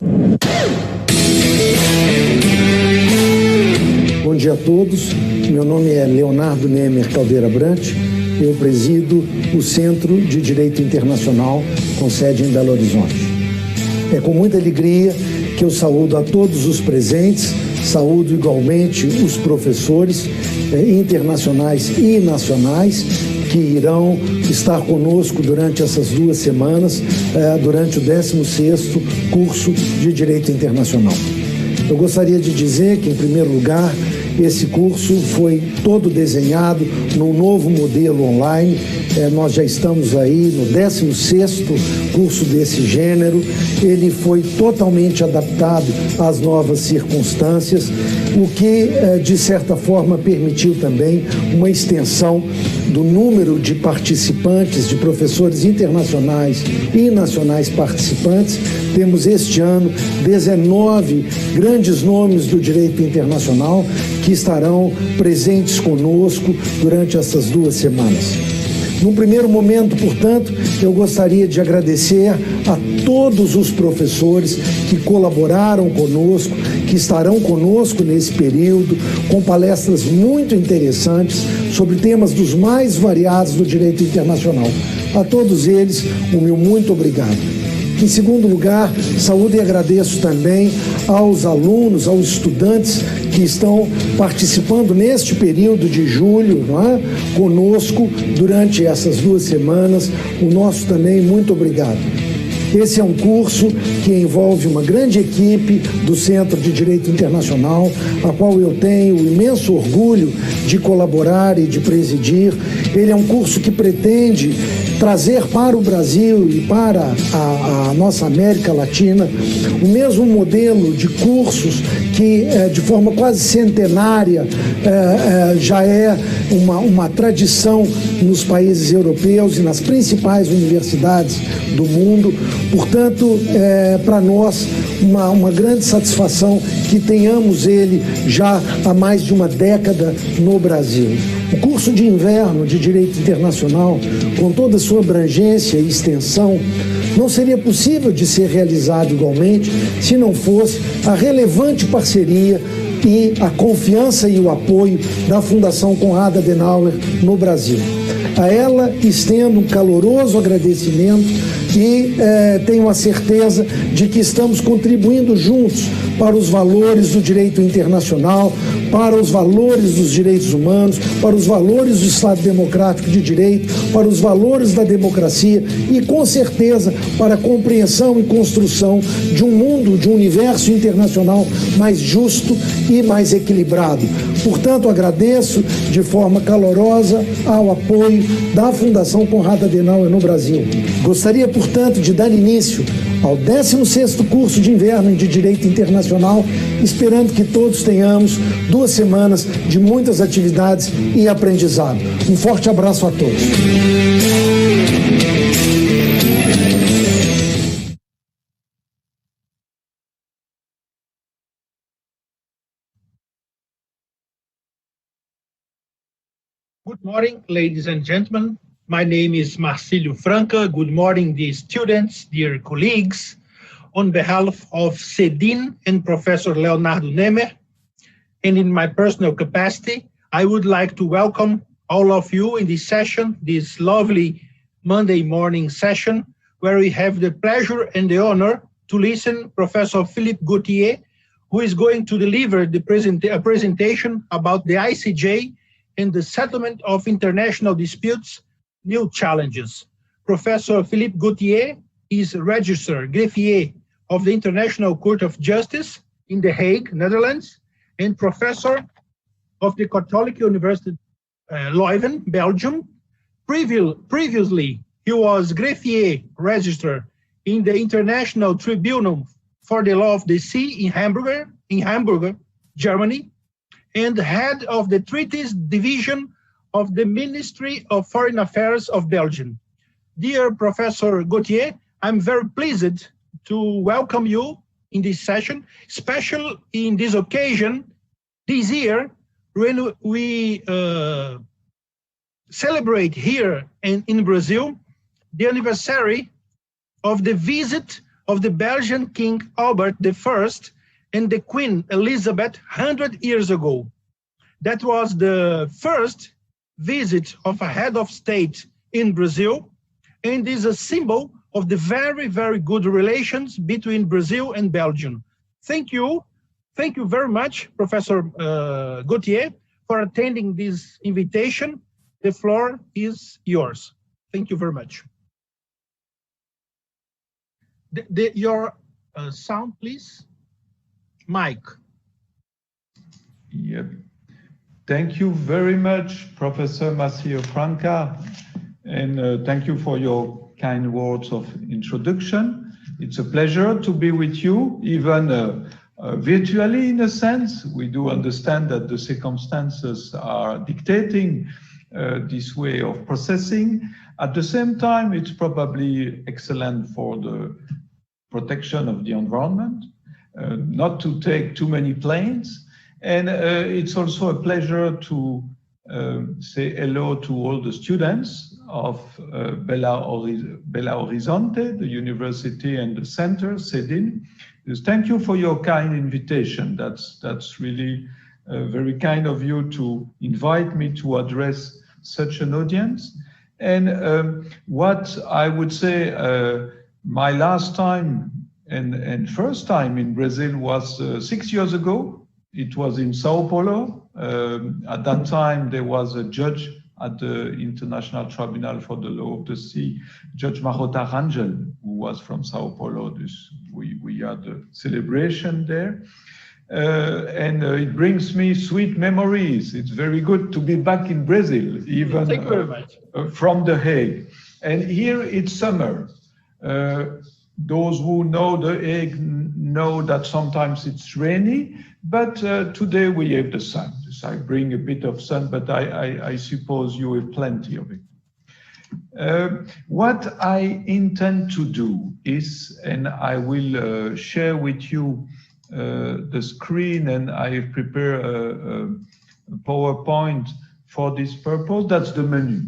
Bom dia a todos, meu nome é Leonardo Nemer Caldeira Brant, eu presido o Centro de Direito Internacional com sede em Belo Horizonte. É com muita alegria que eu saúdo a todos os presentes, saúdo igualmente os professores internacionais e nacionais que irão estar conosco durante essas 2 semanas, durante o 16º curso de Direito Internacional. Eu gostaria de dizer que, em primeiro lugar, esse curso foi todo desenhado num novo modelo online. Nós já estamos aí no 16º curso desse gênero. Ele foi totalmente adaptado às novas circunstâncias, o que, de certa forma, permitiu também uma extensão do número de participantes, de professores internacionais e nacionais participantes. Temos este ano 19 grandes nomes do direito internacional que estarão presentes conosco durante essas 2 semanas. Num primeiro momento, portanto, eu gostaria de agradecer a todos os professores que colaboraram conosco, que estarão conosco nesse período, com palestras muito interessantes sobre temas dos mais variados do direito internacional. A todos eles, o meu muito obrigado. Em segundo lugar, saúdo e agradeço também aos alunos, aos estudantes que estão participando neste período de julho, conosco durante essas 2 semanas. O nosso também muito obrigado. Esse é um curso que envolve uma grande equipe do Centro de Direito Internacional, a qual eu tenho imenso orgulho de colaborar e de presidir. Ele é um curso que pretende trazer para o Brasil e para a nossa América Latina o mesmo modelo de cursos que, de forma quase centenária, já é uma tradição nos países europeus e nas principais universidades do mundo. Portanto, para nós uma grande satisfação que tenhamos ele já há mais de uma década no Brasil. O curso de inverno de Direito Internacional, com toda a sua abrangência e extensão, não seria possível de ser realizado igualmente se não fosse a relevante parceria e a confiança e o apoio da Fundação Konrad Adenauer no Brasil. A ela estendo um caloroso agradecimento e tenho a certeza de que estamos contribuindo juntos para os valores do direito internacional, para os valores dos direitos humanos, para os valores do Estado Democrático de Direito, para os valores da democracia e, com certeza, para a compreensão e construção de um mundo, de um universo internacional mais justo e mais equilibrado. Portanto, agradeço de forma calorosa ao apoio da Fundação Konrad Adenauer no Brasil. Gostaria, portanto, de dar início ao 16º curso de inverno de Direito Internacional, esperando que todos tenhamos 2 semanas de muitas atividades e aprendizado. Um forte abraço a todos. Good morning, ladies and gentlemen. My name is Marcílio Franca. Good morning, dear students, dear colleagues. On behalf of CEDIN and Professor Leonardo Nemer, and in my personal capacity, I would like to welcome all of you in this session, this lovely Monday morning session, where we have the pleasure and the honor to listen Professor Philippe Gauthier, who is going to deliver a presentation about the ICJ and the settlement of international disputes, new challenges. Professor Philippe Gauthier is registered greffier of the International Court of Justice in The Hague, Netherlands, and professor of the Catholic University Leuven, Belgium. Previously, he was greffier registered in the International Tribunal for the Law of the Sea in Hamburg, Germany, and head of the Treaties Division of the Ministry of Foreign Affairs of Belgium. Dear Professor Gauthier, I'm very pleased to welcome you in this session, especially in this occasion, this year, when we celebrate here in Brazil the anniversary of the visit of the Belgian King Albert I and the Queen Elizabeth 100 years ago. That was the first visit of a head of state in Brazil, and is a symbol of the very, very good relations between Brazil and Belgium. Thank you. Thank you very much, Professor Gauthier, for attending this invitation. The floor is yours. Thank you very much. Your sound, please. Mic. Yep. Thank you very much, Professor Marcilio Franca, and thank you for your kind words of introduction. It's a pleasure to be with you, even virtually in a sense. We do understand that the circumstances are dictating this way of processing. At the same time, it's probably excellent for the protection of the environment, not to take too many planes. And it's also a pleasure to say hello to all the students of Belo Horizonte, the university and the center, CEDIN. Thank you for your kind invitation. That's really very kind of you to invite me to address such an audience. And what I would say, my last time and first time in Brazil was 6 years ago. It was in Sao Paulo. At that time, there was a judge at the International Tribunal for the Law of the Sea, Judge Marota Rangel, who was from Sao Paulo. We had a celebration there. And it brings me sweet memories. It's very good to be back in Brazil, even Thank you very much. From The Hague. And here it's summer. Those who know The Hague know that sometimes it's rainy, but today we have the sun. So I bring a bit of sun, but I suppose you have plenty of it. What I intend to do is, and I will share with you the screen, and I have prepared a PowerPoint for this purpose. That's the menu.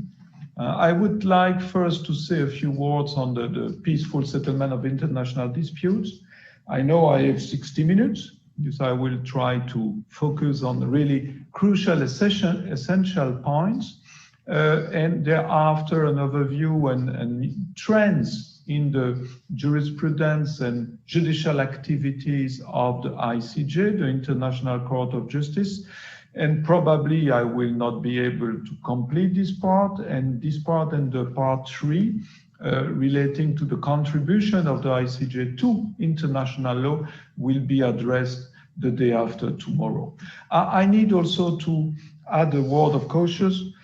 I would like first to say a few words on the peaceful settlement of international disputes. I know I have 60 minutes, because I will try to focus on the really crucial essential points, and thereafter an overview and trends in the jurisprudence and judicial activities of the ICJ, the International Court of Justice. And probably I will not be able to complete this part and the part 3 relating to the contribution of the ICJ to international law will be addressed the day after tomorrow. I need also to add a word of caution.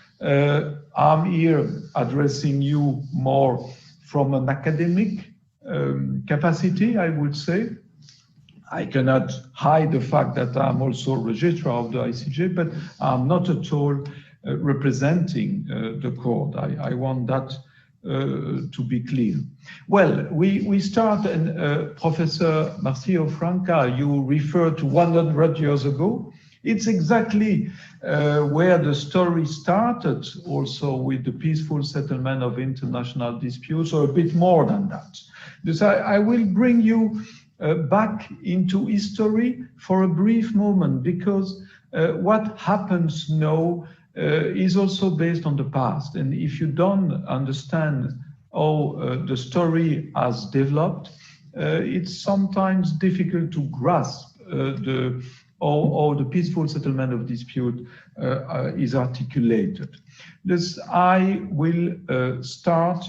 I'm here addressing you more from an academic capacity, I would say. I cannot hide the fact that I'm also a registrar of the ICJ, but I'm not at all representing the court. I want that to be clear. Well, we start, and Professor Marcilio Franca, you referred to 100 years ago. It's exactly where the story started, also with the peaceful settlement of international disputes, or a bit more than that. This I will bring you back into history for a brief moment, because what happens now is also based on the past. And if you don't understand how the story has developed, it's sometimes difficult to grasp how the peaceful settlement of dispute is articulated. This I will start.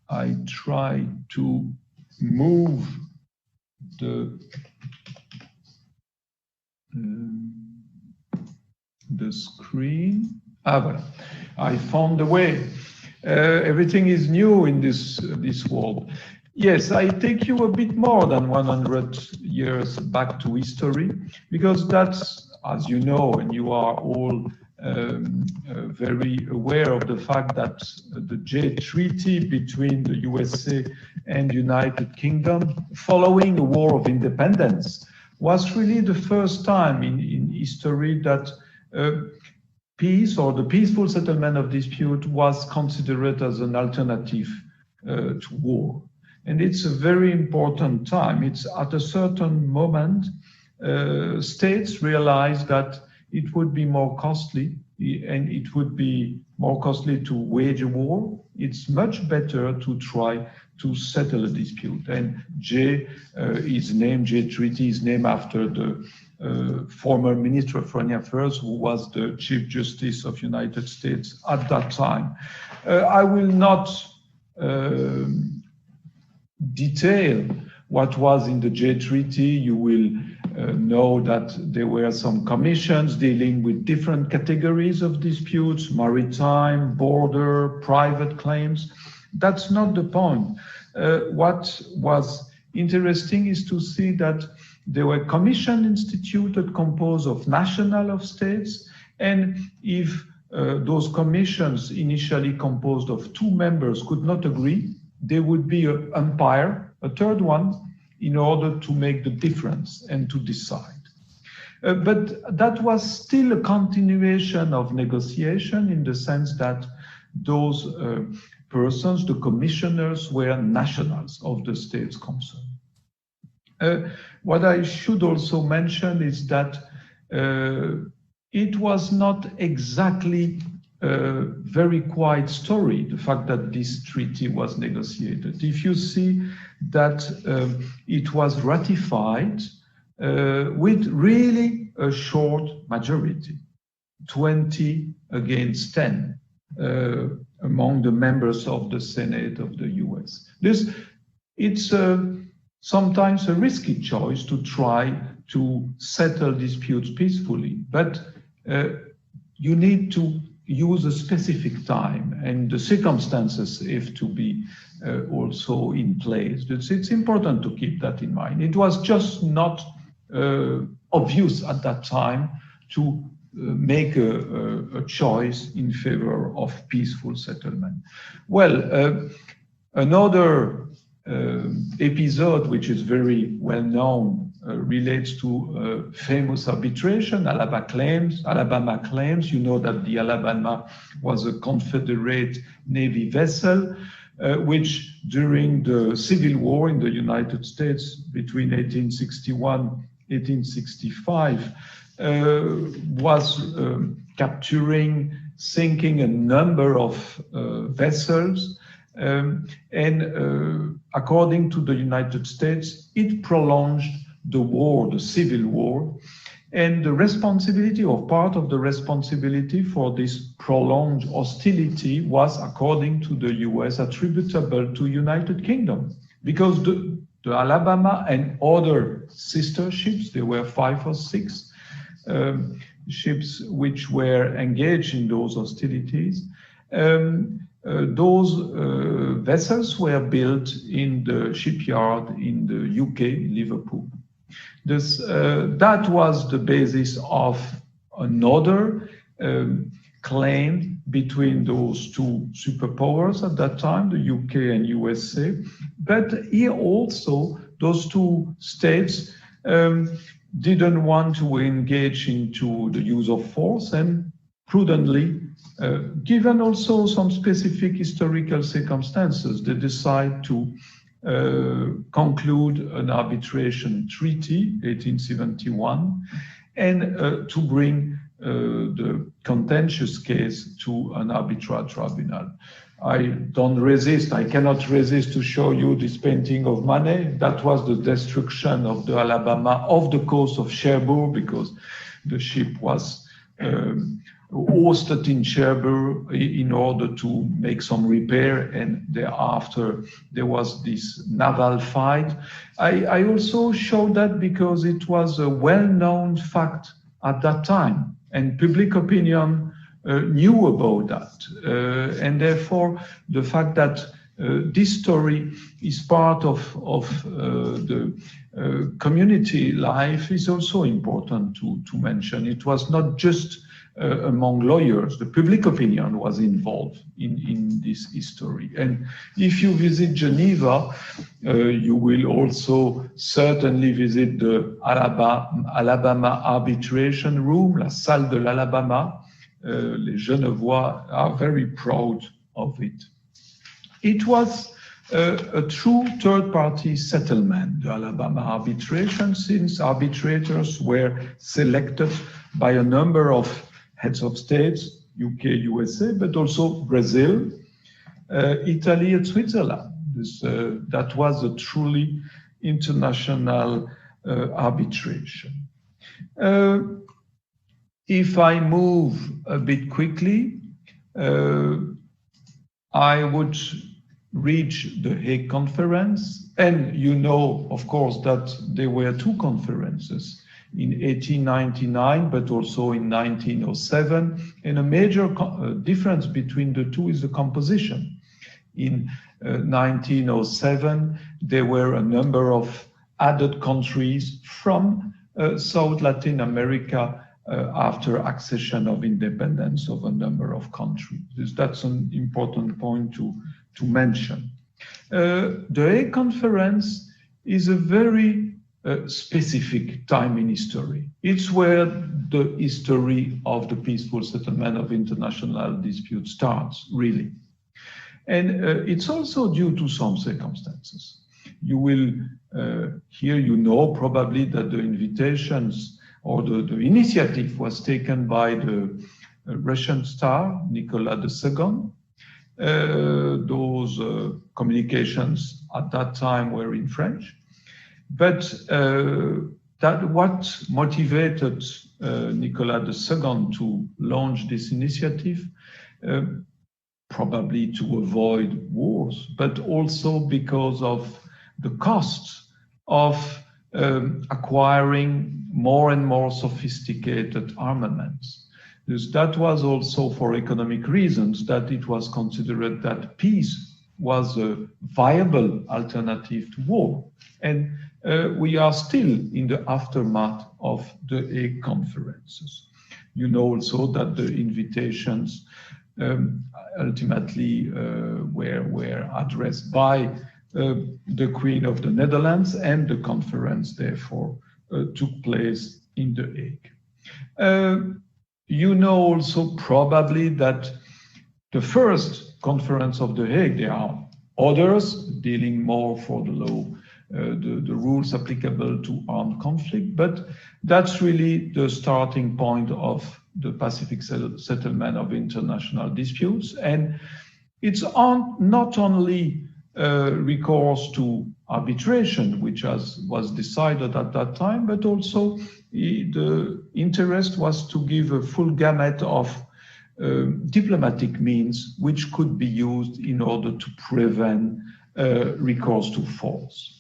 I try to move the screen. Well, I found the way. Everything is new in this world. Yes, I take you a bit more than 100 years back to history, because that's, as you know, and you are all very aware of the fact that the Jay Treaty between the USA and United Kingdom, following a war of independence, was really the first time in history that peace, or the peaceful settlement of dispute, was considered as an alternative to war. And it's a very important time. It's at a certain moment, states realized that it would be more costly and it would be more costly to wage a war. It's much better to try to settle a dispute. And J Treaty is named after the former Minister of Foreign Affairs, who was the Chief Justice of United States at that time. I will not detail what was in the J Treaty. You will know that there were some commissions dealing with different categories of disputes: maritime, border, private claims. That's not the point. What was interesting is to see that there were commissions instituted composed of national of states, and if those commissions initially composed of 2 members could not agree, there would be an umpire, a third one, in order to make the difference and to decide. But that was still a continuation of negotiation, in the sense that those persons, the commissioners, were nationals of the states concerned. What I should also mention is that it was not exactly a very quiet story, the fact that this treaty was negotiated. If you see that it was ratified with really a short majority, 20 against 10 among the members of the Senate of the US. It's sometimes a risky choice to try to settle disputes peacefully, but you need to use a specific time, and the circumstances have to be also in place. It's important to keep that in mind. It was just not obvious at that time to make a choice in favor of peaceful settlement. Well, another episode, which is very well known, relates to famous arbitration, Alabama claims. You know that the Alabama was a Confederate Navy vessel, which during the Civil War in the United States between 1861 and 1865 was capturing, sinking a number of vessels. According to the United States, it prolonged the war, the Civil War, and the responsibility, or part of the responsibility for this prolonged hostility, was, according to the US, attributable to United Kingdom, because the Alabama and other sister ships, there were 5 or 6 ships which were engaged in those hostilities. Those vessels were built in the shipyard in the UK, Liverpool. That was the basis of another claim between those 2 superpowers at that time, the UK and USA. But here also, those 2 states didn't want to engage into the use of force, and prudently, given also some specific historical circumstances, they decide to conclude an arbitration treaty, 1871, and to bring the contentious case to an arbitral tribunal. I cannot resist to show you this painting of Manet. That was the destruction of the Alabama off the coast of Cherbourg, because the ship was hosted in Cherbourg in order to make some repair, and thereafter there was this naval fight. I also showed that because it was a well-known fact at that time, and public opinion knew about that, and therefore the fact that this story is part of the community life is also important to mention. It was not just among lawyers. The public opinion was involved in this history. And if you visit Geneva, you will also certainly visit the Alabama Arbitration Room, la Salle de l'Alabama. Les Genevois are very proud of it. It was a true third-party settlement, the Alabama arbitration, since arbitrators were selected by a number of heads of states, UK, USA, but also Brazil, Italy, and Switzerland. That was a truly international arbitration. If I move a bit quickly, I would reach the Hague Conference, and you know, of course, that there were two conferences in 1899, but also in 1907, and a major difference between the two is the composition. In 1907, there were a number of added countries from South Latin America after accession of independence of a number of countries. That's an important point to mention. The Hague Conference is a very specific time in history. It's where the history of the peaceful settlement of international disputes starts, really. And it's also due to some circumstances. You will, here you know probably that the invitations or the initiative was taken by the Russian Tsar, Nicholas II. Those communications at that time were in French. But that what motivated Nicholas II to launch this initiative, probably to avoid wars, but also because of the costs of acquiring more and more sophisticated armaments. That was also for economic reasons that it was considered that peace was a viable alternative to war. And we are still in the aftermath of the Hague conferences. You know also that the invitations ultimately were addressed by the Queen of the Netherlands, and the conference therefore took place in The Hague. You know also probably that the first conference of The Hague, there are others dealing more for the law, the rules applicable to armed conflict, but that's really the starting point of the Pacific settlement of international disputes. And it's not only recourse to arbitration, which was decided at that time, but also the interest was to give a full gamut of diplomatic means which could be used in order to prevent recourse to force.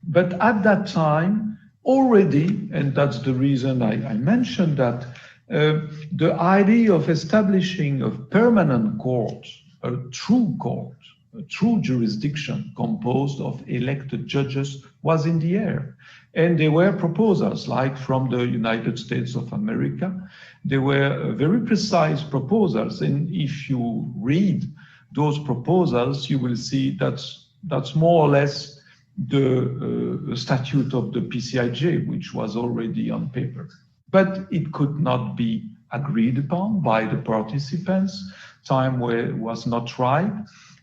But at that time, already, and that's the reason I mentioned that, the idea of establishing a permanent court, a true jurisdiction composed of elected judges was in the air. And there were proposals, like from the United States of America. There were very precise proposals. And if you read those proposals, you will see that's more or less the statute of the PCIJ, which was already on paper. But it could not be agreed upon by the participants. Time was not right.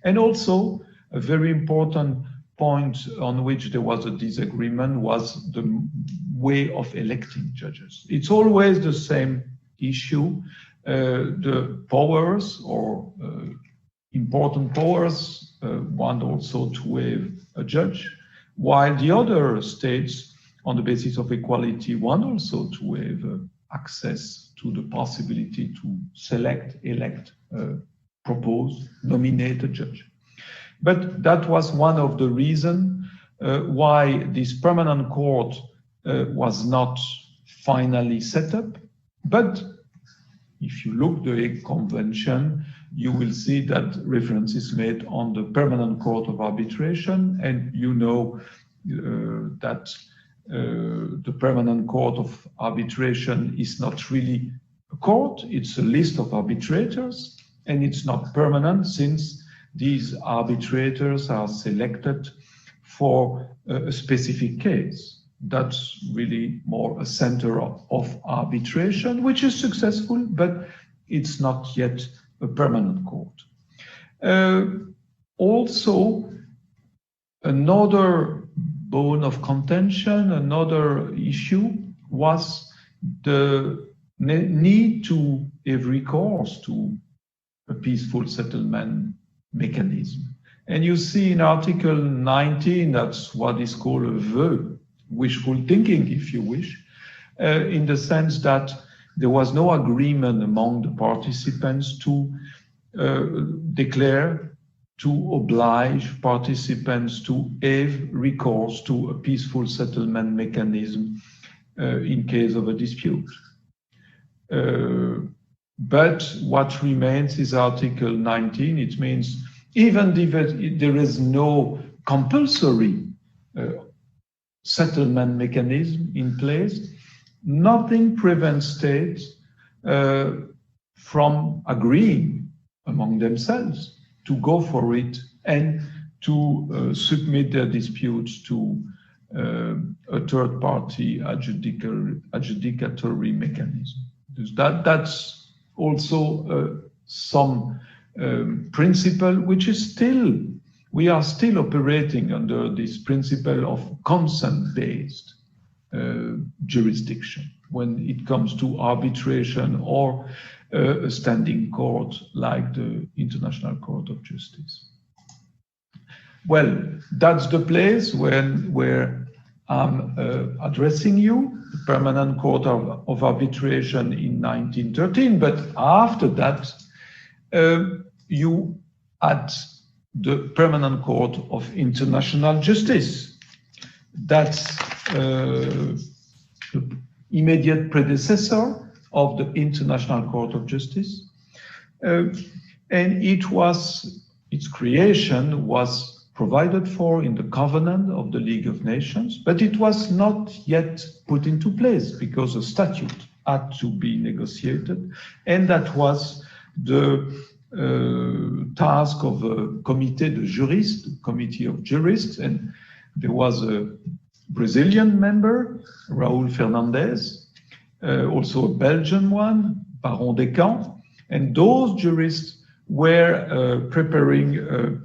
And also, a very important point on which there was a disagreement was the way of electing judges. It's always the same issue. The powers or important powers want also to waive a judge, while the other states, on the basis of equality, want also to waive access to the possibility to select, elect, propose, nominate a judge. But that was one of the reasons why this permanent court was not finally set up. But if you look at the Hague Convention, you will see that reference is made on the permanent court of arbitration, and you know that the permanent court of arbitration is not really a court, it's a list of arbitrators, and it's not permanent since these arbitrators are selected for a specific case. That's really more a center of arbitration, which is successful, but it's not yet a permanent court. Also, another bone of contention, another issue was the need to have recourse to a peaceful settlement mechanism. And you see in Article 19, that's what is called a vœu, wishful thinking, if you wish, in the sense that there was no agreement among the participants to declare, to oblige participants to have recourse to a peaceful settlement mechanism in case of a dispute. But what remains is Article 19. It means even if there is no compulsory settlement mechanism in place, nothing prevents states from agreeing among themselves to go for it and to submit their disputes to a third-party adjudicatory mechanism. That's also some principle which is still, we are still operating under this principle of consent-based jurisdiction when it comes to arbitration or a standing court like the International Court of Justice. Well, that's the place where I'm addressing you, the Permanent Court of Arbitration in 1913, but after that, you had the Permanent Court of International Justice. That's the immediate predecessor of the International Court of Justice. And its creation was provided for in the Covenant of the League of Nations, but it was not yet put into place because a statute had to be negotiated, and that was the task of a comité de juristes, committee of jurists, and there was a Brazilian member, Raul Fernandez, also a Belgian one, Baron Descamps, and those jurists were preparing a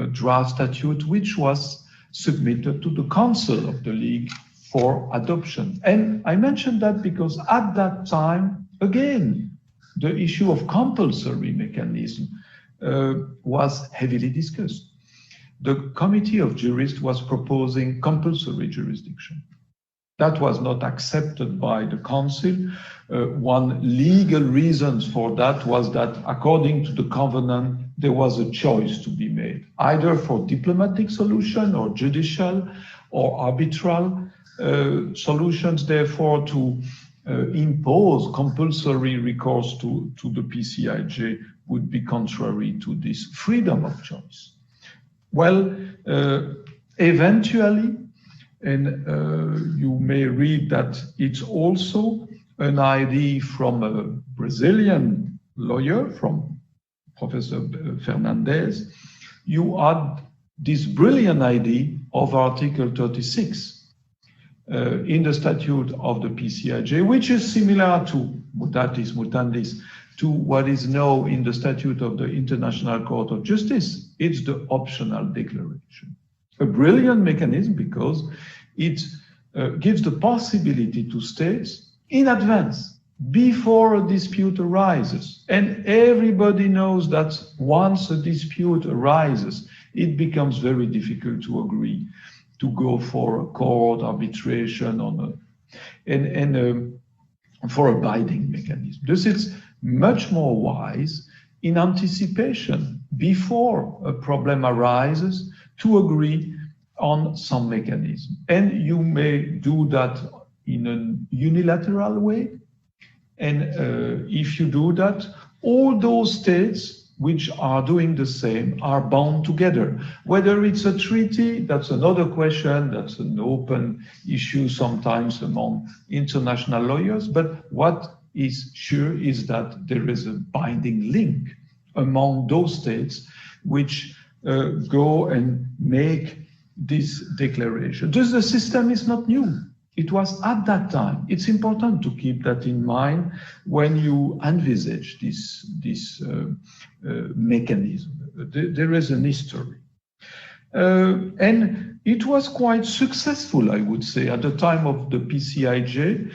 draft statute which was submitted to the Council of the League for adoption. And I mentioned that because at that time, again, the issue of compulsory mechanism was heavily discussed. The Committee of Jurists was proposing compulsory jurisdiction. That was not accepted by the Council. One legal reason for that was that, according to the Covenant, there was a choice to be made, either for diplomatic solution or judicial or arbitral solutions. Therefore, to impose compulsory recourse to the PCIJ would be contrary to this freedom of choice. Well, eventually, and you may read that it's also an idea from a Brazilian lawyer, from Professor Fernandez, you had this brilliant idea of Article 36 in the statute of the PCIJ, which is similar to mutatis mutandis to what is now in the statute of the International Court of Justice. It's the optional declaration. A brilliant mechanism because it gives the possibility to states in advance, before a dispute arises. And everybody knows that once a dispute arises, it becomes very difficult to agree to go for a court arbitration on for a binding mechanism. This is much more wise in anticipation, before a problem arises, to agree on some mechanism. And you may do that in a unilateral way. And if you do that, all those states which are doing the same are bound together. Whether it's a treaty, that's another question, that's an open issue sometimes among international lawyers, but what is sure is that there is a binding link among those states which go and make this declaration. The system is not new. It was at that time. It's important to keep that in mind when you envisage this mechanism. There is an history. And it was quite successful, I would say. At the time of the PCIJ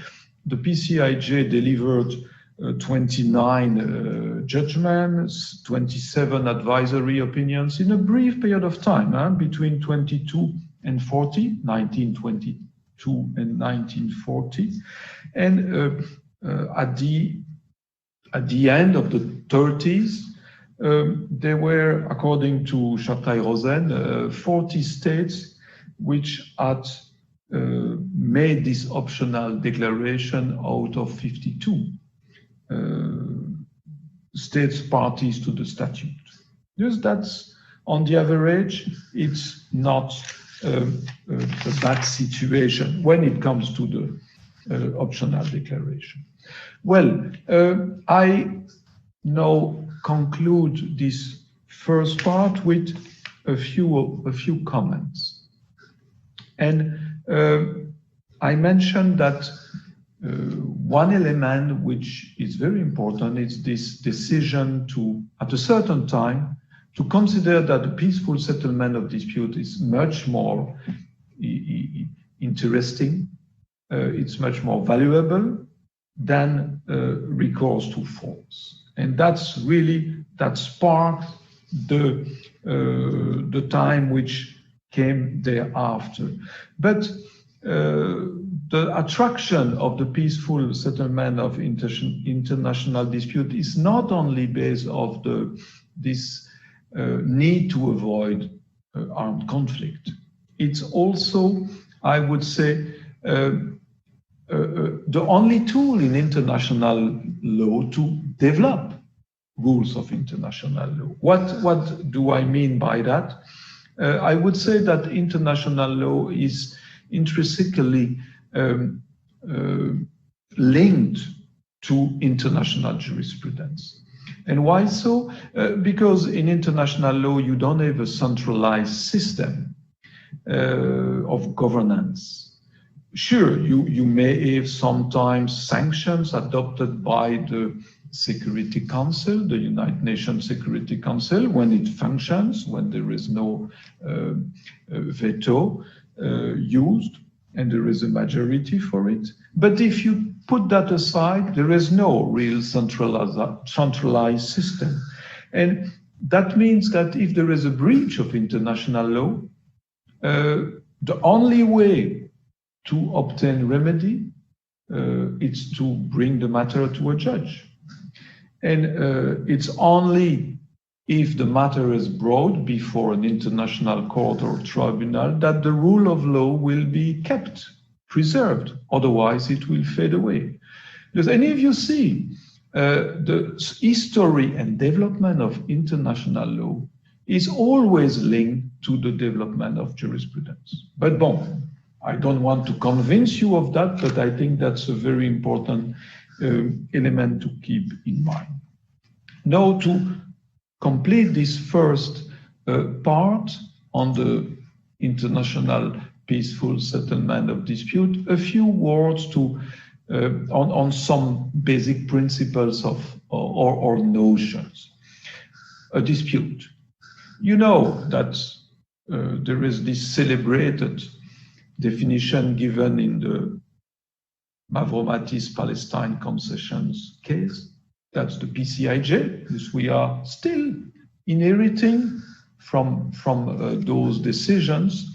delivered 29 judgments, 27 advisory opinions in a brief period of time, between 22 and 40, 1922 and 1940. And at the end of the 30s, there were, according to Chatay-Rosen, 40 states which had made this optional declaration out of 52 states parties to the statute. Yes, that's on the average, it's not a bad situation when it comes to the optional declaration. Well, I now conclude this first part with a few comments. And I mentioned that one element which is very important is this decision to, at a certain time, to consider that the peaceful settlement of dispute is much more interesting, it's much more valuable than recourse to force. And that sparked the time which came thereafter. But the attraction of the peaceful settlement of international dispute is not only based on this need to avoid armed conflict. It's also, I would say, the only tool in international law to develop rules of international law. What do I mean by that? I would say that international law is intrinsically linked to international jurisprudence. And why so? Because in international law, you don't have a centralized system of governance. Sure, you may have sometimes sanctions adopted by the Security Council, the United Nations Security Council, when it functions, when there is no veto used and there is a majority for it. But if you put that aside, there is no real centralized system. And that means that if there is a breach of international law, the only way to obtain remedy is to bring the matter to a judge. And it's only if the matter is brought before an international court or tribunal that the rule of law will be kept, preserved. Otherwise, it will fade away. Does any of you see the history and development of international law is always linked to the development of jurisprudence? But bon, I don't want to convince you of that, but I think that's a very important element to keep in mind. Now, to complete this first part on the international peaceful settlement of dispute, a few words on some basic principles or notions. A dispute. You know that there is this celebrated definition given in the Mavromatis Palestine concessions case. That's the PCIJ, because we are still inheriting from those decisions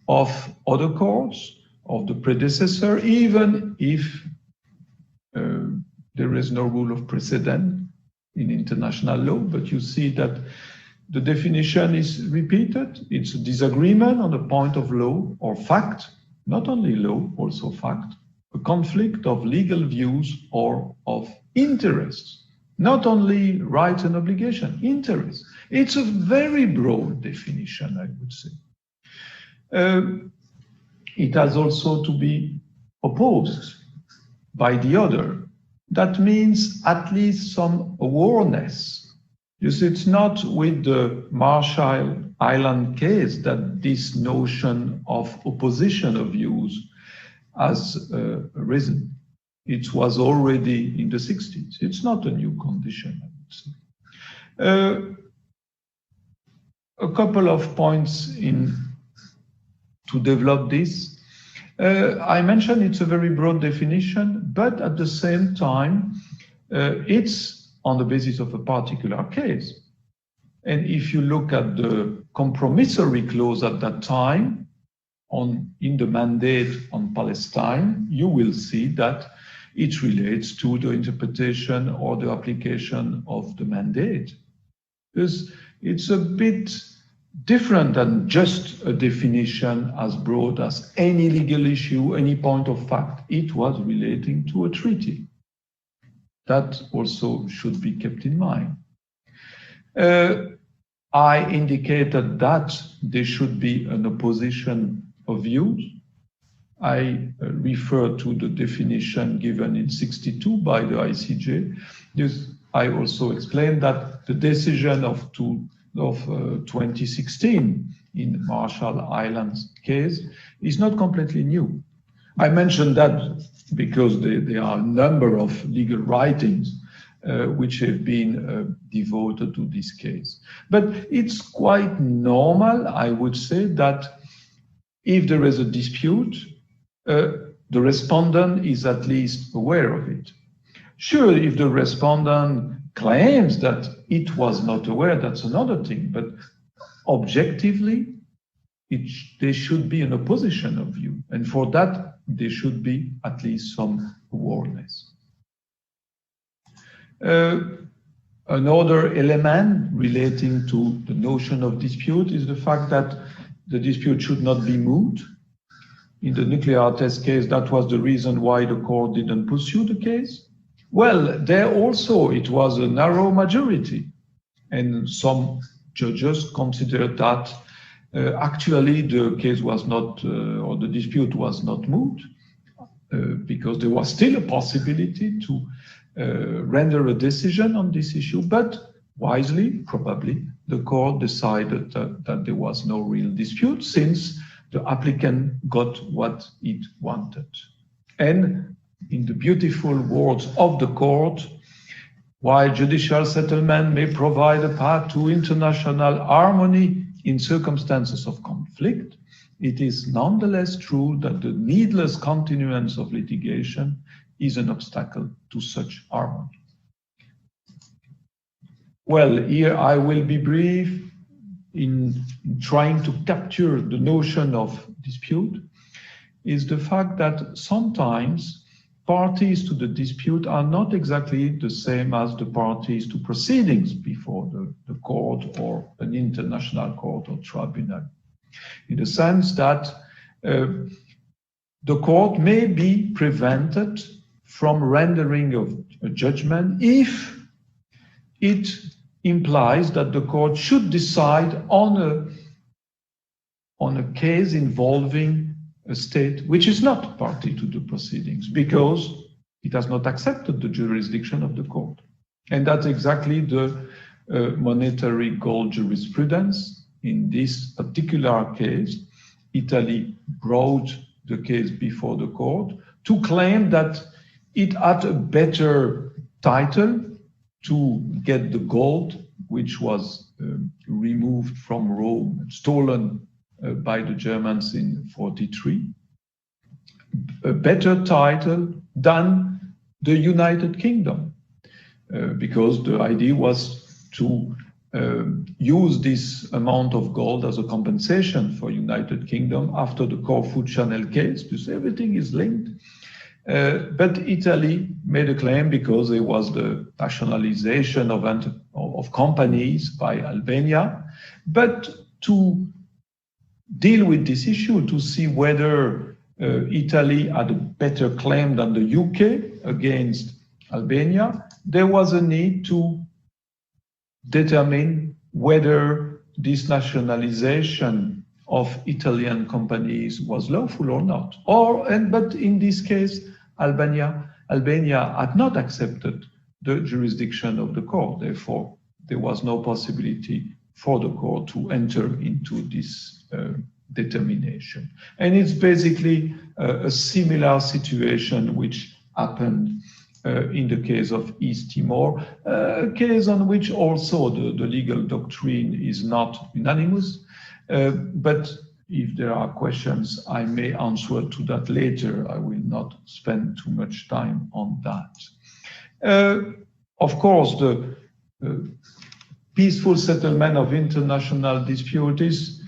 of other courts, of the predecessor, even if there is no rule of precedent in international law. But you see that the definition is repeated. It's a disagreement on a point of law or fact, not only law, also fact, a conflict of legal views or of interests, not only rights and obligation, interests. It's a very broad definition, I would say. It has also to be opposed by the other. That means at least some awareness. You see, it's not with the Marshall Island case that this notion of opposition of views has arisen. It was already in the 60s. It's not a new condition, I would say. a couple of points to develop this. I mentioned it's a very broad definition, but at the same time, it's on the basis of a particular case. And if you look at the compromissory clause at that time in the mandate on Palestine, you will see that it relates to the interpretation or the application of the mandate. It's a bit different than just a definition as broad as any legal issue, any point of fact. It was relating to a treaty. That also should be kept in mind. I indicated that there should be an opposition of views. I refer to the definition given in 1962 by the ICJ. I also explained that the decision of 2016 in Marshall Islands case is not completely new. I mentioned that because there are a number of legal writings which have been devoted to this case. But it's quite normal, I would say, that if there is a dispute, the respondent is at least aware of it. Sure, if the respondent claims that it was not aware, that's another thing, but objectively, there should be an opposition of view. And for that, there should be at least some awareness. Another element relating to the notion of dispute is the fact that the dispute should not be moved. In the nuclear test case, that was the reason why the court didn't pursue the case. Well, there also it was a narrow majority, and some judges considered that actually the case was not, or the dispute was not moved, because there was still a possibility to render a decision on this issue, but wisely, probably, the court decided that there was no real dispute since the applicant got what it wanted. And in the beautiful words of the court, while judicial settlement may provide a path to international harmony in circumstances of conflict, it is nonetheless true that the needless continuance of litigation is an obstacle to such harmony. Well, here I will be brief in trying to capture the notion of dispute, is the fact that sometimes parties to the dispute are not exactly the same as the parties to proceedings before the court or an international court or tribunal, in the sense that the court may be prevented from rendering a judgment if it implies that the court should decide on a case involving a state which is not party to the proceedings because it has not accepted the jurisdiction of the court. And that's exactly the monetary gold jurisprudence. In this particular case, Italy brought the case before the court to claim that it had a better title to get the gold, which was removed from Rome, stolen by the Germans in 1943, a better title than the United Kingdom, because the idea was to use this amount of gold as a compensation for United Kingdom after the Corfu Channel case, because everything is linked. But Italy made a claim because it was the nationalization of companies by Albania. But to deal with this issue, to see whether Italy had a better claim than the UK against Albania, there was a need to determine whether this nationalization of Italian companies was lawful or not. But in this case, Albania had not accepted the jurisdiction of the court. Therefore, there was no possibility for the court to enter into this determination. And it's basically a similar situation which happened in the case of East Timor, a case on which also the legal doctrine is not unanimous. But if there are questions, I may answer to that later. I will not spend too much time on that. Of course, the peaceful settlement of international disputes is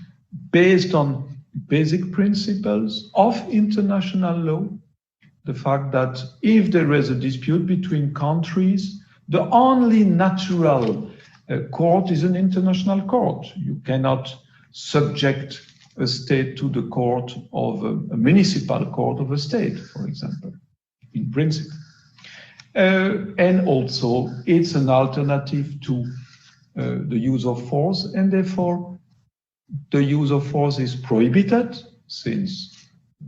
based on basic principles of international law. The fact that if there is a dispute between countries, the only natural court is an international court. You cannot subject a state to the court of a municipal court of a state, for example, in principle. And also, it's an alternative to the use of force, and therefore the use of force is prohibited since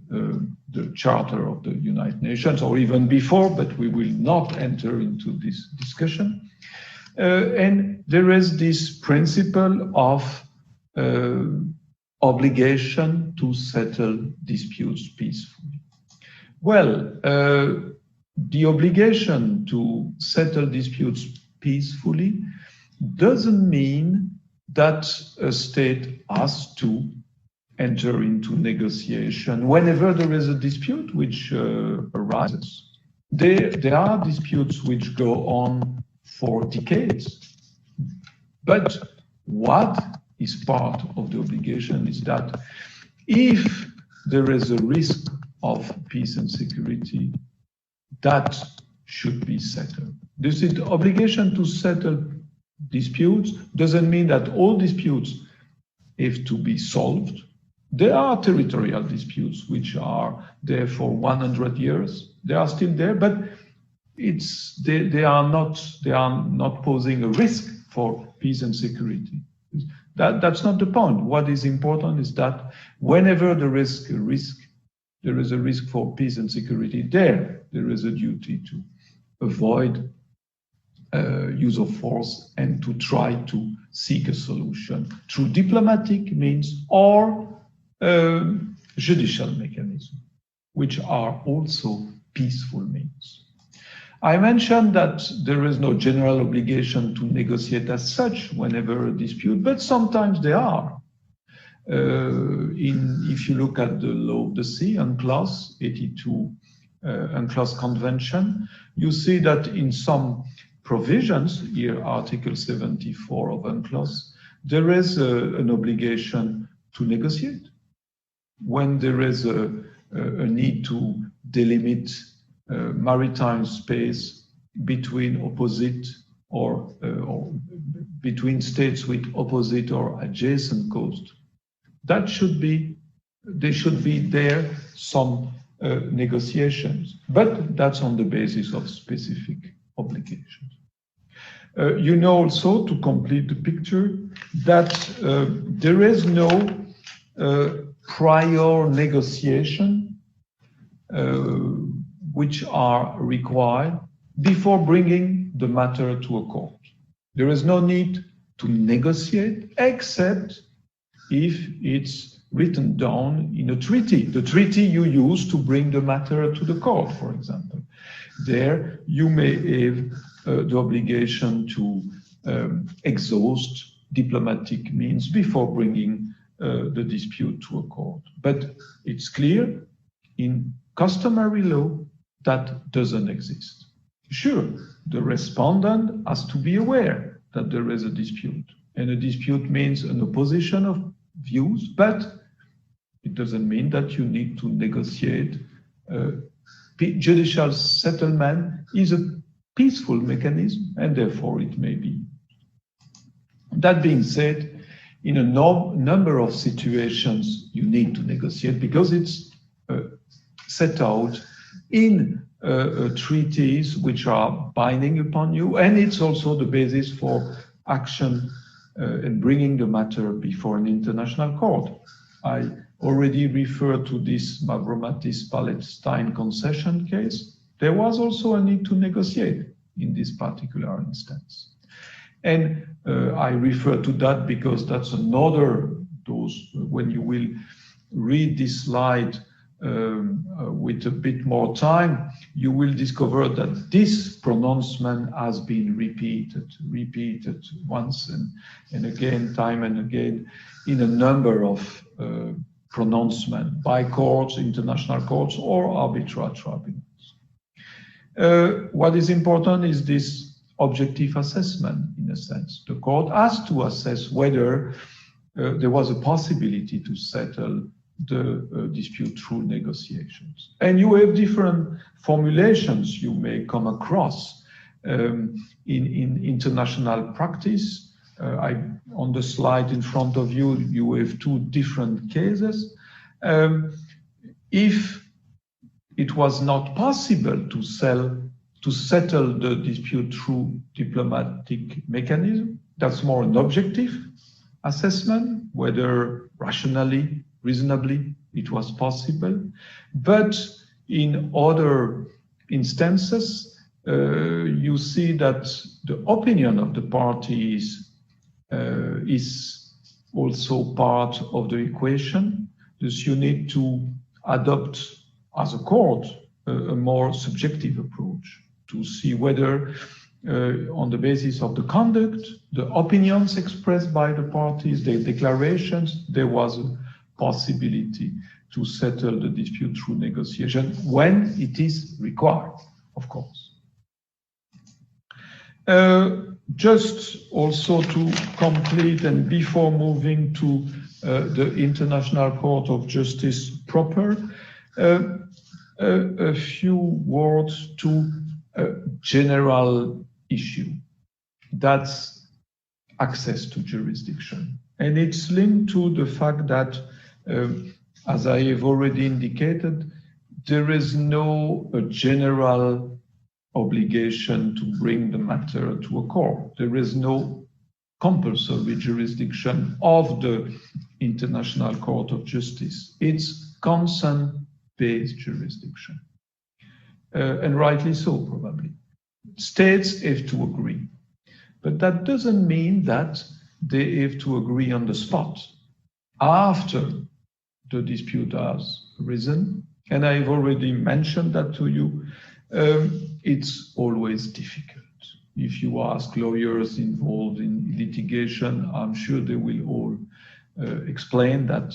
the Charter of the United Nations, or even before, but we will not enter into this discussion. And there is this principle of obligation to settle disputes peacefully. Well, the obligation to settle disputes peacefully doesn't mean that a state has to enter into negotiation whenever there is a dispute which arises. There are disputes which go on for decades. But what is part of the obligation is that if there is a risk of peace and security, that should be settled. This is the obligation to settle disputes doesn't mean that all disputes have to be solved. There are territorial disputes which are there for 100 years. They are still there, but they are not posing a risk for peace and security. That's not the point. What is important is that whenever there is a risk for peace and security, there is a duty to avoid use of force and to try to seek a solution through diplomatic means or judicial mechanism, which are also peaceful means. I mentioned that there is no general obligation to negotiate as such whenever a dispute, but sometimes there are. If you look at the law of the sea, UNCLOS 82, UNCLOS Convention, you see that in some provisions, here Article 74 of UNCLOS, there is an obligation to negotiate. When there is a need to delimit maritime space between opposite or between states with opposite or adjacent coast, there should be there some negotiations, but that's on the basis of specific obligations. You know also, to complete the picture, that there is no prior negotiation which are required before bringing the matter to a court. There is no need to negotiate except if it's written down in a treaty, the treaty you use to bring the matter to the court, for example. There you may have the obligation to exhaust diplomatic means before bringing the dispute to a court. But it's clear in customary law that doesn't exist. Sure, the respondent has to be aware that there is a dispute, and a dispute means an opposition of views, but it doesn't mean that you need to negotiate. Judicial settlement is a peaceful mechanism, and therefore it may be. That being said, in a number of situations, you need to negotiate because it's set out in treaties which are binding upon you, and it's also the basis for action and bringing the matter before an international court. I already referred to this Mavromatis-Palestine concession case. There was also a need to negotiate in this particular instance. And I refer to that because that's another, when you will read this slide, with a bit more time, you will discover that this pronouncement has been repeated once and again, time and again, in a number of pronouncements by courts, international courts, or arbitrary tribunals. What is important is this objective assessment, in a sense. The court has to assess whether there was a possibility to settle the dispute through negotiations. And you have different formulations you may come across in international practice. On the slide in front of you, you have two different cases. If it was not possible to settle the dispute through diplomatic mechanism, that's more an objective assessment, whether rationally, reasonably, it was possible. But in other instances, you see that the opinion of the parties is also part of the equation. Thus, you need to adopt, as a court, a more subjective approach to see whether, on the basis of the conduct, the opinions expressed by the parties, their declarations, there was a possibility to settle the dispute through negotiation when it is required, of course. Just also to complete, and before moving to the International Court of Justice proper, a few words to a general issue. That's access to jurisdiction. And it's linked to the fact that, as I have already indicated, there is no general obligation to bring the matter to a court. There is no compulsory jurisdiction of the International Court of Justice. It's consent-based jurisdiction. And rightly so, probably. States have to agree. But that doesn't mean that they have to agree on the spot after the dispute has arisen. And I've already mentioned that to you. It's always difficult. If you ask lawyers involved in litigation, I'm sure they will all explain that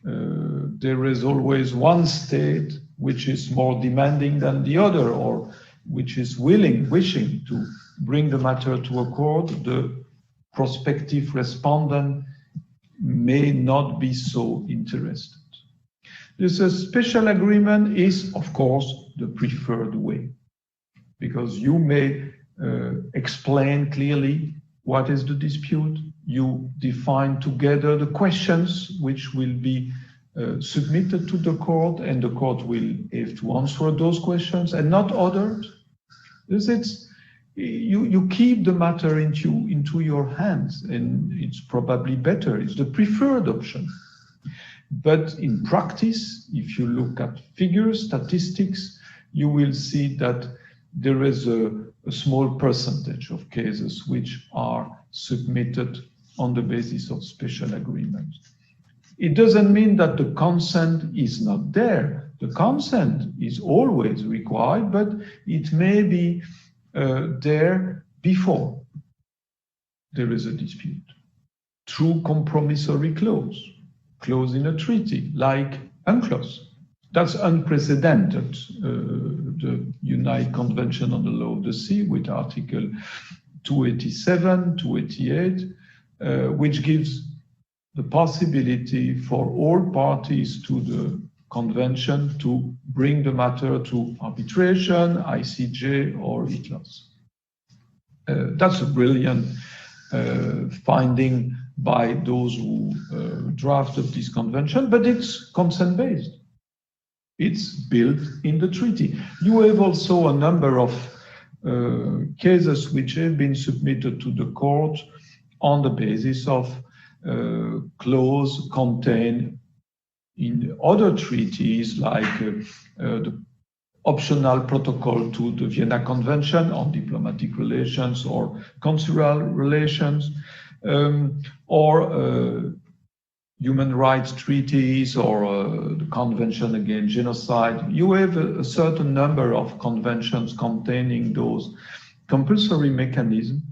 there is always one state which is more demanding than the other, or which is wishing to bring the matter to a court. The prospective respondent may not be so interested. This special agreement is, of course, the preferred way, because you may explain clearly what is the dispute. You define together the questions which will be submitted to the court, and the court will have to answer those questions and not others. You keep the matter into your hands, and it's probably better. It's the preferred option. But in practice, if you look at figures, statistics, you will see that there is a small percentage of cases which are submitted on the basis of special agreements. It doesn't mean that the consent is not there. The consent is always required, but it may be there before there is a dispute, through compromissory clause in a treaty, like UNCLOS. That's unprecedented. The United Convention on the Law of the Sea, with Article 287, 288, which gives the possibility for all parties to the convention to bring the matter to arbitration, ICJ, or ICLOS. That's a brilliant finding by those who drafted this convention, but it's consent-based. It's built in the treaty. You have also a number of cases which have been submitted to the court on the basis of clause contained in other treaties, like the optional protocol to the Vienna Convention on diplomatic relations or consular relations, or human rights treaties or the Convention Against Genocide. You have a certain number of conventions containing those compulsory mechanisms,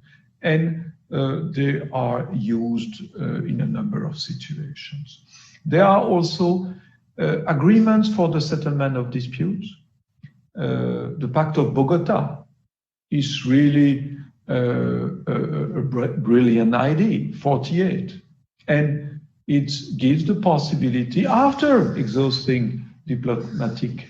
and they are used in a number of situations. There are also agreements for the settlement of disputes. The Pact of Bogota is really a brilliant idea, 48. And it gives the possibility, after exhausting diplomatic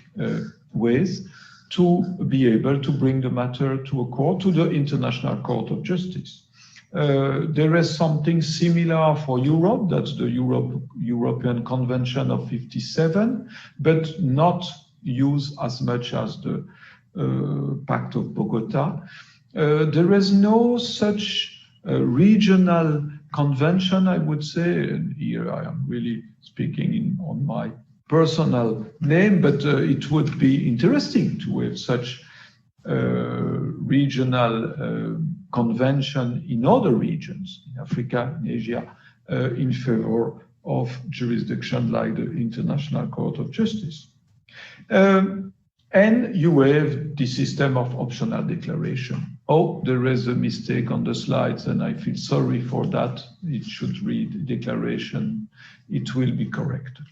ways, to be able to bring the matter to a court, to the International Court of Justice. There is something similar for Europe, that's the European Convention of 57, but not used as much as the Pact of Bogota. There is no such regional convention, I would say, and here I am really speaking on my personal name, but it would be interesting to have such regional convention in other regions, in Africa, in Asia, in favor of jurisdiction like the International Court of Justice. And you have the system of optional declaration. Oh, there is a mistake on the slides, and I feel sorry for that. It should read declaration. It will be corrected.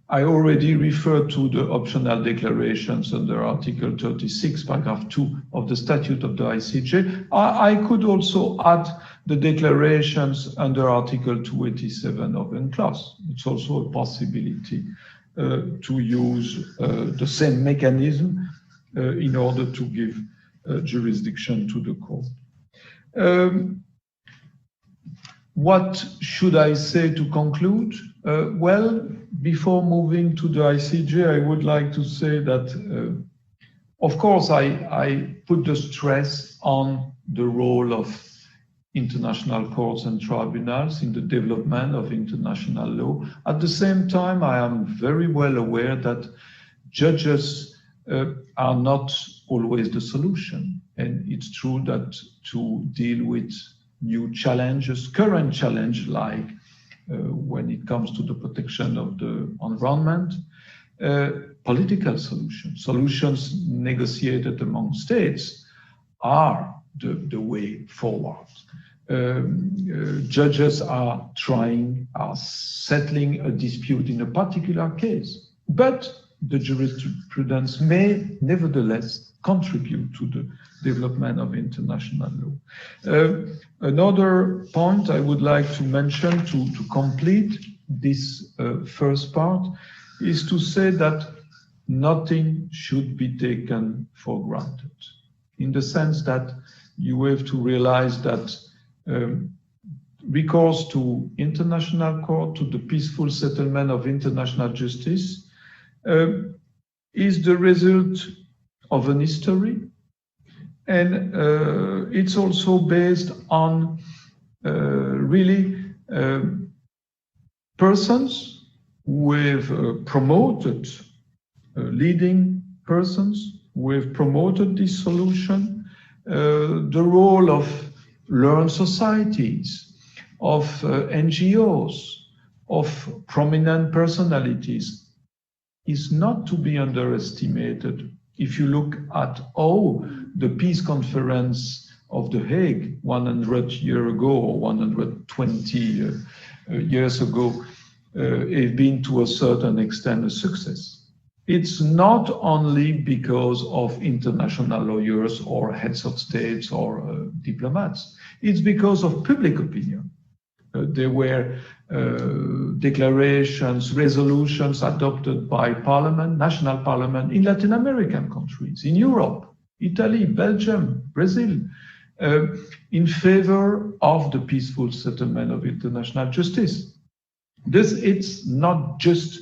I already referred to the optional declarations under Article 36, paragraph 2 of the Statute of the ICJ. I could also add the declarations under Article 287 of UNCLOS. It's also a possibility to use the same mechanism in order to give jurisdiction to the court. What should I say to conclude? Well, before moving to the ICJ, I would like to say that, of course, I put the stress on the role of international courts and tribunals in the development of international law. At the same time, I am very well aware that judges are not always the solution. And it's true that to deal with new challenges, current challenge like when it comes to the protection of the environment, political solutions negotiated among states are the way forward. Judges are settling a dispute in a particular case, but the jurisprudence may nevertheless contribute to the development of international law. Another point I would like to mention to complete this first part is to say that nothing should be taken for granted, in the sense that you have to realize that recourse to international court, to the peaceful settlement of international justice, is the result of an history, and it's also based on really persons who have promoted, leading persons who have promoted this solution, the role of learned societies, of NGOs, of prominent personalities is not to be underestimated. If you look at how the peace conference of The Hague 100 years ago or 120 years ago have been to a certain extent a success. It's not only because of international lawyers or heads of states or diplomats. It's because of public opinion. There were declarations, resolutions adopted by parliament, national parliament in Latin American countries, in Europe, Italy, Belgium, Brazil, in favor of the peaceful settlement of international justice. It's not just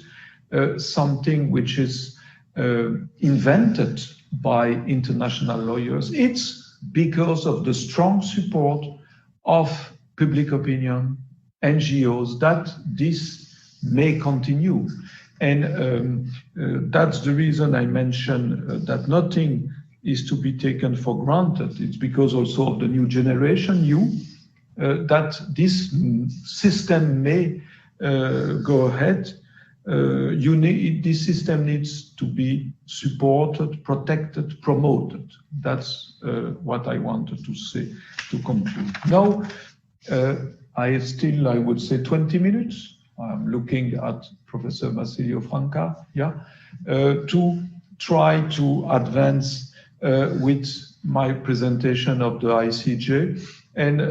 something which is invented by international lawyers. It's because of the strong support of public opinion, NGOs, that this may continue. And that's the reason I mentioned that nothing is to be taken for granted. It's because also of the new generation, that this system may go ahead, this system needs to be supported, protected, promoted. That's what I wanted to say to conclude. Now, I would say 20 minutes. I'm looking at Professor Marsilio Franca, to try to advance with my presentation of the ICJ. And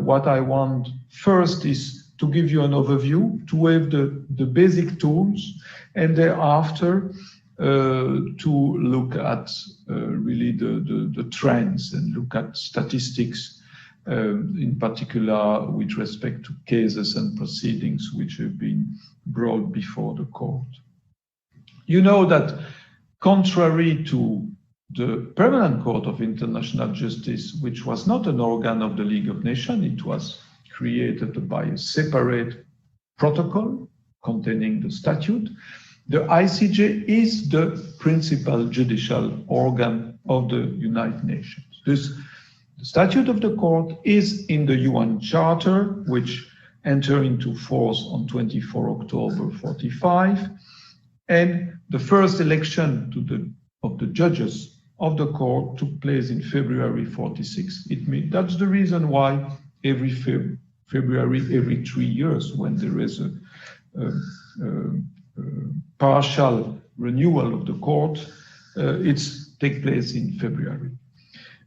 what I want first is to give you an overview, to have the basic tools, and thereafter to look at really the trends and look at statistics, in particular with respect to cases and proceedings which have been brought before the court. You know that contrary to the Permanent Court of International Justice, which was not an organ of the League of Nations, it was created by a separate protocol containing the statute, the ICJ is the principal judicial organ of the United Nations. The statute of the court is in the UN Charter, which entered into force on 24 October 45, and the first election of the judges of the court took place in February 46. That's the reason why every February, every 3 years, when there is a partial renewal of the court, it's take place in February.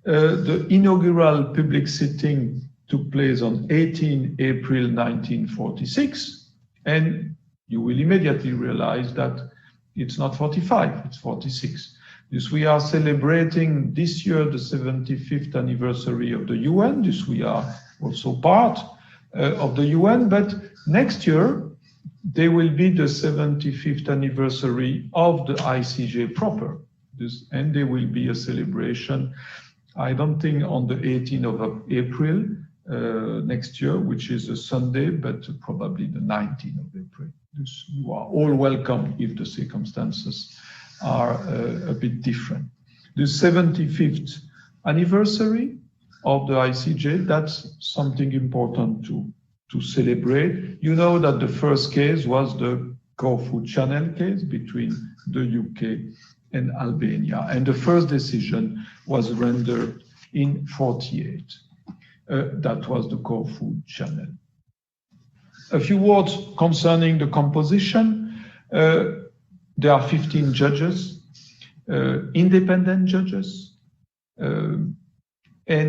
The inaugural public sitting took place on 18 April 1946, and you will immediately realize that it's not 45, it's 46. This we are celebrating this year the 75th anniversary of the UN. This we are also part of the UN, but next year there will be the 75th anniversary of the ICJ proper. And there will be a celebration, I don't think on the 18th of April next year, which is a Sunday, but probably the 19th of April. You are all welcome if the circumstances are a bit different. The 75th anniversary of the ICJ, that's something important to celebrate. You know that the first case was the Corfu Channel case between the UK and Albania, and the first decision was rendered in 48. That was the Corfu Channel. A few words concerning the composition. There are 15 judges, independent judges, and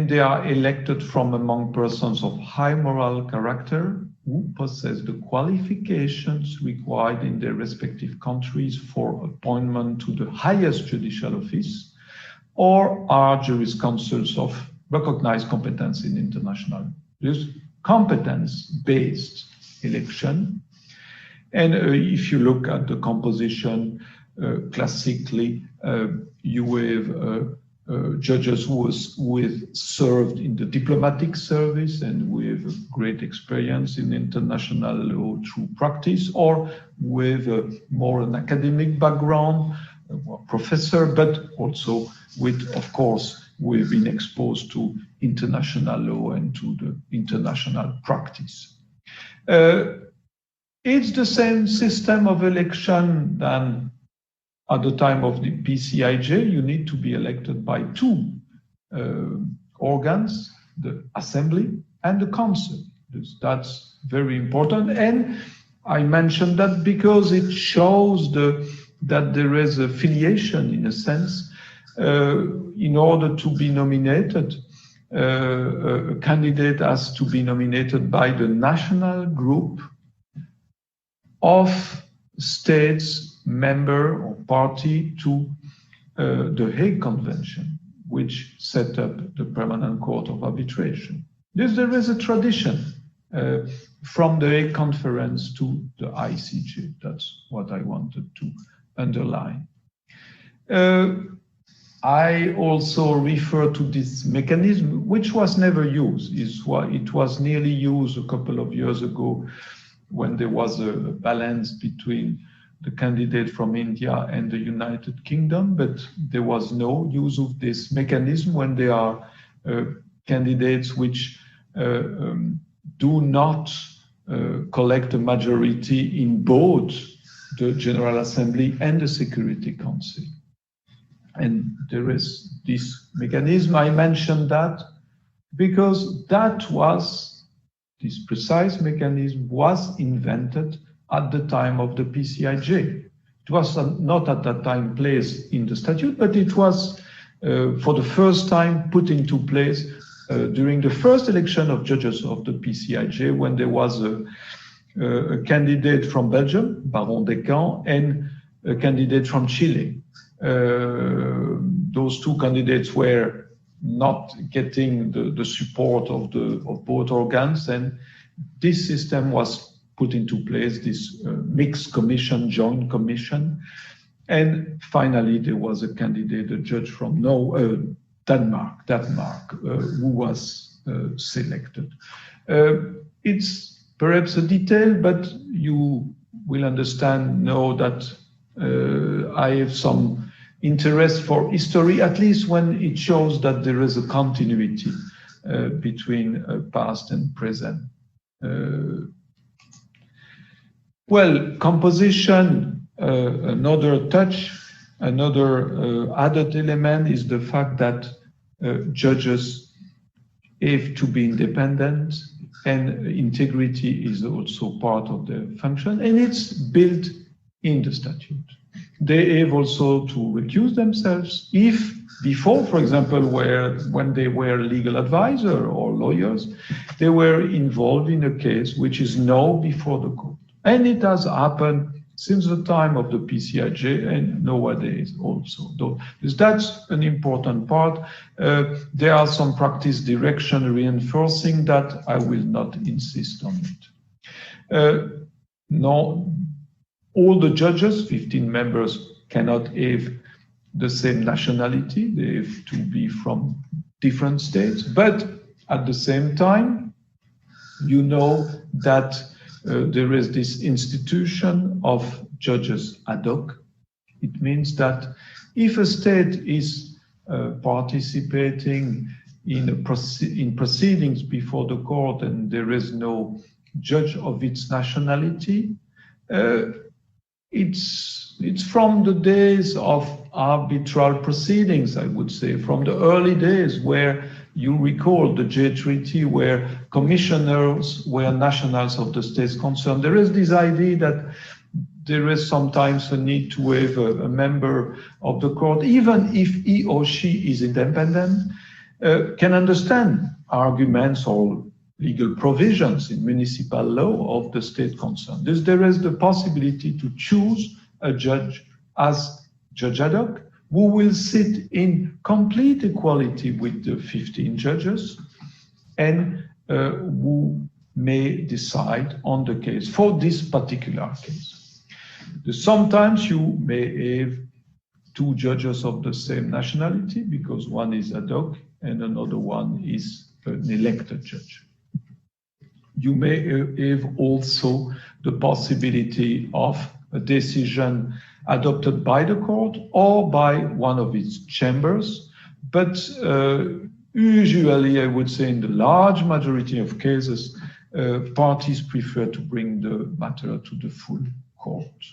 they are elected from among persons of high moral character who possess the qualifications required in their respective countries for appointment to the highest judicial office, or are jurisconsulates of recognized competence in international. This competence-based election. And if you look at the composition, classically, you have judges who have served in the diplomatic service and with great experience in international law through practice, or with more an academic background, professor, but also with, of course, we've been exposed to international law and to the international practice. It's the same system of election than at the time of the PCIJ. You need to be elected by two organs, the Assembly and the Council. That's very important. And I mentioned that because it shows that there is affiliation, in a sense. In order to be nominated, a candidate has to be nominated by the national group of states member or party to the Hague Convention, which set up the Permanent Court of Arbitration. There is a tradition from the Hague Conference to the ICJ. That's what I wanted to underline. I also refer to this mechanism, which was never used. It was nearly used a couple of years ago when there was a balance between the candidate from India and the United Kingdom, but there was no use of this mechanism when there are candidates which do not collect a majority in both the General Assembly and the Security Council. And there is this mechanism. I mentioned that because this precise mechanism was invented at the time of the PCIJ. It was not at that time placed in the statute, but it was for the first time put into place during the first election of judges of the PCIJ, when there was a candidate from Belgium, Baron Descamps, and a candidate from Chile. Those two candidates were not getting the support of both organs, and this system was put into place, this mixed commission, joint commission. And finally, there was a candidate, a judge from Denmark, who was selected. It's perhaps a detail, but you will know that I have some interest for history, at least when it shows that there is a continuity between past and present. Well, composition, another touch, another added element is the fact that judges have to be independent, and integrity is also part of their function, and it's built in the statute. They have also to recuse themselves if before, for example, when they were legal advisor or lawyers, they were involved in a case which is now before the court. And it has happened since the time of the PCIJ and nowadays also. That's an important part. There are some practice direction reinforcing that. I will not insist on it. No, all the judges, 15 members, cannot have the same nationality. They have to be from different states. But at the same time, you know that there is this institution of judges ad hoc. It means that if a state is participating in proceedings before the court and there is no judge of its nationality, it's from the days of arbitral proceedings, I would say, from the early days where you recall the Jay Treaty, where commissioners were nationals of the states concerned. There is this idea that there is sometimes a need to have a member of the court, even if he or she is independent, can understand arguments or legal provisions in municipal law of the state concerned. There is the possibility to choose a judge as judge ad hoc, who will sit in complete equality with the 15 judges and who may decide on the case for this particular case. Sometimes you may have two judges of the same nationality because one is ad hoc and another one is an elected judge. You may have also the possibility of a decision adopted by the court or by one of its chambers, but usually I would say in the large majority of cases, parties prefer to bring the matter to the full court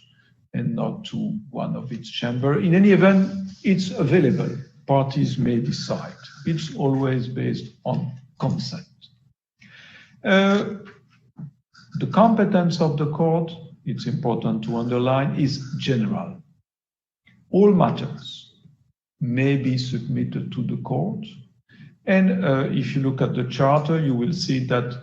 and not to one of its chambers. In any event, it's available. Parties may decide. It's always based on consent. The competence of the court, it's important to underline, is general. All matters may be submitted to the court. And if you look at the charter, you will see that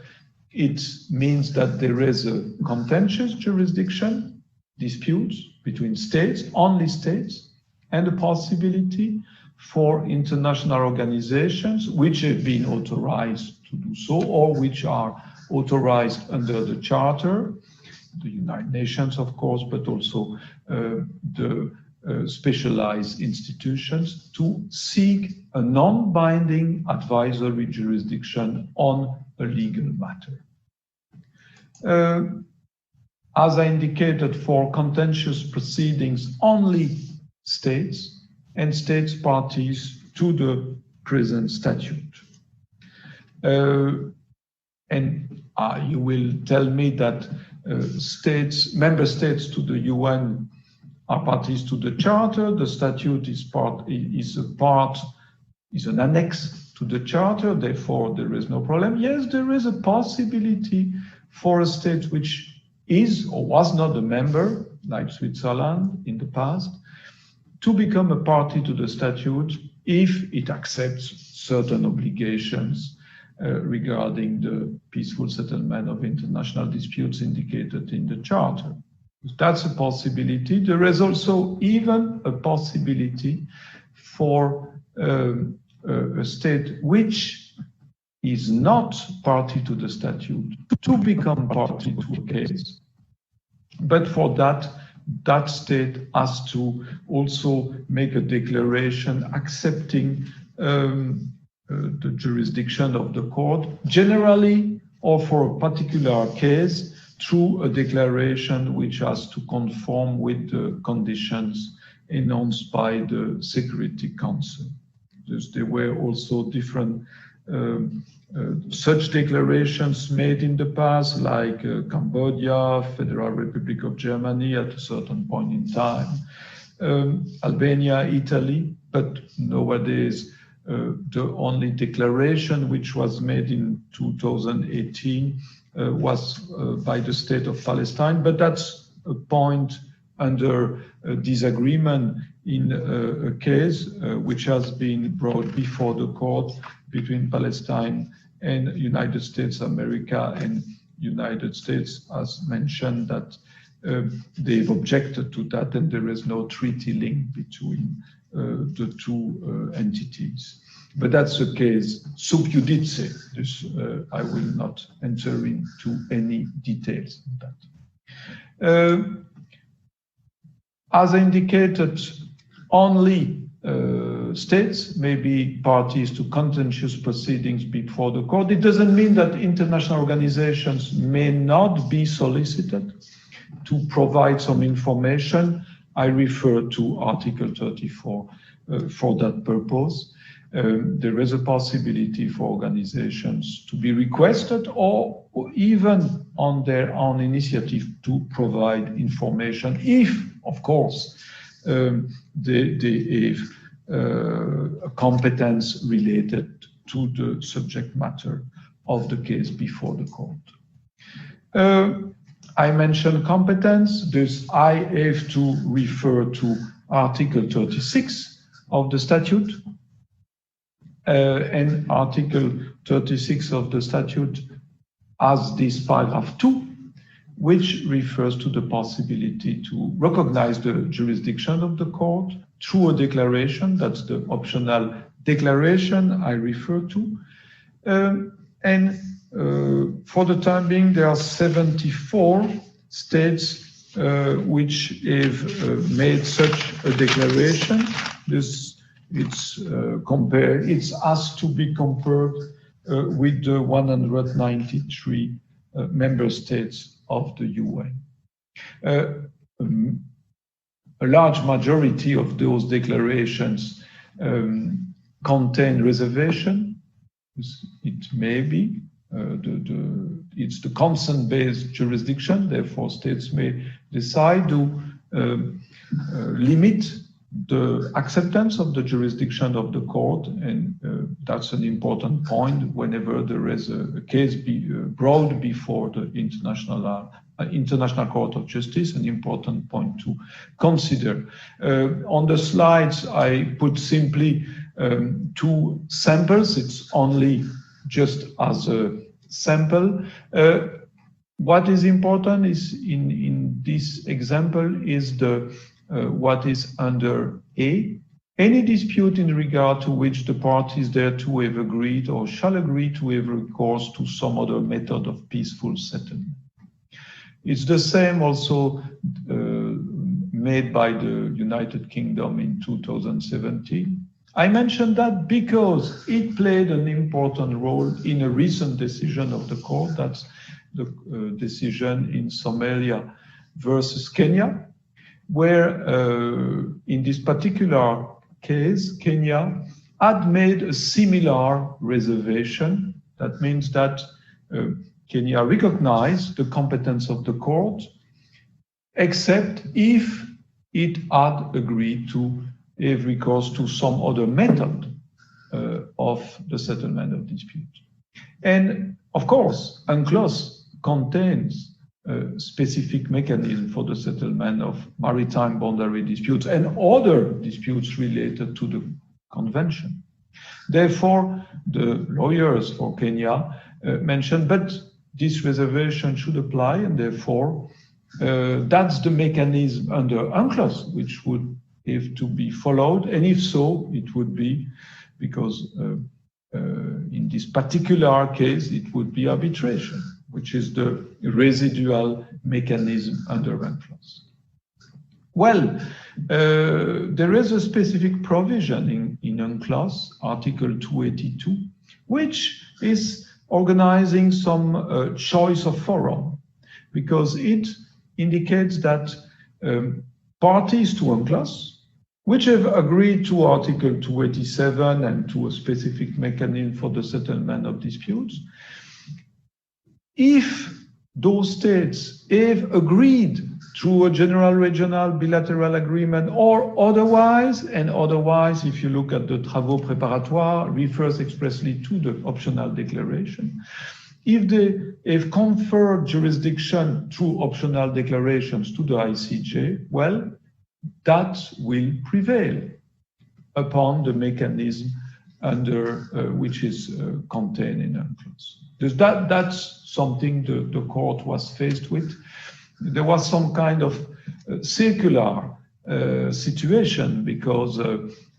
it means that there is a contentious jurisdiction, disputes between states, only states, and the possibility for international organizations which have been authorized to do so or which are authorized under the charter, the United Nations, of course, but also the specialized institutions to seek a non-binding advisory jurisdiction on a legal matter. As I indicated, for contentious proceedings, only states and states parties to the present statute. And you will tell me that member states to the UN are parties to the Charter. The statute is an annex to the Charter, therefore there is no problem. Yes, there is a possibility for a state which is or was not a member, like Switzerland in the past, to become a party to the statute if it accepts certain obligations regarding the peaceful settlement of international disputes indicated in the Charter. That's a possibility. There is also even a possibility for a state which is not party to the statute to become party to a case. But for that, that state has to also make a declaration accepting the jurisdiction of the court, generally or for a particular case, through a declaration which has to conform with the conditions announced by the Security Council. There were also different such declarations made in the past, like Cambodia, Federal Republic of Germany at a certain point in time, Albania, Italy, but nowadays the only declaration which was made in 2018 was by the State of Palestine, but that's a point under disagreement in a case which has been brought before the court between Palestine and United States of America, and United States has mentioned that they've objected to that and there is no treaty link between the two entities. But that's a case sub judice. This, I will not enter into any details on that. As indicated, only states may be parties to contentious proceedings before the court. It doesn't mean that international organizations may not be solicited to provide some information. I refer to Article 34 for that purpose. There is a possibility for organizations to be requested or even on their own initiative to provide information if, of course, they have a competence related to the subject matter of the case before the court. I mentioned competence. I have to refer to Article 36 of the statute. And Article 36 of the statute has this paragraph 2, which refers to the possibility to recognize the jurisdiction of the court through a declaration. That's the optional declaration I refer to. For the time being, there are 74 states which have made such a declaration. It has to be compared with the 193 member states of the UN. A large majority of those declarations contain reservation. It may be. It's the consent-based jurisdiction, therefore states may decide to limit the acceptance of the jurisdiction of the court, and that's an important point whenever there is a case brought before the International Court of Justice, an important point to consider. On the slides, I put simply 2 samples. It's only just as a sample. What is important is in this example is what is under A. Any dispute in regard to which the parties thereto have agreed or shall agree to have recourse to some other method of peaceful settlement. It's the same also made by the United Kingdom in 2017. I mentioned that because it played an important role in a recent decision of the court. That's the decision in Somalia versus Kenya, where in this particular case, Kenya had made a similar reservation. That means that Kenya recognized the competence of the court, except if it had agreed to have recourse to some other method of the settlement of dispute. And of course, UNCLOS contains a specific mechanism for the settlement of maritime boundary disputes and other disputes related to the convention. Therefore, the lawyers for Kenya mentioned, but this reservation should apply, and therefore that's the mechanism under UNCLOS which would have to be followed, and if so, it would be because in this particular case, it would be arbitration, which is the residual mechanism under UNCLOS. Well, there is a specific provision in UNCLOS, Article 282, which is organizing some choice of forum, because it indicates that parties to UNCLOS, which have agreed to Article 287 and to a specific mechanism for the settlement of disputes, if those states have agreed through a general regional bilateral agreement or otherwise, and otherwise, if you look at the travaux préparatoires, refers expressly to the optional declaration. If they have conferred jurisdiction through optional declarations to the ICJ, well, that will prevail upon the mechanism under which is contained in UNCLOS. That's something the court was faced with. There was some kind of circular situation, because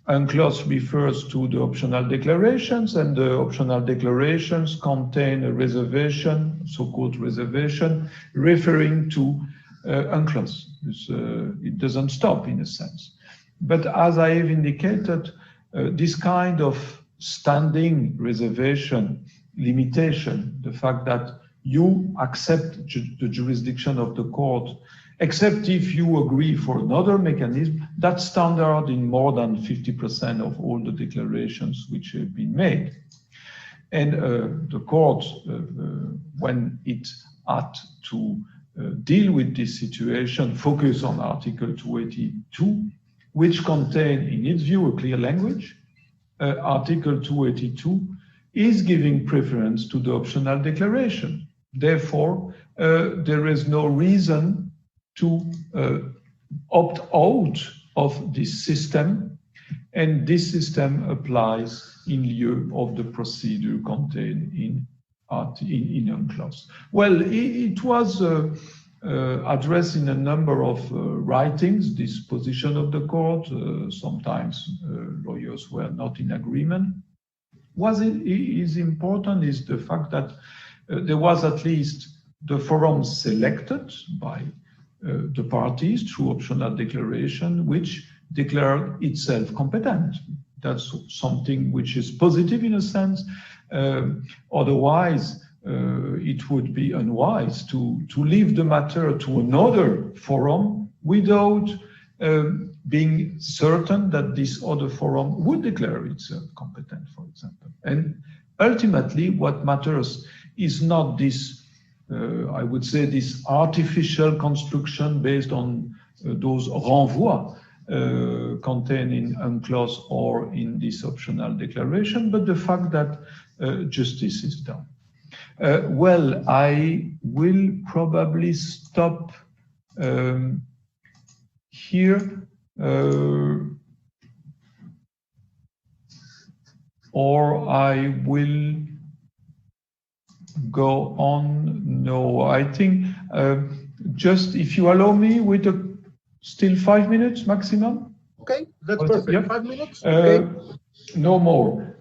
UNCLOS refers to the optional declarations, and the optional declarations contain a reservation, so-called reservation, referring to UNCLOS. It doesn't stop in a sense. But as I have indicated, this kind of standing reservation limitation, the fact that you accept the jurisdiction of the court, except if you agree for another mechanism, that's standard in more than 50% of all the declarations which have been made. And the court, when it had to deal with this situation, focus on Article 282, which contain, in its view, a clear language. Article 282 is giving preference to the optional declaration. Therefore, there is no reason to opt out of this system, and this system applies in lieu of the procedure contained in UNCLOS. Well, it was addressed in a number of writings, this position of the court. Sometimes lawyers were not in agreement. What is important is the fact that there was at least the forum selected by the parties through optional declaration, which declared itself competent. That's something which is positive in a sense. Otherwise, it would be unwise to leave the matter to another forum without being certain that this other forum would declare itself competent, for example. And ultimately, what matters is not this, I would say, this artificial construction based on those renvois contained in UNCLOS or in this optional declaration, but the fact that justice is done. Well, I will probably stop here, or I will go on. No, I think just if you allow me with still 5 minutes maximum. Okay, that's perfect. Yeah. 5 minutes. Okay. No more.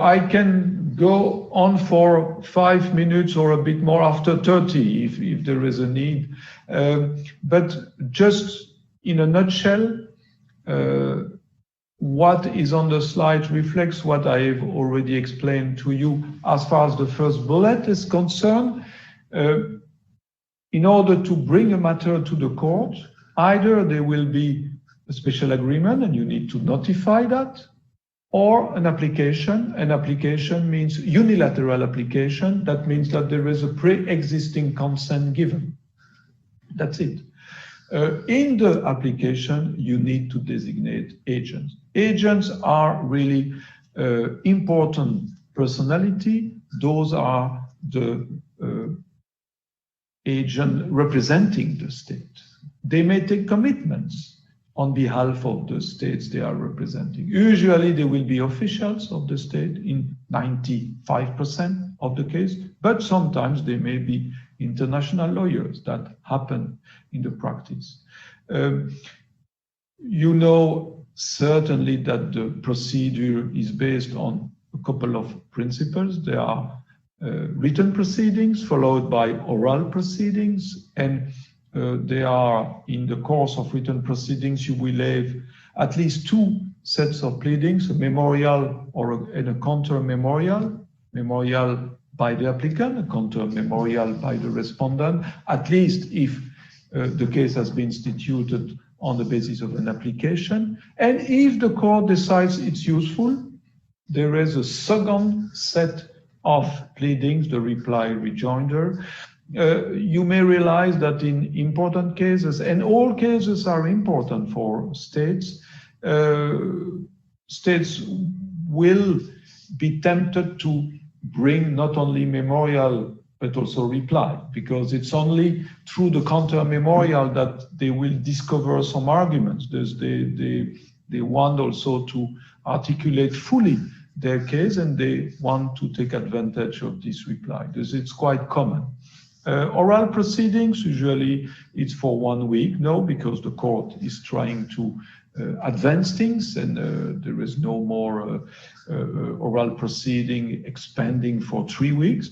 I can go on for 5 minutes or a bit more after 30 if there is a need. But just in a nutshell, what is on the slide reflects what I have already explained to you as far as the first bullet is concerned. In order to bring a matter to the court, either there will be a special agreement and you need to notify that, or an application. An application means unilateral application. That means that there is a pre-existing consent given. That's it. In the application, you need to designate agents. Agents are really important personality. Those are the agent representing the state. They may take commitments on behalf of the states they are representing. Usually they will be officials of the state in 95% of the case, but sometimes they may be international lawyers. That happen in the practice. You know certainly that the procedure is based on a couple of principles. There are written proceedings followed by oral proceedings, and they are in the course of written proceedings, you will have at least two sets of pleadings, a memorial and a counter memorial by the applicant, a counter memorial by the respondent, at least if the case has been instituted on the basis of an application. And if the court decides it's useful, there is a second set of pleadings, the reply rejoinder. You may realize that in important cases, and all cases are important for states, states will be tempted to bring not only memorial but also reply, because it's only through the counter memorial that they will discover some arguments. They want also to articulate fully their case, and they want to take advantage of this reply. It's quite common. Oral proceedings, usually it's for 1 week, no, because the court is trying to advance things, and there is no more oral proceeding expanding for 3 weeks.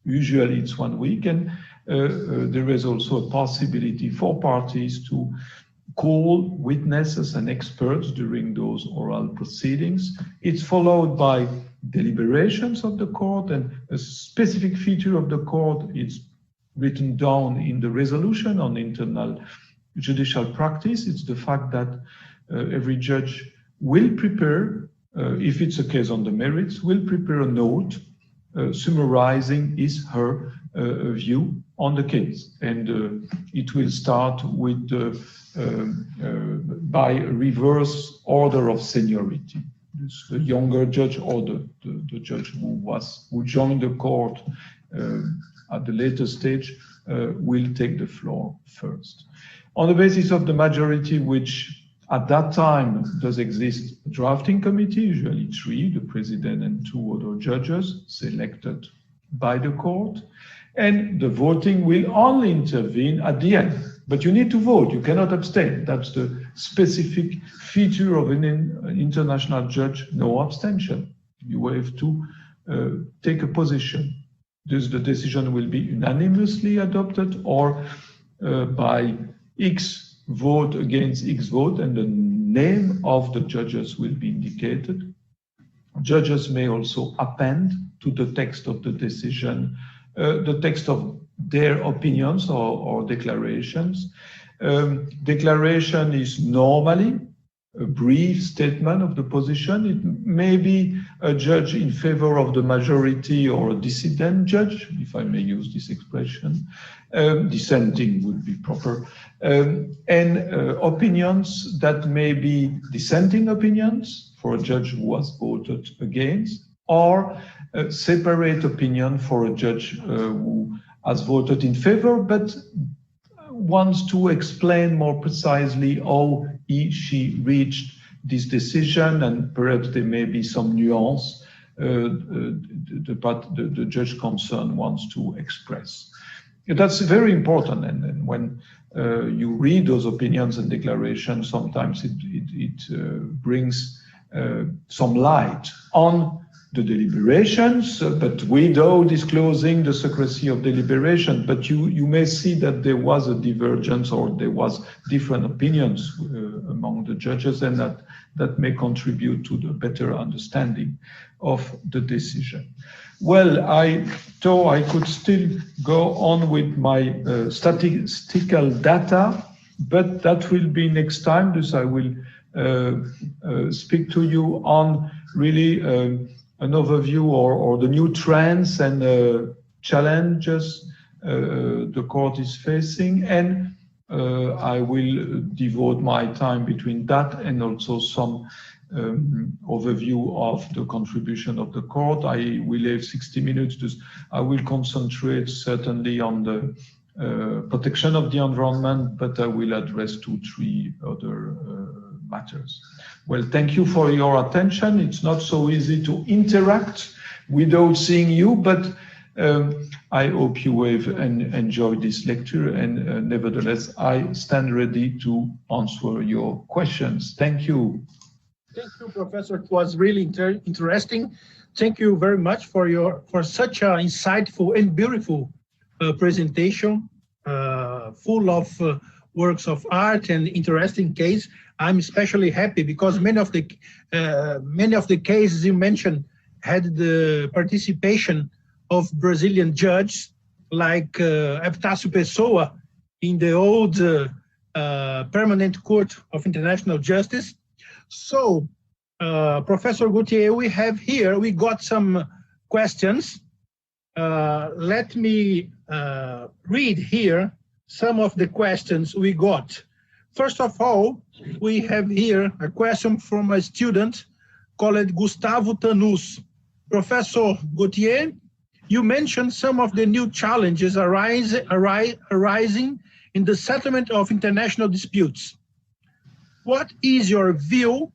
Usually it's 1 week, and there is also a possibility for parties to call witnesses and experts during those oral proceedings. It's followed by deliberations of the court, and a specific feature of the court is written down in the resolution on internal judicial practice. It's the fact that every judge will prepare, if it's a case on the merits, will prepare a note summarizing her view on the case. And it will start with by reverse order of seniority. The younger judge or the judge who joined the court at the later stage will take the floor first. On the basis of the majority, which at that time does exist, a drafting committee, usually 3, the president and 2 other judges selected by the court, and the voting will only intervene at the end. But you need to vote, you cannot abstain. That's the specific feature of an international judge, no abstention. You have to take a position. Thus the decision will be unanimously adopted or by X vote against X vote, and the name of the judges will be indicated. Judges may also append to the text of the decision the text of their opinions or declarations. Declaration is normally a brief statement of the position. It may be a judge in favor of the majority or a dissident judge, if I may use this expression. Dissenting would be proper. And opinions that may be dissenting opinions for a judge who has voted against, or a separate opinion for a judge who has voted in favor but wants to explain more precisely how she reached this decision, and perhaps there may be some nuance the judge concerned wants to express. That's very important, and when you read those opinions and declarations, sometimes it brings some light on the deliberations, but without disclosing the secrecy of deliberation. But you may see that there was a divergence, or there was different opinions among the judges, and that may contribute to the better understanding of the decision. Well, I thought I could still go on with my statistical data, but that will be next time. Thus I will speak to you on really an overview or the new trends and challenges the court is facing, and I will devote my time between that and also some overview of the contribution of the court. I will have 60 minutes. I will concentrate certainly on the protection of the environment, but I will address 2-3 other matters. Well, thank you for your attention. It's not so easy to interact without seeing you, but I hope you have enjoyed this lecture, and nevertheless, I stand ready to answer your questions. Thank you. Thank you, Professor. It was really interesting. Thank you very much for such an insightful and beautiful presentation, full of works of art and interesting case. I'm especially happy because many of the cases you mentioned had the participation of Brazilian judges like Epitácio Pessoa in the old Permanent Court of International Justice. So, Professor Gauthier, we got some questions. Let me read here some of the questions we got. First of all, we have here a question from a student called Gustavo Tanus. Professor Gauthier, you mentioned some of the new challenges arising in the settlement of international disputes. What is your view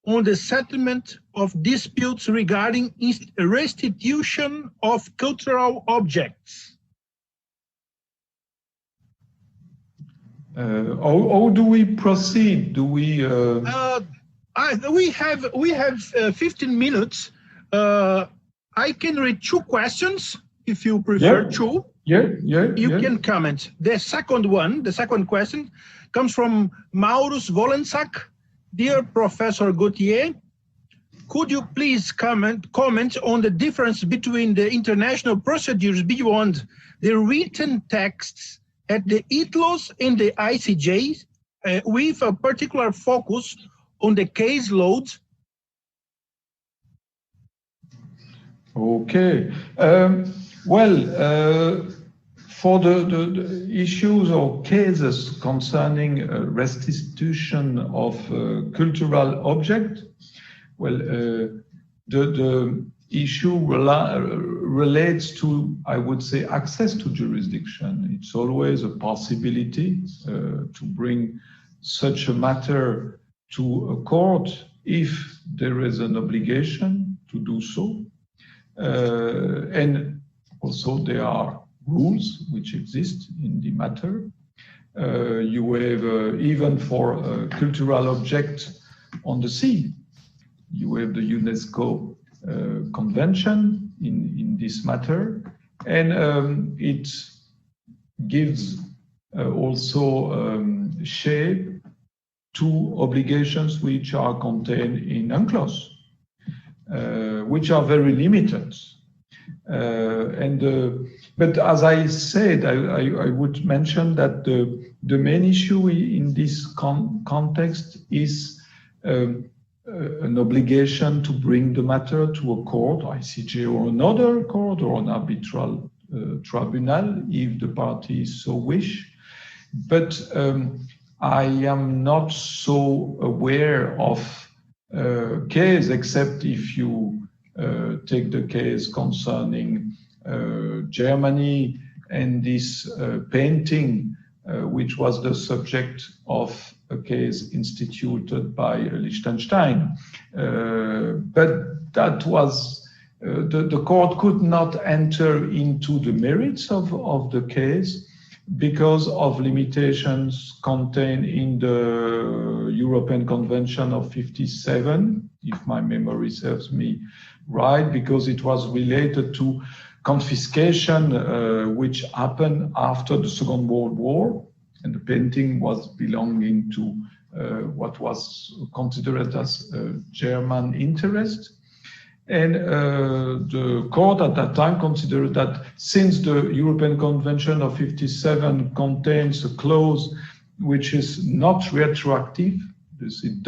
on the settlement of disputes regarding restitution of cultural objects? How do we proceed? Do we? We have 15 minutes. I can read 2 questions if you prefer. 2. You can comment. The second question comes from Maurus Volensak. Dear Professor Gauthier, could you please comment on the difference between the international procedures beyond the written texts at the ITLOS and the ICJ, with a particular focus on the case load? Okay. For the issues or cases concerning restitution of cultural object, the issue relates to, I would say, access to jurisdiction. It's always a possibility to bring such a matter to a court if there is an obligation to do so. And also there are rules which exist in the matter. You have, even for a cultural object on the sea, you have the UNESCO convention in this matter, and it gives also shape to obligations which are contained in UNCLOS, which are very limited. But as I said, I would mention that the main issue in this context is an obligation to bring the matter to a court, ICJ or another court, or an arbitral tribunal, if the parties so wish. But I am not so aware of case, except if you take the case concerning Germany and this painting, which was the subject of a case instituted by Liechtenstein. But that was, the court could not enter into the merits of the case because of limitations contained in the European Convention of 57, if my memory serves me right, because it was related to confiscation which happened after the Second World War, and the painting was belonging to what was considered as German interest. And the court at that time considered that since the European Convention of 57 contains a clause which is not retroactive, It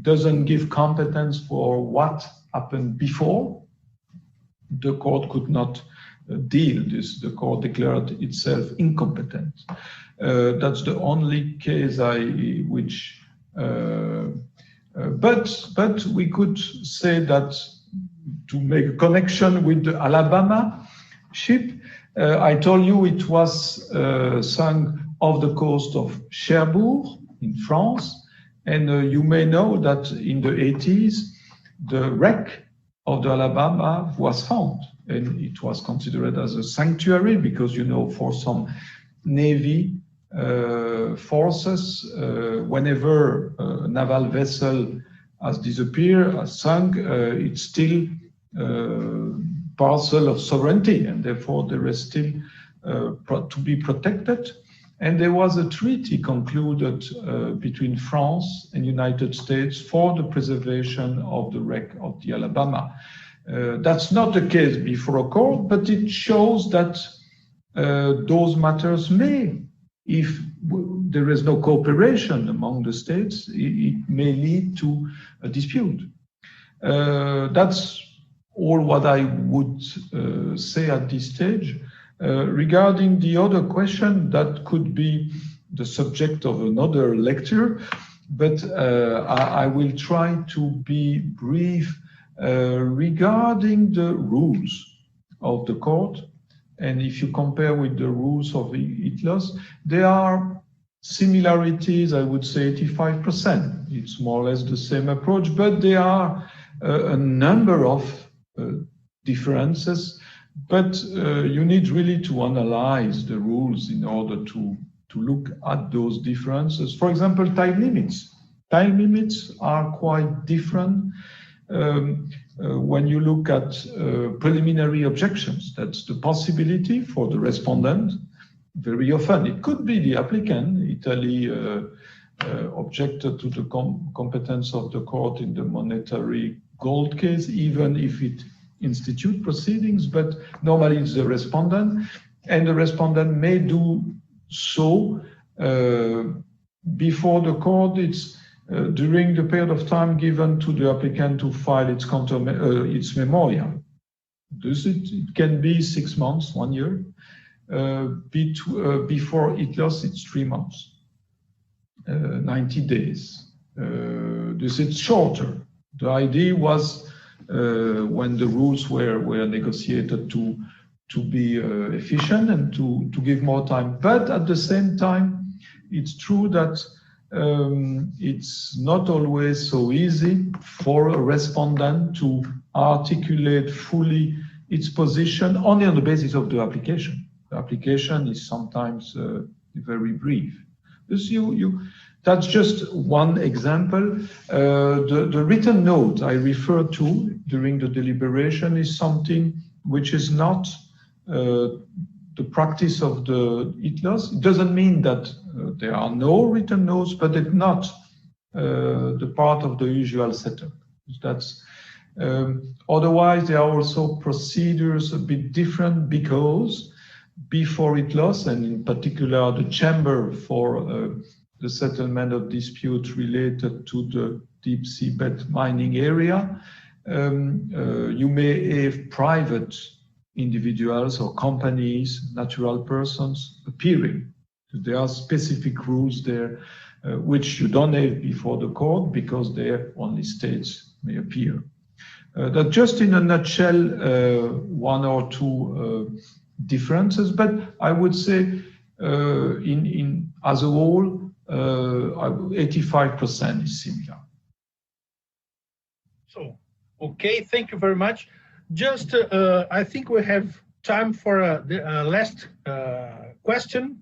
doesn't give competence for what happened before. The court could not deal this. The court declared itself incompetent. That's the only case but we could say that, to make a connection with the Alabama ship, I told you it was sunk off the coast of Cherbourg in France. And you may know that in the 80s, the wreck of the Alabama was found. And it was considered as a sanctuary because, for some Navy forces, whenever a naval vessel has disappeared, has sunk, it's still parcel of sovereignty, and therefore there is still to be protected. And there was a treaty concluded between France and United States for the preservation of the wreck of the Alabama. That's not the case before a court, but it shows that those matters may, if there is no cooperation among the states, it may lead to a dispute. That's all what I would say at this stage. Regarding the other question, that could be the subject of another lecture, but I will try to be brief regarding the rules of the court. And if you compare with the rules of ITLOS, there are similarities, I would say 85%. It's more or less the same approach, but there are a number of differences. But you need really to analyze the rules in order to look at those differences. For example, time limits. Time limits are quite different when you look at preliminary objections. That's the possibility for the respondent. Very often, it could be the applicant. Italy objected to the competence of the court in the monetary gold case, even if it institute proceedings, but normally it's the respondent, and the respondent may do so before the court. It's during the period of time given to the applicant to file its memorial. It can be 6 months, 1 year. Before ITLOS, it's 3 months, 90 days. It's shorter. The idea was when the rules were negotiated to be efficient and to give more time. But at the same time, it's true that it's not always so easy for a respondent to articulate fully its position only on the basis of the application. The application is sometimes very brief. That's just one example. The written note I referred to during the deliberation is something which is not the practice of the ITLOS. It doesn't mean that there are no written notes, but it's not the part of the usual setup. That's otherwise, there are also procedures a bit different because before ITLOS, and in particular the chamber for the settlement of disputes related to the deep seabed mining area, you may have private individuals or companies, natural persons appearing. There are specific rules there which you don't have before the court because there only states may appear. That just in a nutshell, one or two differences, but I would say as a whole, 85% is similar. So, okay, thank you very much. Just, I think we have time for the last question.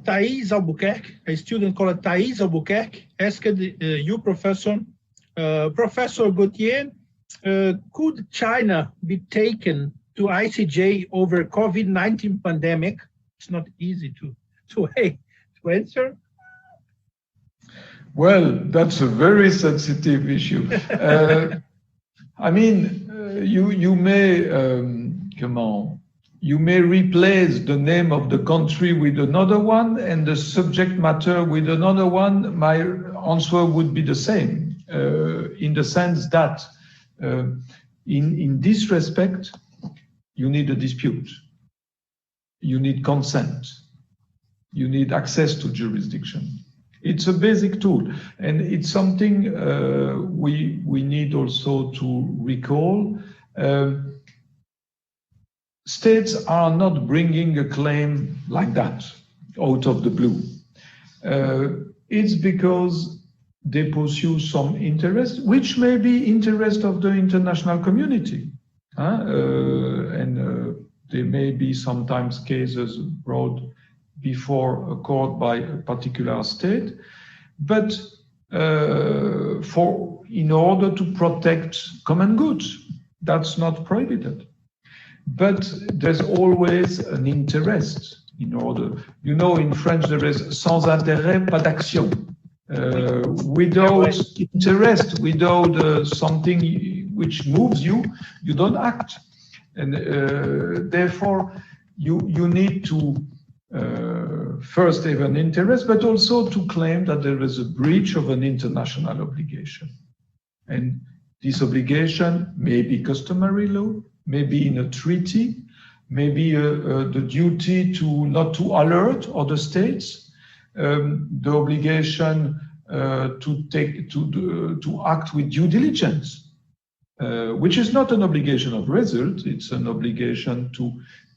Thais Albuquerque, a student called Thais Albuquerque, asked you, Professor, Professor Gauthier, could China be taken to ICJ over COVID-19 pandemic? It's not easy to answer. Well, that's a very sensitive issue. I mean, you you may replace the name of the country with another one and the subject matter with another one. My answer would be the same, in the sense that in this respect, you need a dispute. You need consent. You need access to jurisdiction. It's a basic tool, and it's something we need also to recall. States are not bringing a claim like that out of the blue. It's because they pursue some interest, which may be interest of the international community. There may be sometimes cases brought before a court by a particular state, but in order to protect common goods, that's not prohibited. But there's always an interest in order. You know, in French there is sans intérêt, pas d'action. Without interest, without something which moves you, you don't act. And therefore, you need to first have an interest, but also to claim that there is a breach of an international obligation. And this obligation may be customary law, maybe in a treaty, maybe the duty not to alert other states, the obligation to act with due diligence, which is not an obligation of result, it's an obligation to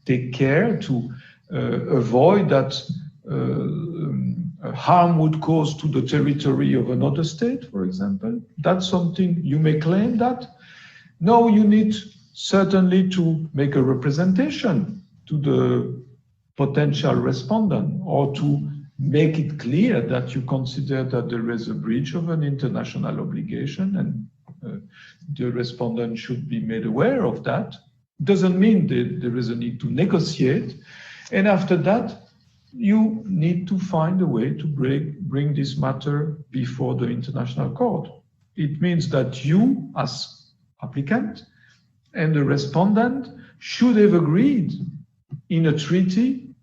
take care to avoid that harm would cause to the territory of another state, for example. That's something you may claim that. No, you need certainly to make a representation to the potential respondent, or to make it clear that you consider that there is a breach of an international obligation, and the respondent should be made aware of that. Doesn't mean that there is a need to negotiate. And after that, you need to find a way to bring this matter before the international court. It means that you, as applicant, and the respondent should have agreed in a treaty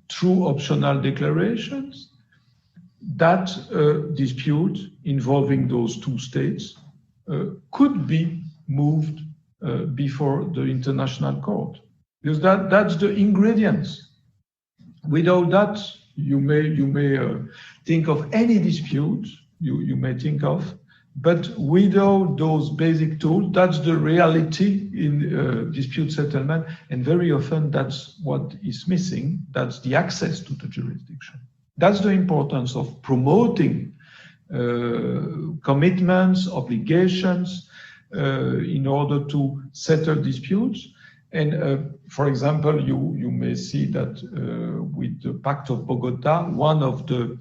through optional declarations that a dispute involving those two states could be moved before the international court. Because that's the ingredients. Without that, you may think of any dispute you may think of, but without those basic tools, that's the reality in dispute settlement, and very often that's what is missing. That's the access to the jurisdiction. That's the importance of promoting commitments, obligations in order to settle disputes. And for example, you may see that with the Pact of Bogota, one of the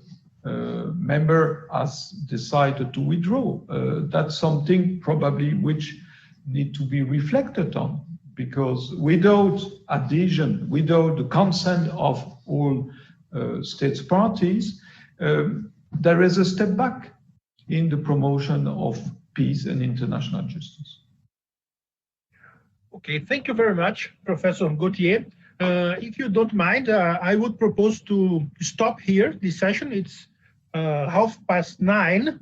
member has decided to withdraw. That's something probably which need to be reflected on, because without adhesion, without the consent of all states parties, there is a step back in the promotion of peace and international justice. Okay, thank you very much, Professor Gauthier. If you don't mind, I would propose to stop here this session. It's 9:30.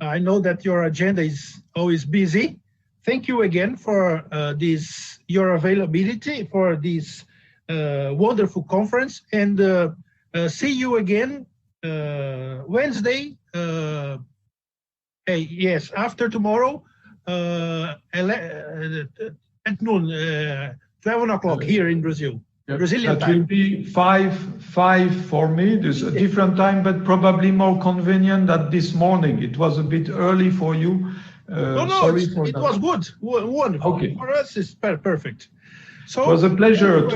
I know that your agenda is always busy. Thank you again for your availability for this wonderful conference, and see you again Wednesday. Yes, after tomorrow, at noon, 12 o'clock here in Brazil. Yeah, Brazilian that time. will be five for me. There's a different time, but probably more convenient than this morning. It was a bit early for you. No, sorry for it that. was good. Wonderful. Okay. For us, it's perfect. So it was a pleasure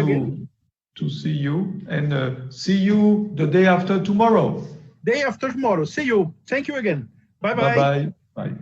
to see you, and see you the day after tomorrow. Day after tomorrow. See you. Thank you again. Bye-bye. Bye-bye. Bye.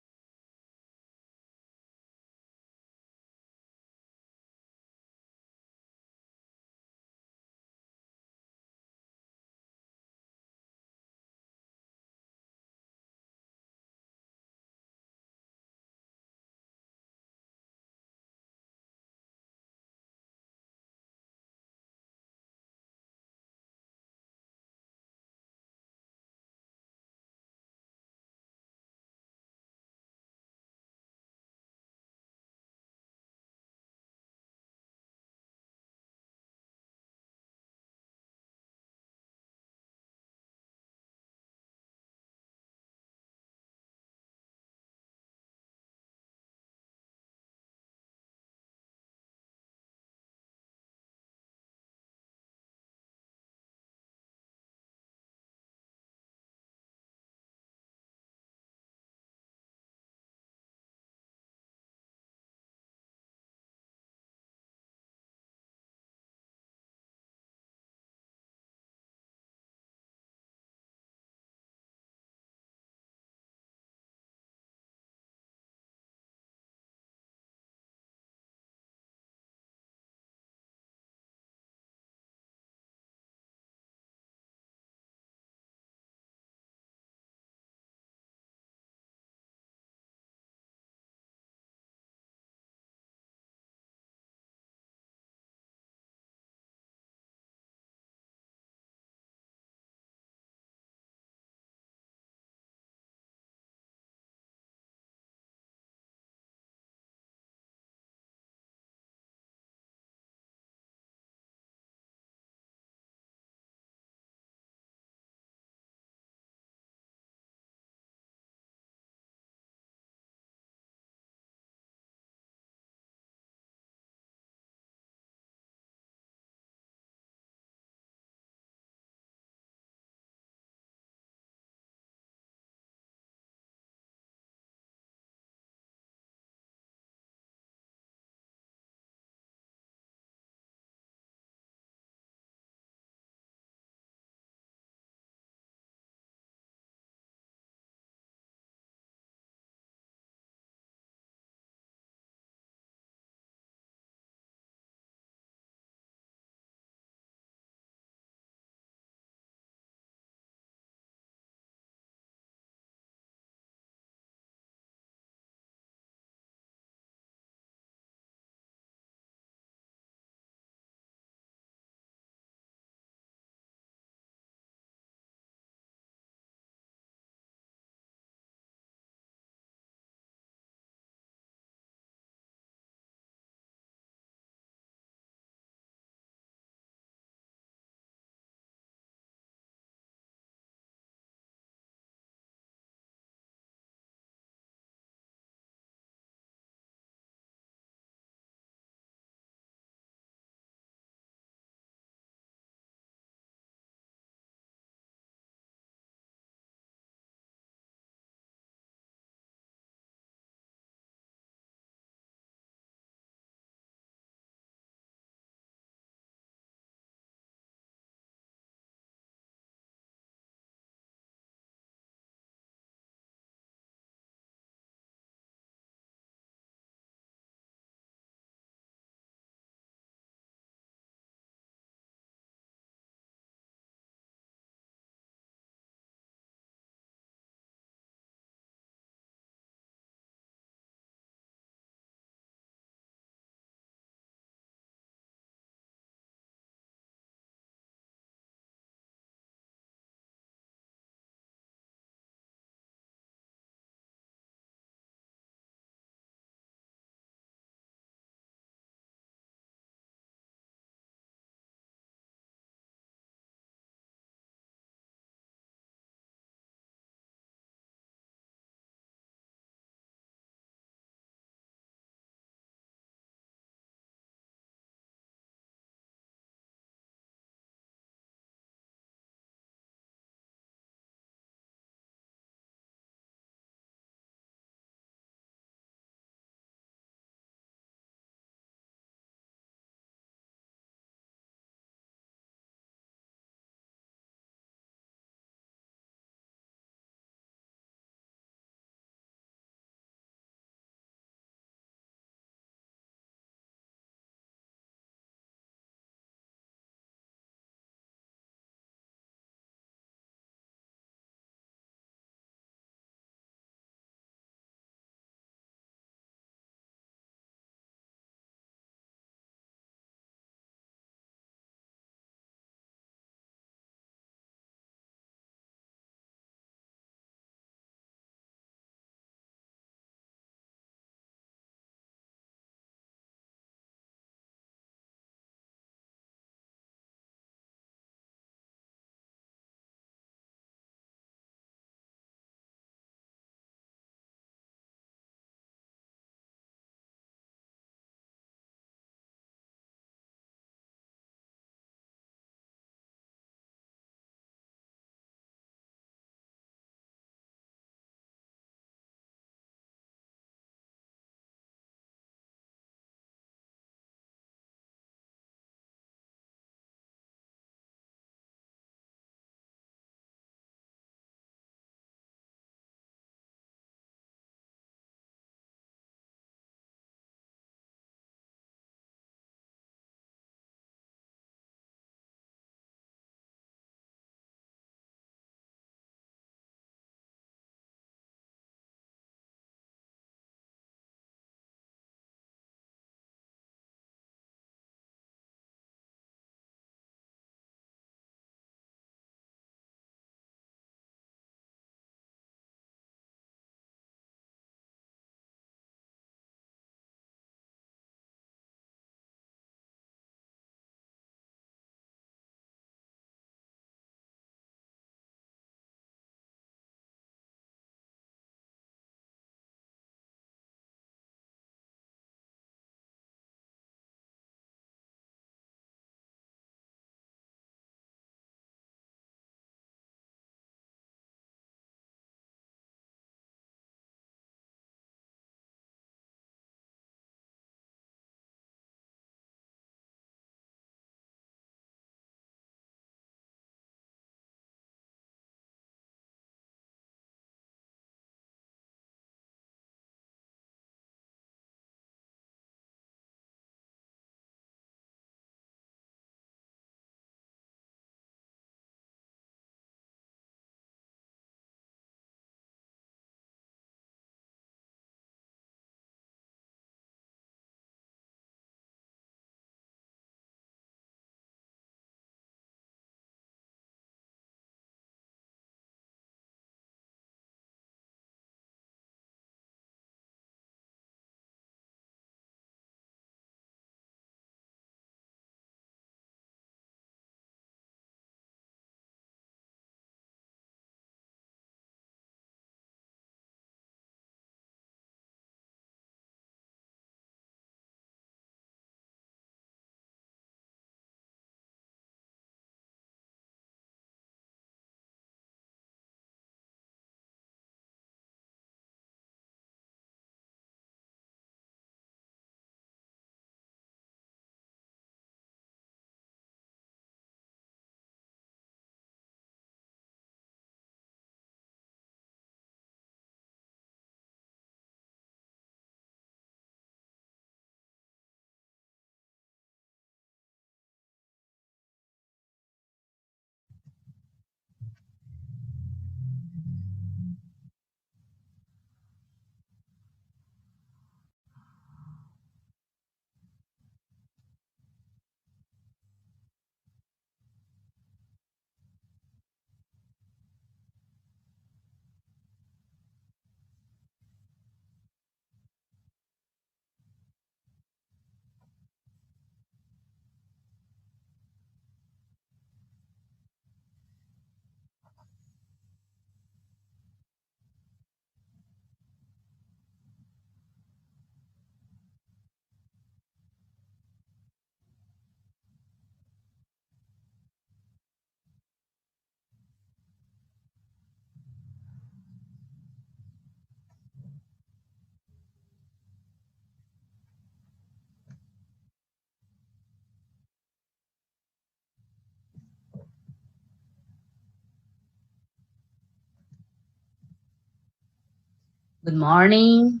Good morning,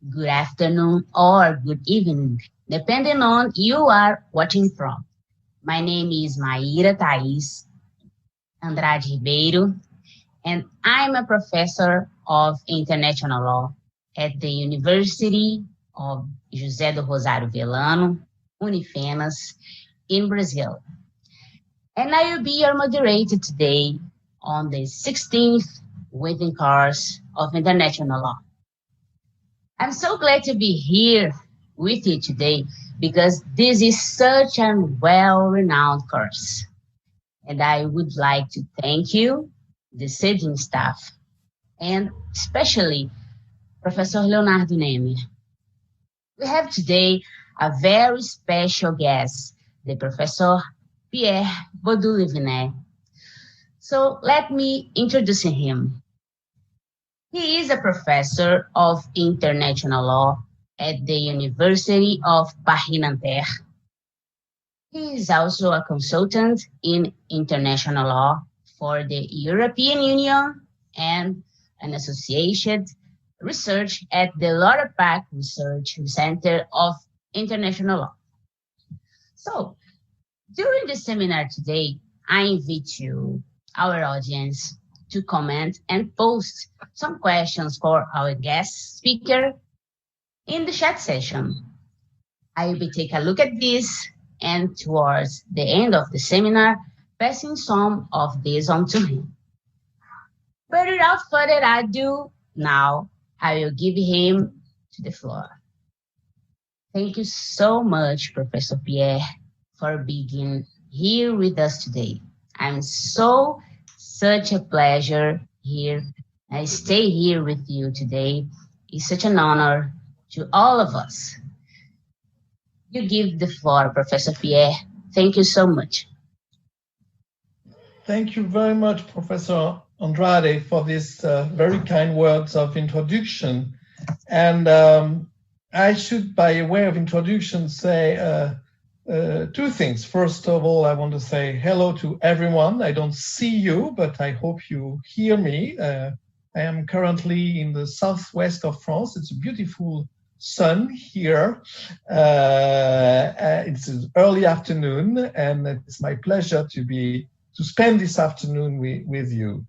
good afternoon, or good evening, depending on you are watching from. My name is Maíra Thais Andrade Ribeiro, and I'm a professor of international law at the University of José do Rosário Velano, Unifenas, in Brazil. And I will be your moderator today on the 16th Within Course of International Law. I'm so glad to be here with you today because this is such a well-renowned course. And I would like to thank you, the sitting staff, and especially Professor Leonardo Neme. We have today a very special guest, the Professor Pierre Baudouin. So let me introduce him. He is a professor of international law at the University of Paris-Nanterre. He is also a consultant in international law for the European Union and an associated research at the Laura Pack Research Center of International Law. So, during the seminar today, I invite you, our audience, to comment and post some questions for our guest speaker in the chat session. I will be taking a look at this and towards the end of the seminar, passing some of these on to him. But without further ado, now I will give him to the floor. Thank you so much, Professor Pierre, for being here with us today. I'm such a pleasure here. I stay here with you today. It's such an honor to all of us. You give the floor, Professor Pierre. Thank you so much. Thank you very much, Professor Andrade, for these very kind words of introduction. And I should, by way of introduction, say two things. First of all, I want to say hello to everyone. I don't see you, but I hope you hear me. I am currently in the southwest of France. It's a beautiful sun here. It's an early afternoon, and it's my pleasure to spend this afternoon with you.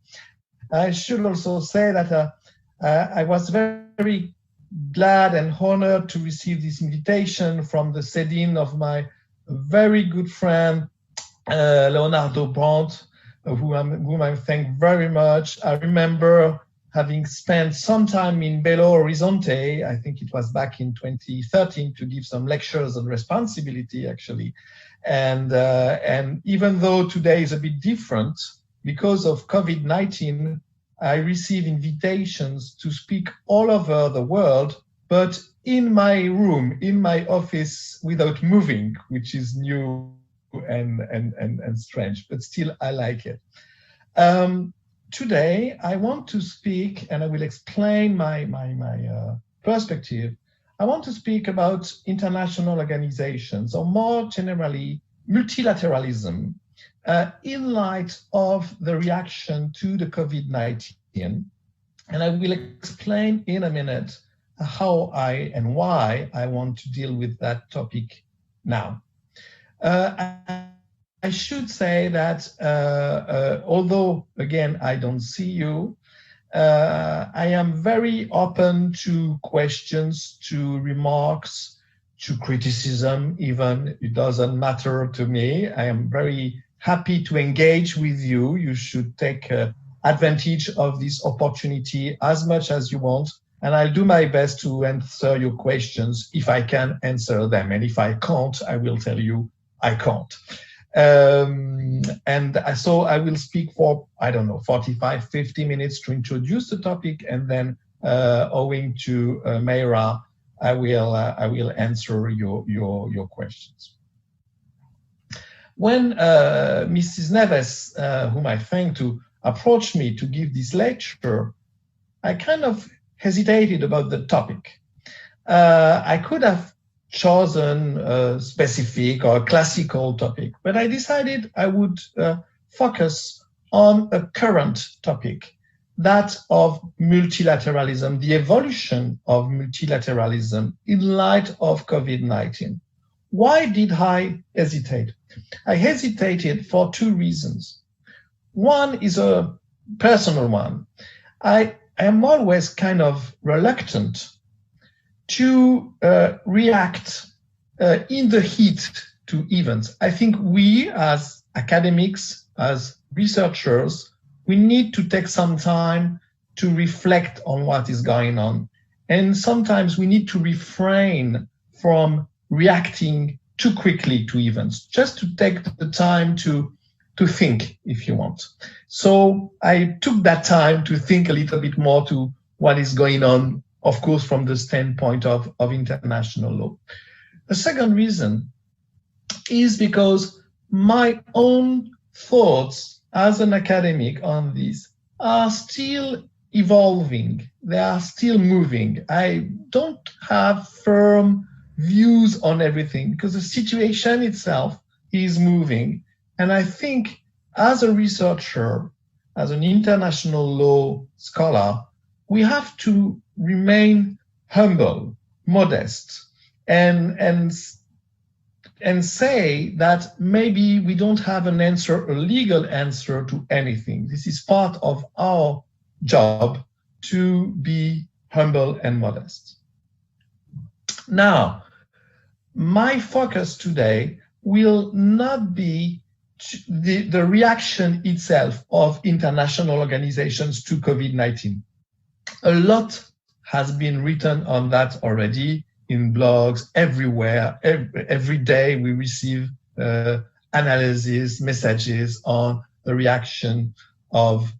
I should also say that I was very glad and honored to receive this invitation from the Cédine of my very good friend, Leonardo Brandt, whom I thank very much. I remember having spent some time in Belo Horizonte, I think it was back in 2013, to give some lectures on responsibility, actually. And even though today is a bit different, because of COVID-19, I receive invitations to speak all over the world, but in my room, in my office, without moving, which is new and strange, but still I like it. Today, I want to speak, and I will explain my perspective. I want to speak about international organizations, or more generally, multilateralism, in light of the reaction to the COVID-19. And I will explain in a minute how and why I want to deal with that topic now. I should say that although, again, I don't see you, I am very open to questions, to remarks, to criticism, even. It doesn't matter to me. I am very happy to engage with you. You should take advantage of this opportunity as much as you want. And I'll do my best to answer your questions if I can answer them. And if I can't, I will tell you I can't. And so I will speak for, 45, 50 minutes to introduce the topic, and then owing to Mayra, I will answer your questions. When Mrs. Neves, whom I thank, to approach me to give this lecture, I kind of hesitated about the topic. I could have chosen a specific or a classical topic, but I decided I would focus on a current topic that of multilateralism, the evolution of multilateralism in light of COVID-19. Why did I hesitate? I hesitated for two reasons. One is a personal one. I am always kind of reluctant to react in the heat to events. I think we as academics, as researchers, we need to take some time to reflect on what is going on. And sometimes we need to refrain from reacting too quickly to events, just to take the time to think, if you want. So I took that time to think a little bit more to what is going on, of course, from the standpoint of international law. The second reason is because my own thoughts as an academic on this are still evolving. They are still moving. I don't have firm views on everything because the situation itself is moving. And I think as a researcher, as an international law scholar, we have to remain humble, modest, and say that maybe we don't have an answer, a legal answer to anything. This is part of our job to be humble and modest. Now, my focus today will not be the reaction itself of international organizations to COVID-19. A lot has been written on that already in blogs everywhere. Every day we receive analysis, messages on the reaction of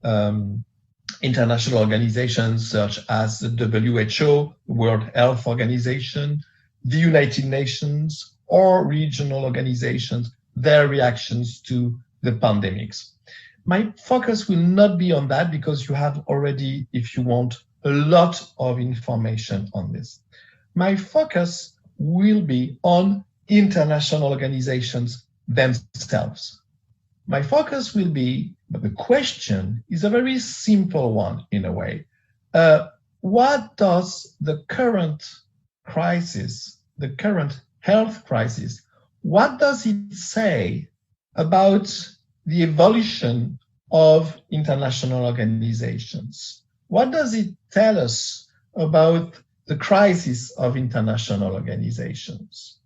international organizations such as the WHO, the World Health Organization, the United Nations, or regional organizations, their reactions to the pandemics. My focus will not be on that because you have already, if you want, a lot of information on this. My focus will be on international organizations themselves. My focus will be, but the question is a very simple one in a way. What does the current crisis, the current health crisis, what does it say about the evolution of international organizations? What does it tell us about the crisis of international organizations?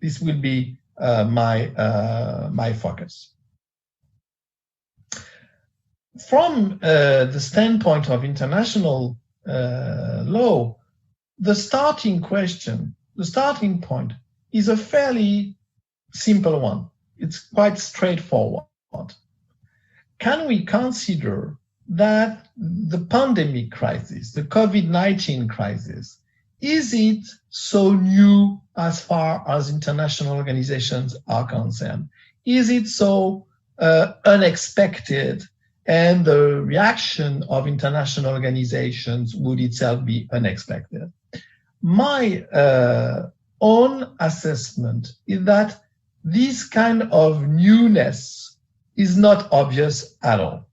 This will be my focus. From the standpoint of international law, the starting question, the starting point is a fairly simple one. It's quite straightforward. Can we consider that the pandemic crisis, the COVID-19 crisis, is it so new as far as international organizations are concerned? Is it so unexpected, and the reaction of international organizations would itself be unexpected? My own assessment is that this kind of newness is not obvious at all.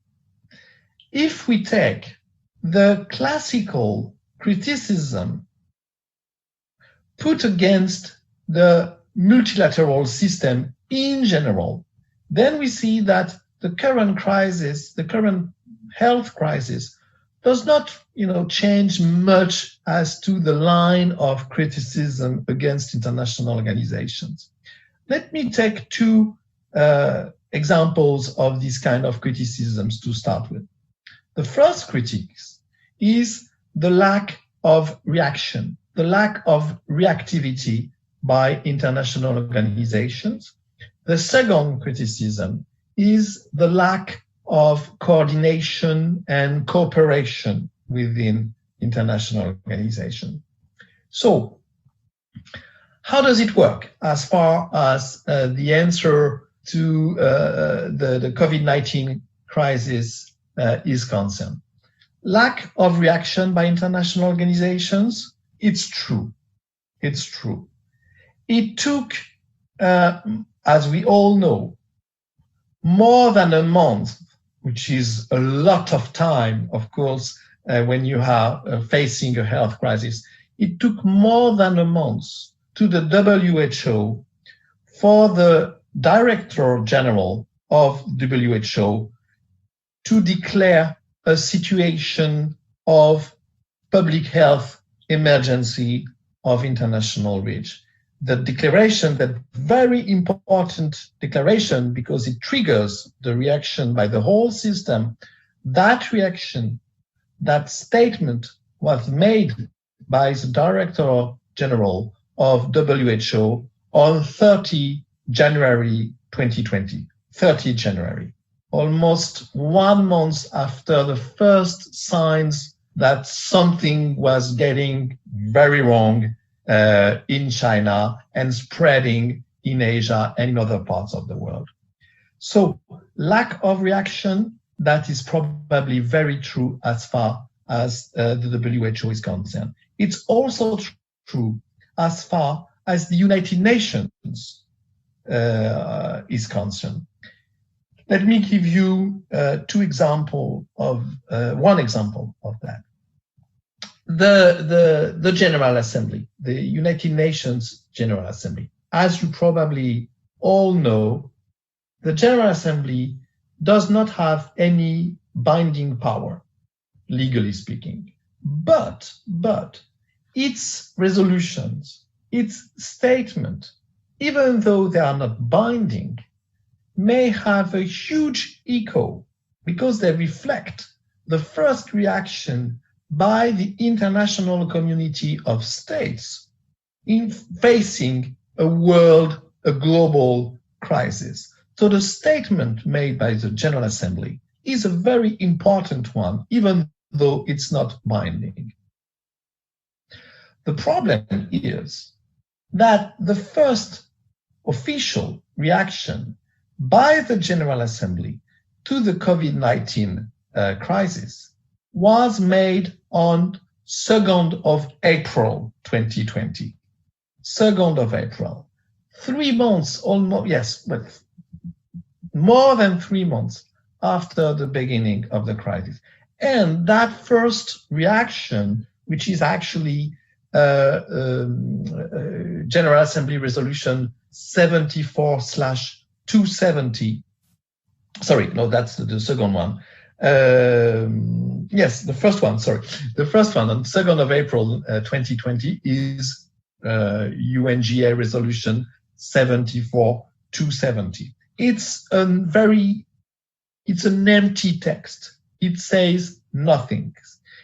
If we take the classical criticism put against the multilateral system in general, then we see that the current crisis, the current health crisis, does not, change much as to the line of criticism against international organizations. Let me take two examples of these kind of criticisms to start with. The first critique is the lack of reaction, the lack of reactivity by international organizations. The second criticism is the lack of coordination and cooperation within international organizations. So, how does it work as far as the answer to the COVID-19 crisis is concerned? Lack of reaction by international organizations, it's true. It's true. It took, as we all know, more than a month which is a lot of time, of course, when you are facing a health crisis. It took more than a month to the WHO for the Director General of WHO to declare a situation of public health emergency of international reach. The declaration, that very important declaration, because it triggers the reaction by the whole system, that reaction, that statement was made by the Director General of WHO on 30 January 2020, 30 January, almost 1 month after the first signs that something was getting very wrong in China and spreading in Asia and in other parts of the world. So lack of reaction, that is probably very true as far as the WHO is concerned. It's also true as far as the United Nations is concerned. Let me give you one example of that. The General Assembly, the United Nations General Assembly. As you probably all know, the General Assembly does not have any binding power, legally speaking. But its resolutions, its statement, even though they are not binding, may have a huge echo because they reflect the first reaction by the international community of states in facing a global crisis. So the statement made by the General Assembly is a very important one, even though it's not binding. The problem is that the first official reaction by the General Assembly to the COVID-19 crisis was made on 2nd of April 2020. 2nd of April. 3 months, almost, yes, but more than 3 months after the beginning of the crisis. And that first reaction, which is actually General Assembly Resolution 74/270. Sorry, no, that's the second one. Yes, the first one, sorry. The first one on 2nd of April 2020 is UNGA Resolution 74/270. It's an empty text. It says nothing.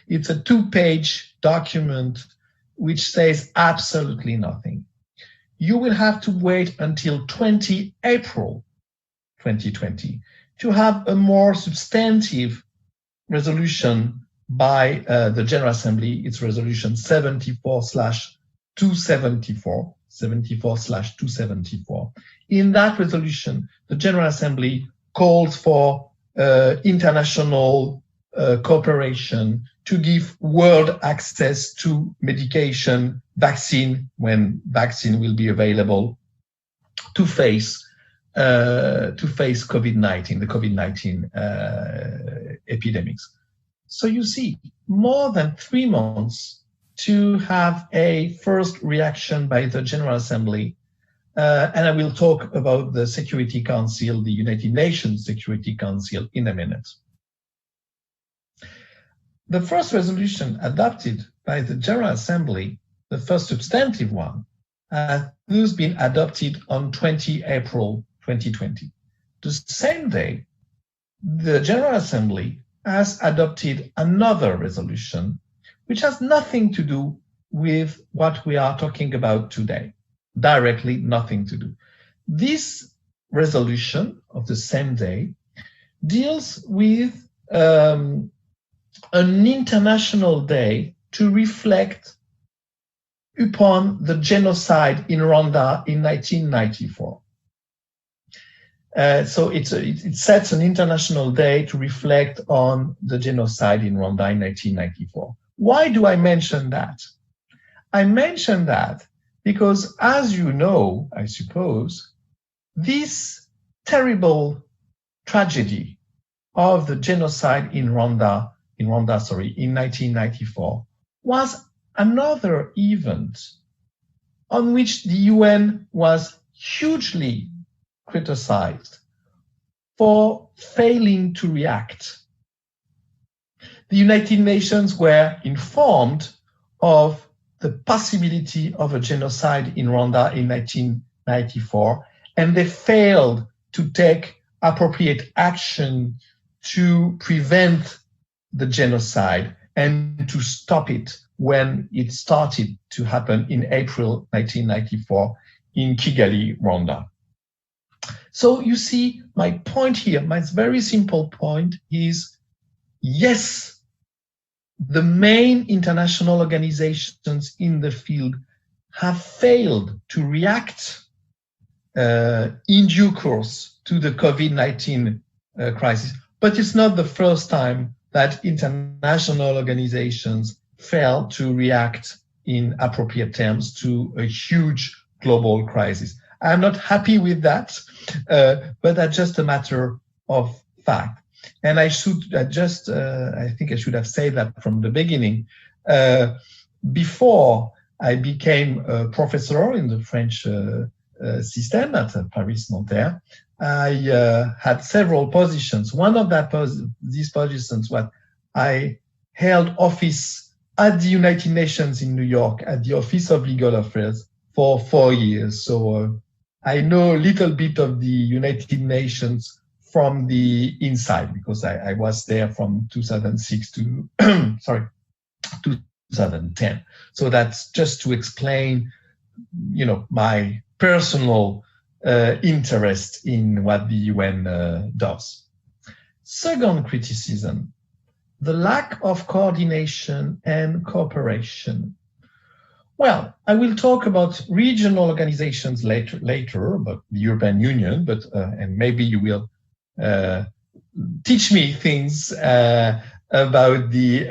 It's a 2-page document which says absolutely nothing. You will have to wait until 20 April 2020 to have a more substantive resolution by the General Assembly. It's resolution 74/274, 74/274. In that resolution, the General Assembly calls for international cooperation to give world access to medication, vaccine, when vaccine will be available, to face COVID-19, the COVID-19 epidemics. So you see, more than 3 months to have a first reaction by the General Assembly, and I will talk about the Security Council, the United Nations Security Council, in a minute. The first resolution adopted by the General Assembly, the first substantive one, has been adopted on 20 April 2020. The same day, the General Assembly has adopted another resolution which has nothing to do with what we are talking about today. Directly nothing to do. This resolution of the same day deals with an international day to reflect upon the genocide in Rwanda in 1994. So it sets an international day to reflect on the genocide in Rwanda in 1994. Why do I mention that? I mention that because, as you know, I suppose, this terrible tragedy of the genocide in Rwanda, in 1994, was another event on which the UN was hugely criticized for failing to react. The United Nations were informed of the possibility of a genocide in Rwanda in 1994, and they failed to take appropriate action to prevent the genocide and to stop it when it started to happen in April 1994 in Kigali, Rwanda. So you see, my point here, my very simple point is, yes, the main international organizations in the field have failed to react in due course to the COVID-19 crisis. But it's not the first time that international organizations fail to react in appropriate terms to a huge global crisis. I'm not happy with that, but that's just a matter of fact. And I should I think I should have said that from the beginning. Before I became a professor in the French system at Paris Nanterre, I had several positions. One of these positions was I held office at the United Nations in New York at the Office of Legal Affairs for 4 years. So I know a little bit of the United Nations from the inside, because I was there from 2006 to 2010. So that's just to explain, my personal interest in what the UN does. Second criticism, the lack of coordination and cooperation. Well, I will talk about regional organizations later, about the European Union, but and maybe you will teach me things about the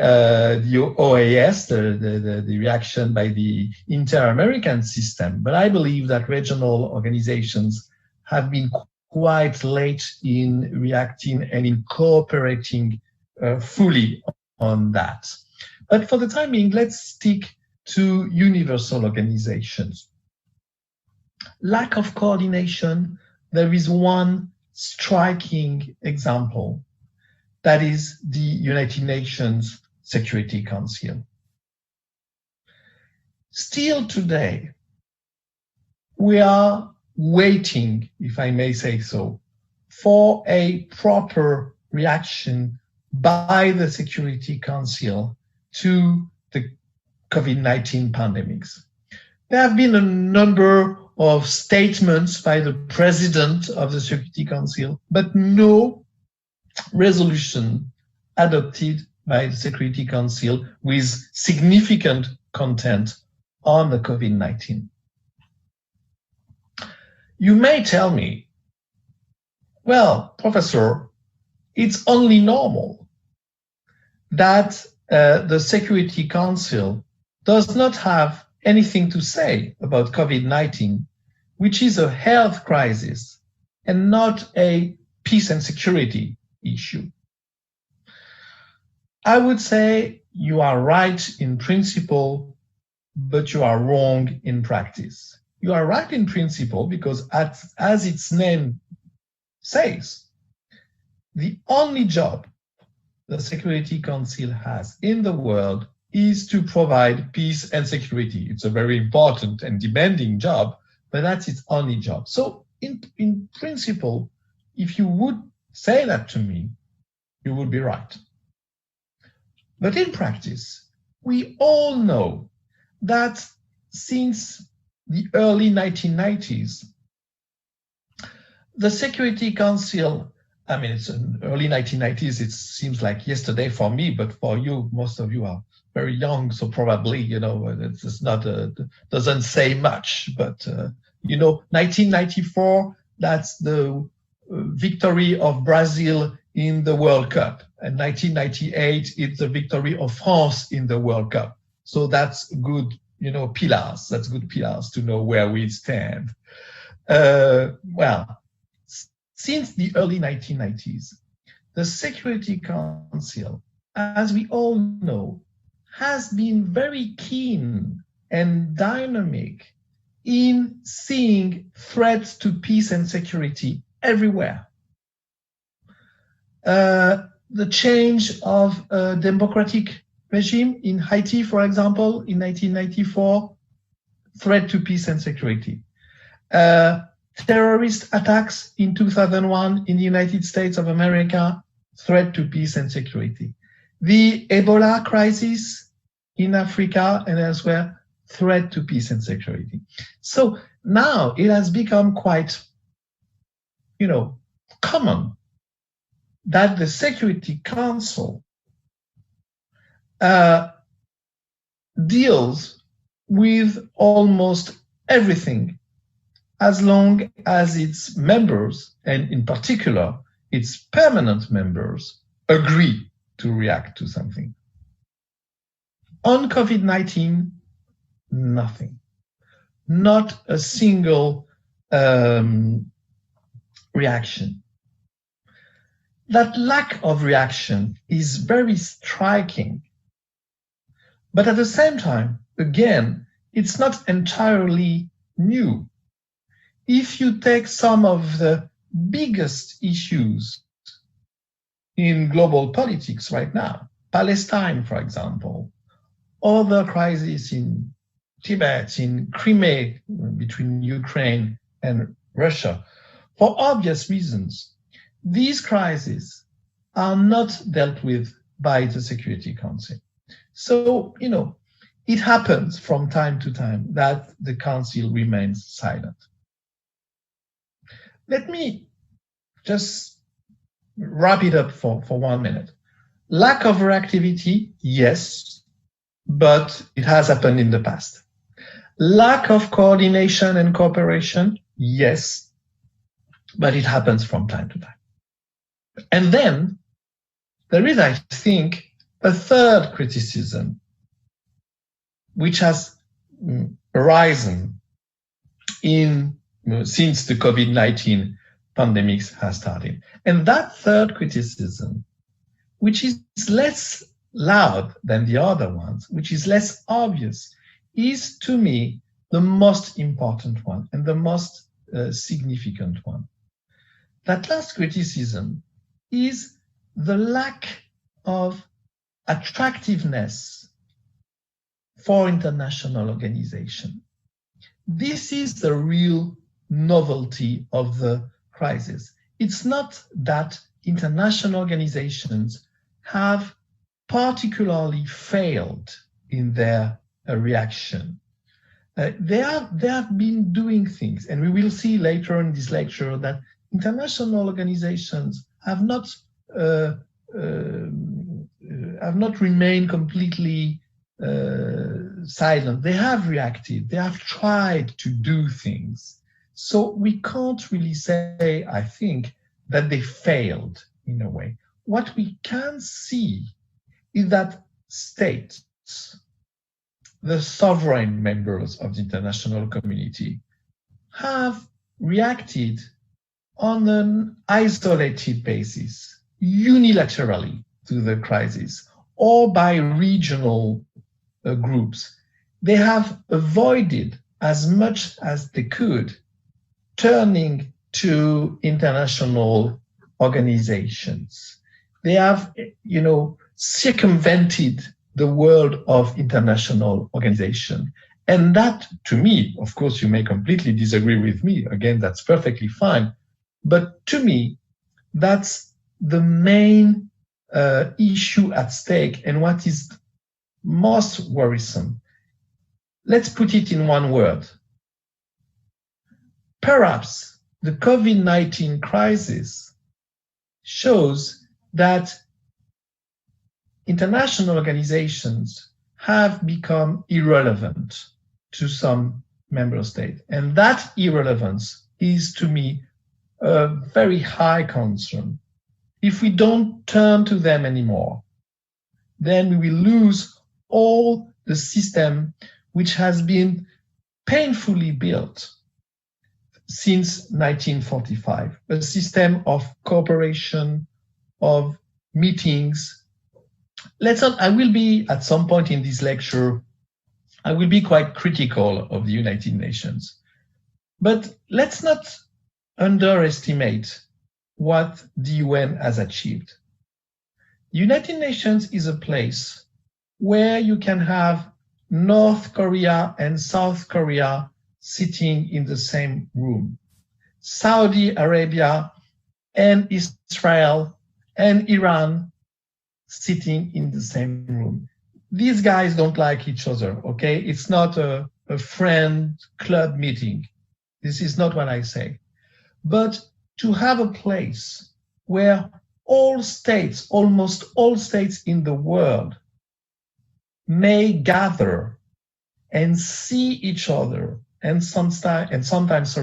OAS, the reaction by the Inter-American system. But I believe that regional organizations have been quite late in reacting and in cooperating fully on that. But for the time being, let's stick to universal organizations. Lack of coordination, there is one striking example. That is the United Nations Security Council. Still today, we are waiting, if I may say so, for a proper reaction by the Security Council to the COVID-19 pandemics. There have been a number of statements by the president of the Security Council, but no resolution adopted by the Security Council with significant content on the COVID-19. You may tell me, well, Professor, it's only normal that the Security Council does not have anything to say about COVID-19, which is a health crisis and not a peace and security issue. I would say you are right in principle, but you are wrong in practice. You are right in principle because as its name says, the only job the Security Council has in the world is to provide peace and security. It's a very important and demanding job, but that's its only job. So in principle, if you would say that to me, you would be right. But in practice, we all know that since the early 1990s, the Security Council, I mean, it's in early 1990s, it seems like yesterday for me, but for you, most of you are very young, so probably, it's not, doesn't say much, but, 1994, that's the victory of Brazil in the World Cup. And 1998, it's the victory of France in the World Cup. So that's good, pillars. That's good pillars to know where we stand. Well, since the early 1990s, the Security Council, as we all know, has been very keen and dynamic in seeing threats to peace and security everywhere. The change of a democratic regime in Haiti, for example, in 1994, threat to peace and security. Terrorist attacks in 2001 in the United States of America, threat to peace and security. The Ebola crisis in Africa and elsewhere, threat to peace and security. So now it has become quite, common that the Security Council deals with almost everything as long as its members, and in particular its permanent members, agree to react to something. On COVID-19, nothing. Not a single reaction. That lack of reaction is very striking. But at the same time, again, it's not entirely new. If you take some of the biggest issues in global politics right now, Palestine, for example, other crises in Tibet, in Crimea, between Ukraine and Russia, for obvious reasons, these crises are not dealt with by the Security Council. So, it happens from time to time that the Council remains silent. Let me just wrap it up for 1 minute. Lack of reactivity, yes, but it has happened in the past. Lack of coordination and cooperation, yes, but it happens from time to time. And then there is, I think, a third criticism which has arisen since the COVID-19 pandemic has started. And that third criticism, which is less loud than the other ones, which is less obvious, is to me the most important one and the most significant one. That last criticism is the lack of attractiveness for international organization. This is the real novelty of the crisis. It's not that international organizations have particularly failed in their reaction. They have been doing things, and we will see later in this lecture that international organizations have not remained completely silent. They have reacted. They have tried to do things. So we can't really say, I think, that they failed in a way. What we can see is that states, the sovereign members of the international community, have reacted on an isolated basis, unilaterally to the crisis, or by regional groups. They have avoided as much as they could turning to international organizations. They have, circumvented the world of international organization. And that, to me, of course, you may completely disagree with me. Again, that's perfectly fine. But to me, that's the main issue at stake and what is most worrisome. Let's put it in one word. Perhaps the COVID-19 crisis shows that international organizations have become irrelevant to some member states. And that irrelevance is, to me, a very high concern. If we don't turn to them anymore, then we will lose all the system which has been painfully built since 1945, a system of cooperation, of meetings. I will be, at some point in this lecture, I will be quite critical of the United Nations. But let's not underestimate what the UN has achieved. The United Nations is a place where you can have North Korea and South Korea sitting in the same room, Saudi Arabia and Israel and Iran sitting in the same room. These guys don't like each other, okay? It's not a friend club meeting. This is not what I say. But to have a place where all states, almost all states in the world, may gather and see each other and sometimes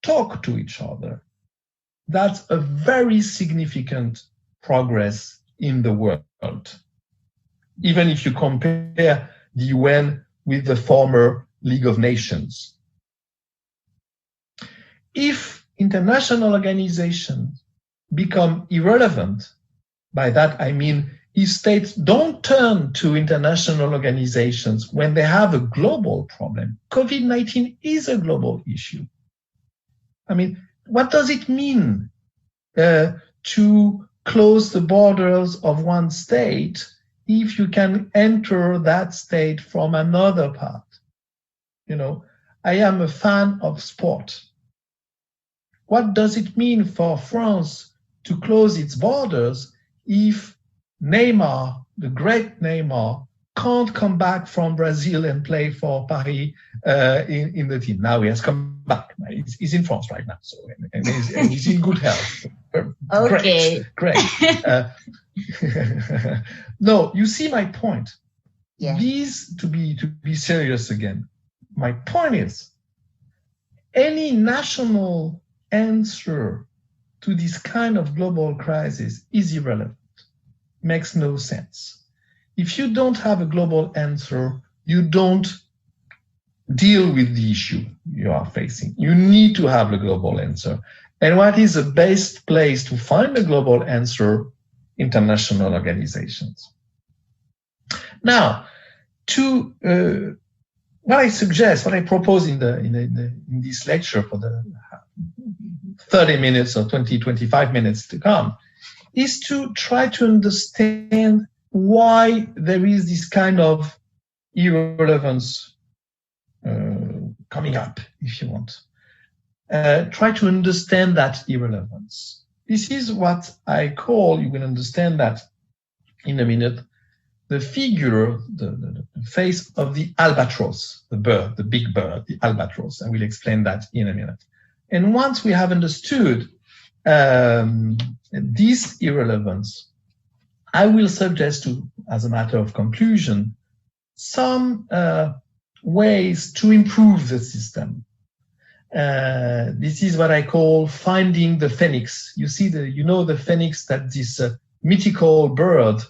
talk to each other. That's a very significant progress in the world. Even if you compare the UN with the former League of Nations. If international organizations become irrelevant, by that I mean if states don't turn to international organizations when they have a global problem, COVID-19 is a global issue. I mean, what does it mean to close the borders of one state if you can enter that state from another part? You know, I am a fan of sport. What does it mean for France to close its borders if Neymar, the great Neymar, can't come back from Brazil and play for Paris in the team? Now he has come back. He's in France right now, so and he's in good health. Okay. Great. No, you see my point. Yeah. These, to be serious again, my point is any national answer to this kind of global crisis is irrelevant, makes no sense. If you don't have a global answer, you don't deal with the issue you are facing. You need to have a global answer. And what is the best place to find a global answer? International organizations. Now, what I suggest, what I propose in this lecture for the 30 minutes or 20, 25 minutes to come, is to try to understand why there is this kind of irrelevance coming up, if you want. Try to understand that irrelevance. This is what I call, you will understand that in a minute, the figure, the face of the albatross, the bird, the big bird, the albatross. I will explain that in a minute. And once we have understood this irrelevance, I will suggest to, as a matter of conclusion, some ways to improve the system. This is what I call finding the phoenix. You see the phoenix, that this mythical bird.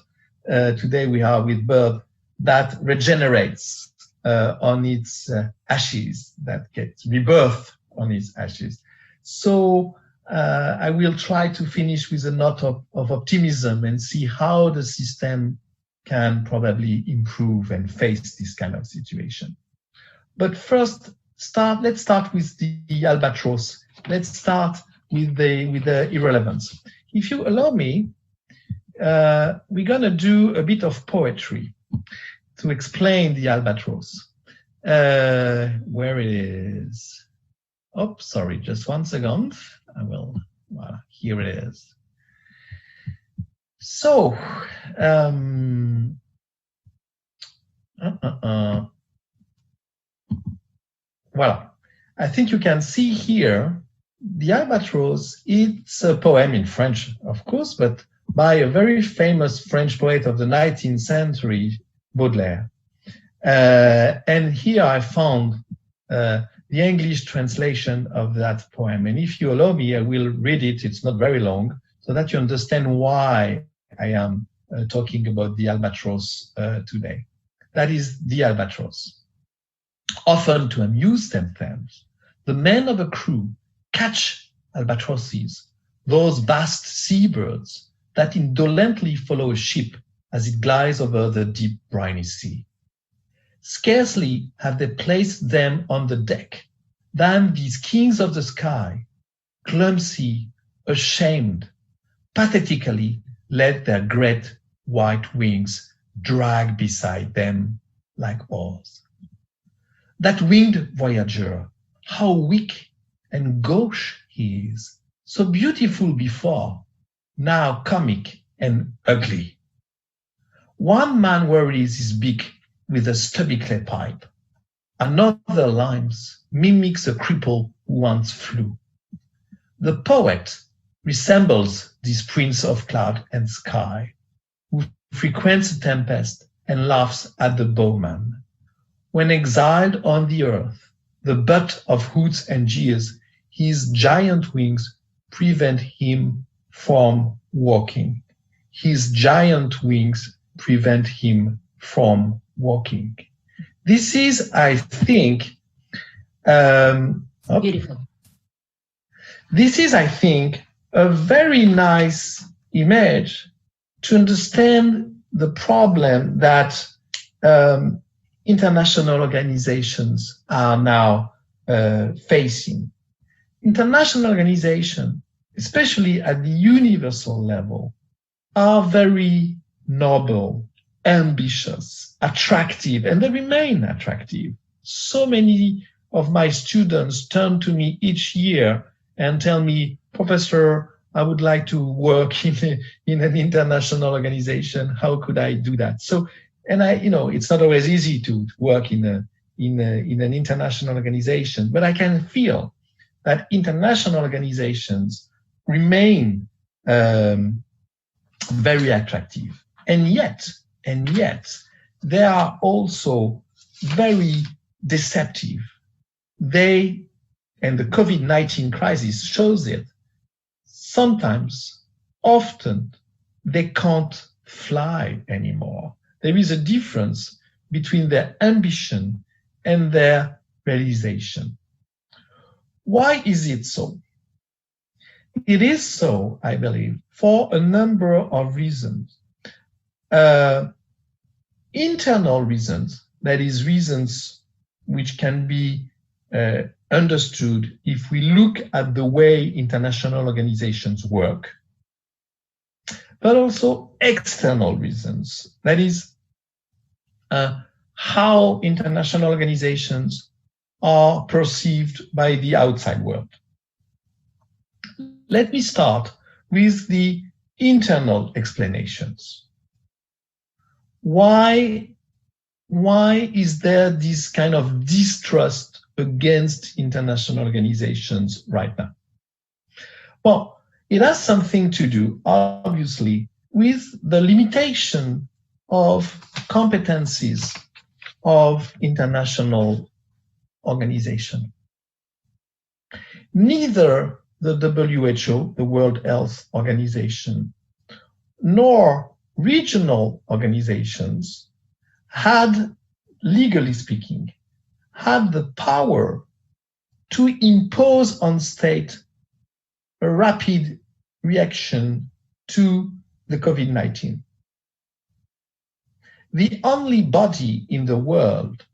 Today we are with bird that regenerates on its ashes, that gets rebirth on its ashes. So I will try to finish with a note of optimism and see how the system can probably improve and face this kind of situation. But first, let's start with the albatross. Let's start with the irrelevance. If you allow me, we're going to do a bit of poetry to explain the albatross. Where it is? Oh, sorry, just 1 second. I will, here it is. So, well, I think you can see here the albatross. It's a poem in French, of course, but by a very famous French poet of the 19th century, Baudelaire. And here I found the English translation of that poem. And if you allow me, I will read it. It's not very long, so that you understand why I am talking about the albatross today. That is the albatross. Often to amuse themselves, the men of a crew catch albatrosses, those vast seabirds, that indolently follow a ship as it glides over the deep briny sea. Scarcely have they placed them on the deck than these kings of the sky, clumsy, ashamed, pathetically let their great white wings drag beside them like oars. That winged voyager, how weak and gauche he is, so beautiful before, now comic and ugly. One man worries his beak with a stubby clay pipe. Another limes, mimics a cripple who once flew. The poet resembles this prince of cloud and sky, who frequents a tempest and laughs at the bowman. When exiled on the earth, the butt of hoots and jeers, his giant wings prevent him from walking. His giant wings prevent him from walking. This is, I think, Beautiful. This is, I think, a very nice image to understand the problem that international organizations are now facing. International organizations, especially at the universal level, are very noble, ambitious, attractive, and they remain attractive. So many of my students turn to me each year and tell me, Professor, I would like to work in an international organization. How could I do that? So, and it's not always easy to work in an international organization, but I can feel that international organizations remain very attractive. And yet, they are also very deceptive. And the COVID-19 crisis shows it, often, they can't fly anymore. There is a difference between their ambition and their realization. Why is it so? It is so, I believe, for a number of reasons. Internal reasons, that is, reasons which can be understood if we look at the way international organizations work, but also external reasons, that is, how international organizations are perceived by the outside world. Let me start with the internal explanations. Why is there this kind of distrust against international organizations right now? Well, it has something to do, obviously, with the limitation of competencies of international organization. Neither the WHO, the World Health Organization, nor regional organizations had, legally speaking, had the power to impose on state a rapid reaction to the COVID-19. The only body in the world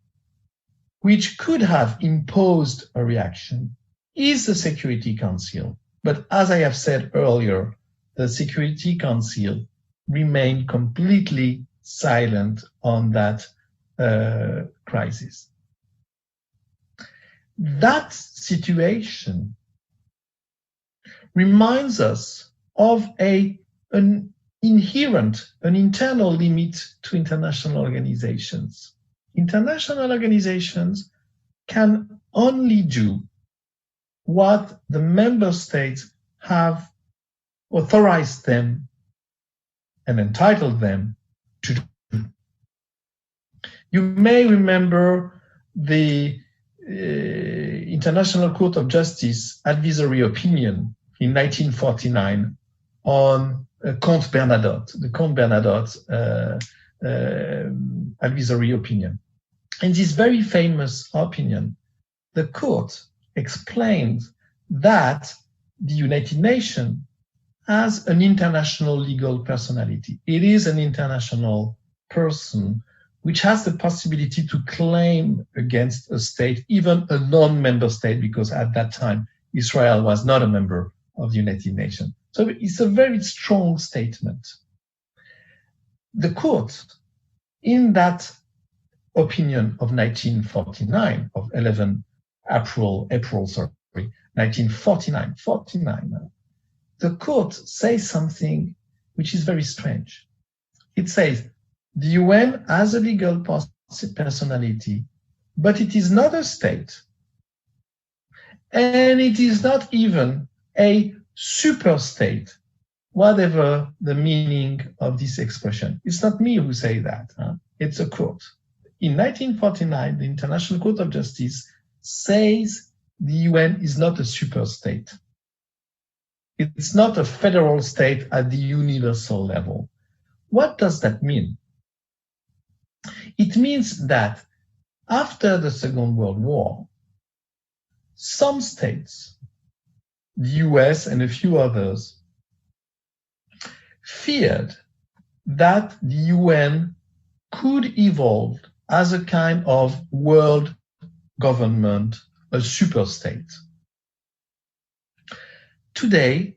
which could have imposed a reaction is the Security Council. But as I have said earlier, the Security Council remained completely silent on that crisis. That situation reminds us of an internal limit to international organizations. International organizations can only do what the member states have authorized them and entitled them to do. You may remember the International Court of Justice advisory opinion in 1949 on Comte Bernadotte, the Comte Bernadotte advisory opinion. In this very famous opinion, the court explained that the United Nations as an international legal personality. It is an international person which has the possibility to claim against a state, even a non-member state, because at that time, Israel was not a member of the United Nations. So it's a very strong statement. The court, in that opinion of 1949, of 11 April 1949, the court says something which is very strange. It says, the UN has a legal personality, but it is not a state. And it is not even a super state, whatever the meaning of this expression. It's not me who say that, it's a court. In 1949, the International Court of Justice says the UN is not a super state. It's not a federal state at the universal level. What does that mean? It means that after the Second World War, some states, the US and a few others, feared that the UN could evolve as a kind of world government, a super state. Today,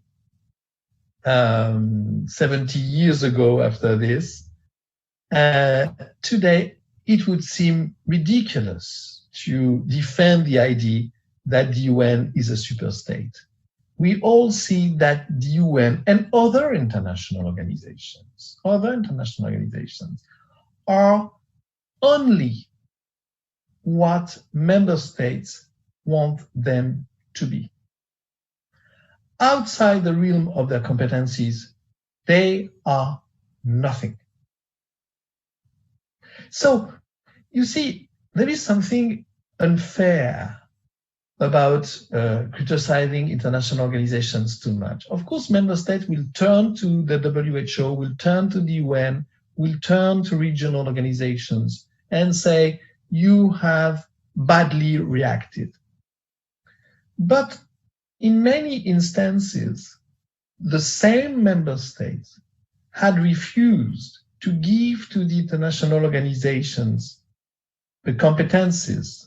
70 years ago after this, today it would seem ridiculous to defend the idea that the UN is a super state. We all see that the UN and other international organizations are only what member states want them to be. Outside the realm of their competencies, they are nothing. So, you see, there is something unfair about criticizing international organizations too much. Of course, member states will turn to the WHO, will turn to the UN, will turn to regional organizations and say, you have badly reacted. But in many instances, the same member states had refused to give to the international organizations the competencies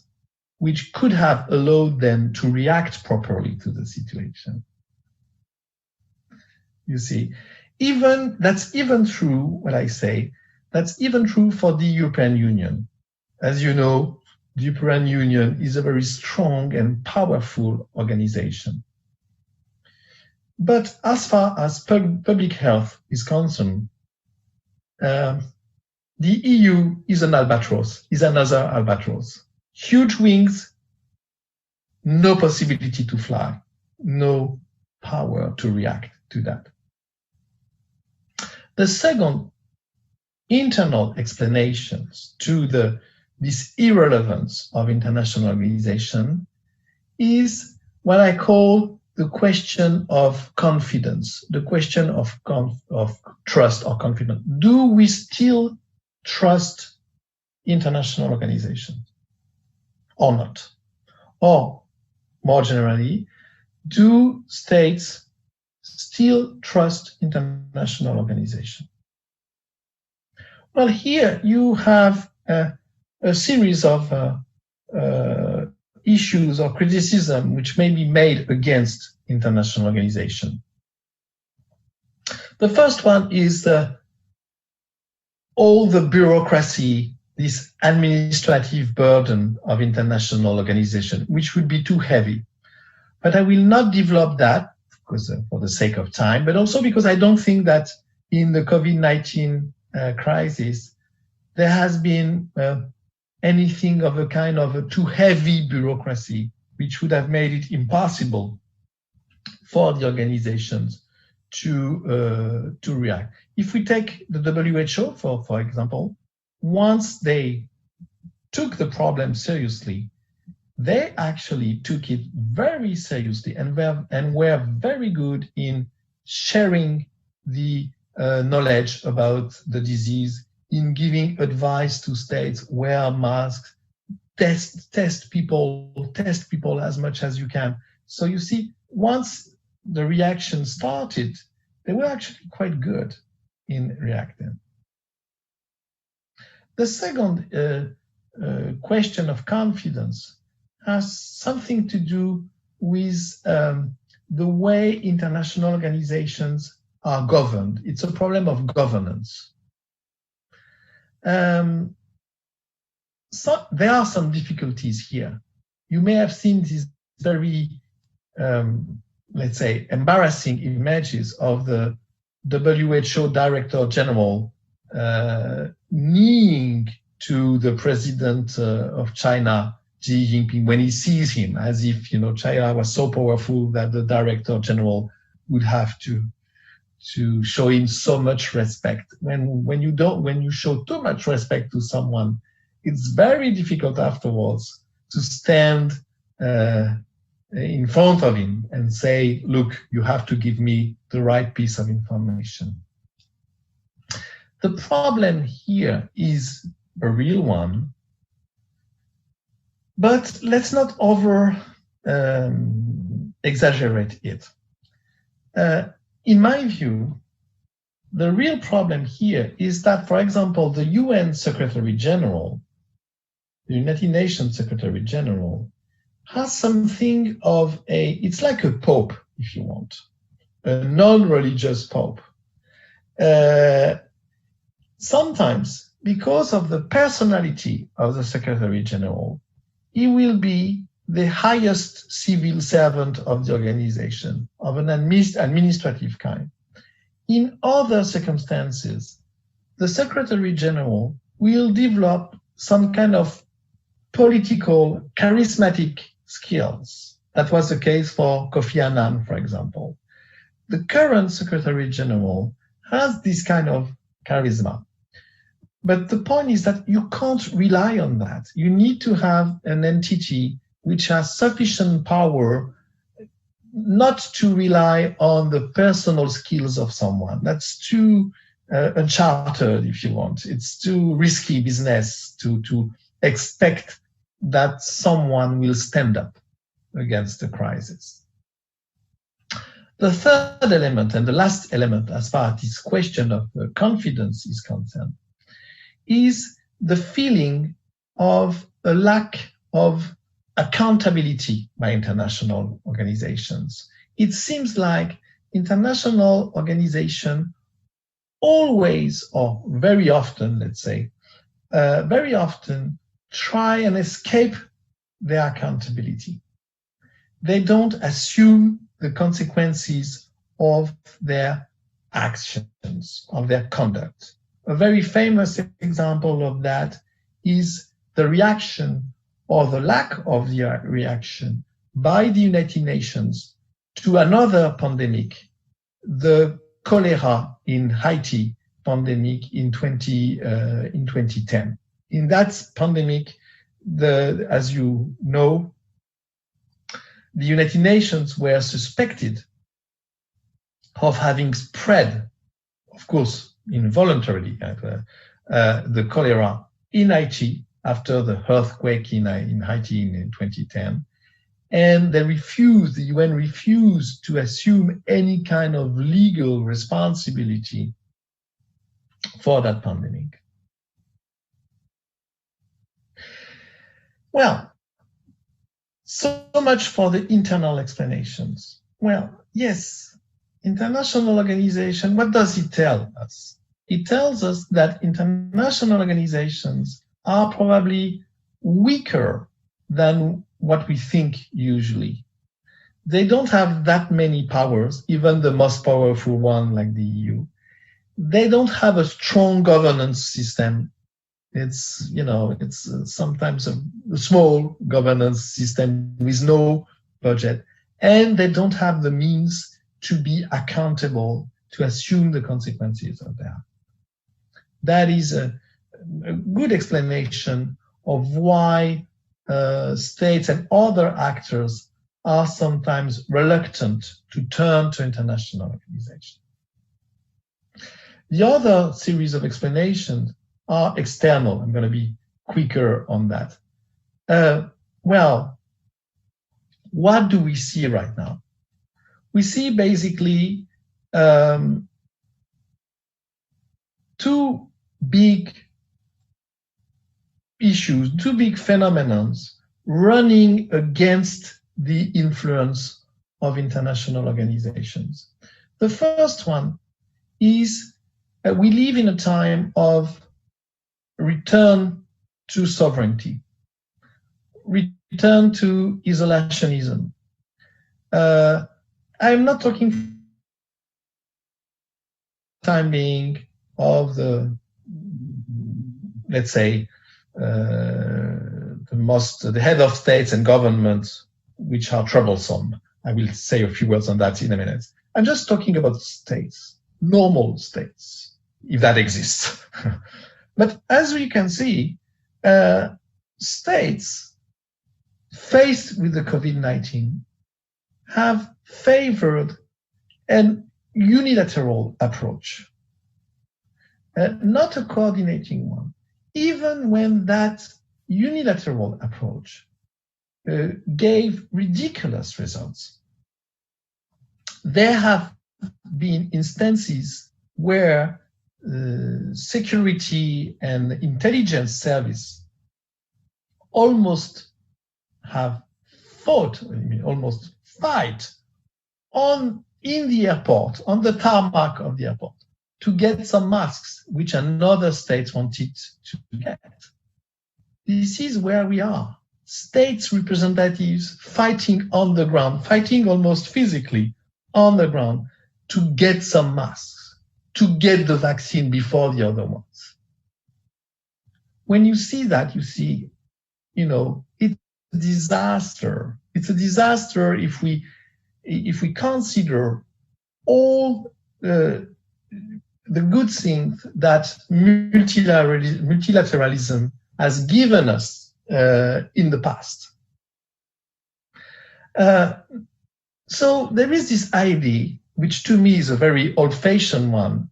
which could have allowed them to react properly to the situation. You see, that's even true, what I say, that's even true for the European Union. As you know, the European Union is a very strong and powerful organization. But as far as public health is concerned, the EU is an albatross, is another albatross. Huge wings, no possibility to fly, no power to react to that. The second internal explanations to this irrelevance of international organization is what I call the question of confidence, the question of trust or confidence. Do we still trust international organizations or not? Or more generally, do states still trust international organizations? Well, here you have a series of issues or criticism which may be made against international organization. The first one is all the bureaucracy, this administrative burden of international organization, which would be too heavy. But I will not develop that because for the sake of time, but also because I don't think that in the COVID-19 crisis, there has been anything of a kind of a too heavy bureaucracy, which would have made it impossible for the organizations to react. If we take the WHO, for example, once they took the problem seriously, they actually took it very seriously and were very good in sharing the knowledge about the disease, in giving advice to states, wear masks, test people as much as you can. So you see, once the reaction started, they were actually quite good in reacting. The second question of confidence has something to do with the way international organizations are governed. It's a problem of governance. There are some difficulties here. You may have seen these very, let's say, embarrassing images of the WHO Director General kneeling to the President of China, Xi Jinping, when he sees him, as if China was so powerful that the Director General would have to show him so much respect. When you show too much respect to someone, it's very difficult afterwards to stand in front of him and say, look, you have to give me the right piece of information. The problem here is a real one, but let's not over exaggerate it. In my view, the real problem here is that, for example, the UN Secretary General, the United Nations Secretary General, has something of it's like a pope, if you want, a non-religious pope. Sometimes, because of the personality of the Secretary General, he will be the highest civil servant of the organization, of an administrative kind. In other circumstances, the Secretary General will develop some kind of political, charismatic skills. That was the case for Kofi Annan, for example. The current Secretary General has this kind of charisma. But the point is that you can't rely on that. You need to have an entity which has sufficient power not to rely on the personal skills of someone. That's too uncharted, if you want. It's too risky business to expect that someone will stand up against the crisis. The third element, and the last element as far as this question of confidence is concerned, is the feeling of a lack of accountability by international organizations. It seems like international organizations always, or very often, let's say, very often try and escape their accountability. They don't assume the consequences of their actions, of their conduct. A very famous example of that is the reaction or the lack of the reaction by the United Nations to another pandemic, the cholera in Haiti pandemic in 2010. In that pandemic, as you know, the United Nations were suspected of having spread, of course, involuntarily, the cholera in Haiti after the earthquake in Haiti in 2010. And the UN refused to assume any kind of legal responsibility for that pandemic. Well, so much for the internal explanations. Well, yes, international organization, what does it tell us? It tells us that international organizations are probably weaker than what we think usually. They don't have that many powers, even the most powerful one like the EU. They don't have a strong governance system. It's sometimes a small governance system with no budget, and they don't have the means to be accountable, to assume the consequences of that. That is a good explanation of why states and other actors are sometimes reluctant to turn to international organizations. The other series of explanations are external. I'm going to be quicker on that. Well, what do we see right now? We see basically two big issues, two big phenomena running against the influence of international organizations. The first one is we live in a time of return to sovereignty, return to isolationism. I'm not talking time being of the, let's say, the head of states and governments, which are troublesome. I will say a few words on that in a minute. I'm just talking about states, normal states, if that exists. But as we can see, states faced with the COVID-19 have favored an unilateral approach, not a coordinating one, even when that unilateral approach gave ridiculous results. There have been instances where security and intelligence service almost have fought, almost fight in the airport, on the tarmac of the airport, to get some masks which another state wanted to get. This is where we are. States representatives fighting on the ground, fighting almost physically on the ground to get some masks, to get the vaccine before the other ones. When you see that, you see, it's a disaster. It's a disaster if we consider all the good things that multilateralism has given us in the past. So there is this idea, which to me is a very old-fashioned one,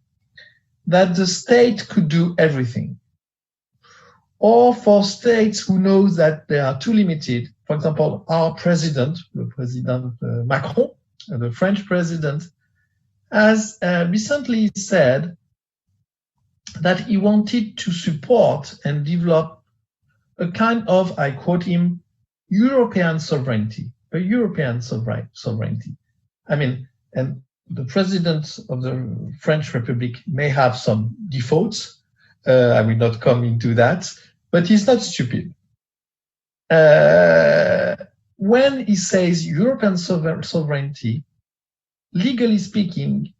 that the state could do everything. Or for states who know that they are too limited, for example, our president, the President Macron, the French president, has recently said that he wanted to support and develop a kind of, I quote him, European sovereignty, a European sovereignty. I mean, and the president of the French Republic may have some defaults. I will not come into that, but he's not stupid. When he says European sovereignty, legally speaking,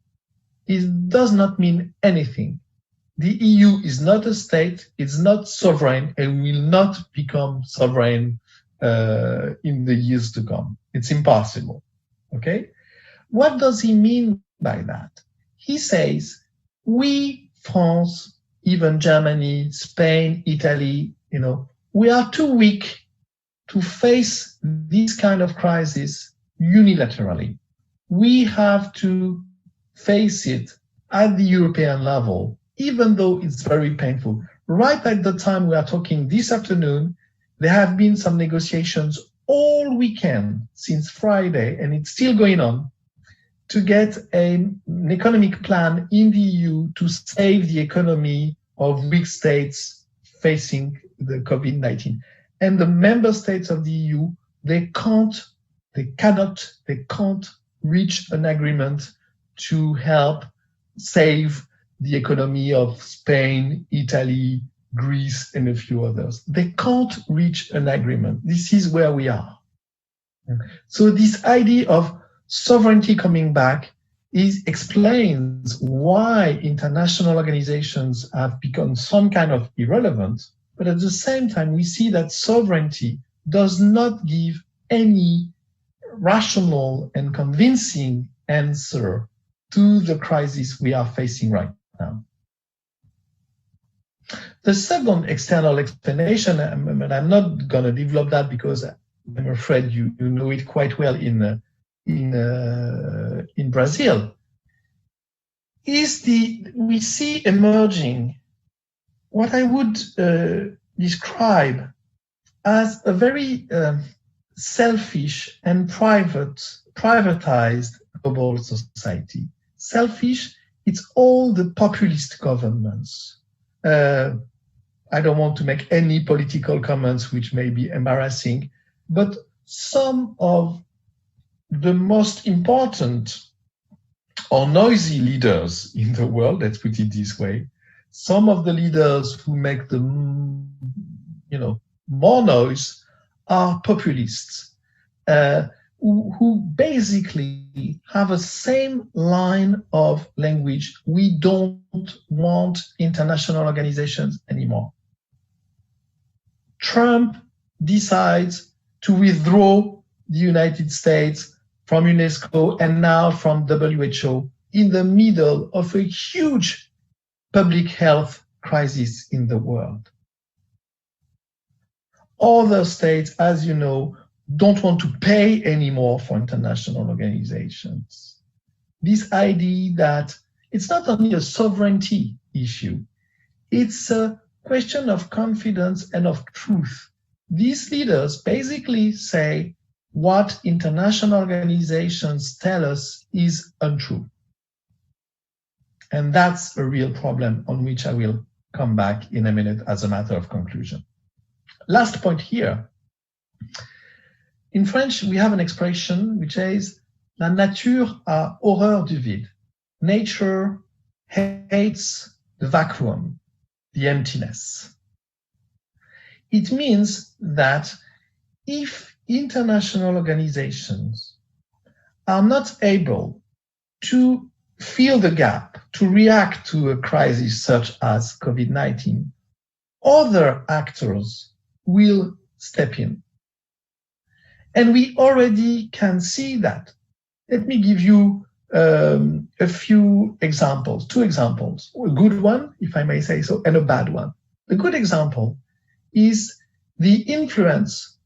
it does not mean anything. The EU is not a state, it's not sovereign, and will not become sovereign in the years to come. It's impossible, okay? What does he mean by that? He says, we, France, even Germany, Spain, Italy, we are too weak to face this kind of crisis unilaterally. We have to face it at the European level, even though it's very painful. Right at the time we are talking this afternoon, there have been some negotiations all weekend since Friday, and it's still going on, to get an economic plan in the EU to save the economy of weak states facing the COVID-19. And the member states of the EU, they can't reach an agreement to help save the economy of Spain, Italy, Greece, and a few others. They can't reach an agreement. This is where we are. So this idea of sovereignty coming back explains why international organizations have become some kind of irrelevant, but at the same time, we see that sovereignty does not give any rational and convincing answer to the crisis we are facing right now. The second external explanation, and I'm not going to develop that because I'm afraid you know it quite well in Brazil, is we see emerging what I would describe as a very selfish and privatized global society. selfish, it's all the populist governments. I don't want to make any political comments which may be embarrassing, but some of the most important or noisy leaders in the world, let's put it this way, some of the leaders who make the more noise are populists, who basically have a same line of language. We don't want international organizations anymore. Trump decides to withdraw the United States from UNESCO and now from WHO in the middle of a huge public health crisis in the world. Other states, as you know, don't want to pay anymore for international organizations. This idea that it's not only a sovereignty issue, it's a question of confidence and of truth. These leaders basically say what international organizations tell us is untrue. And that's a real problem on which I will come back in a minute as a matter of conclusion. Last point here. In French, we have an expression which is La nature a horreur du vide. Nature hates the vacuum, the emptiness. It means that if international organizations are not able to fill the gap, to react to a crisis such as COVID-19, other actors will step in. And we already can see that. Let me give you a few examples, 2 examples, a good one, if I may say so, and a bad one. The good example is the influence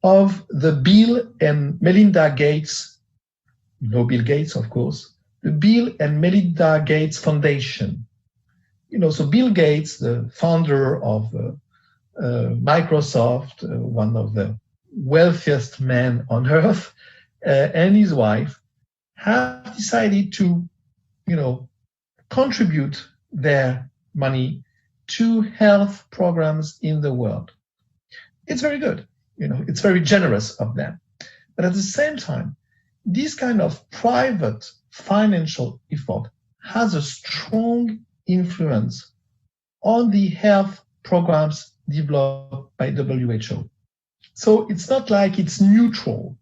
of the Bill and Melinda Gates, you know Bill Gates, of course, the Bill and Melinda Gates Foundation. So Bill Gates, the founder of Microsoft, one of the wealthiest men on earth, and his wife have decided to, contribute their money to health programs in the world. It's very good. It's very generous of them. But at the same time, this kind of private financial effort has a strong influence on the health programs developed by WHO. So it's not like it's neutral.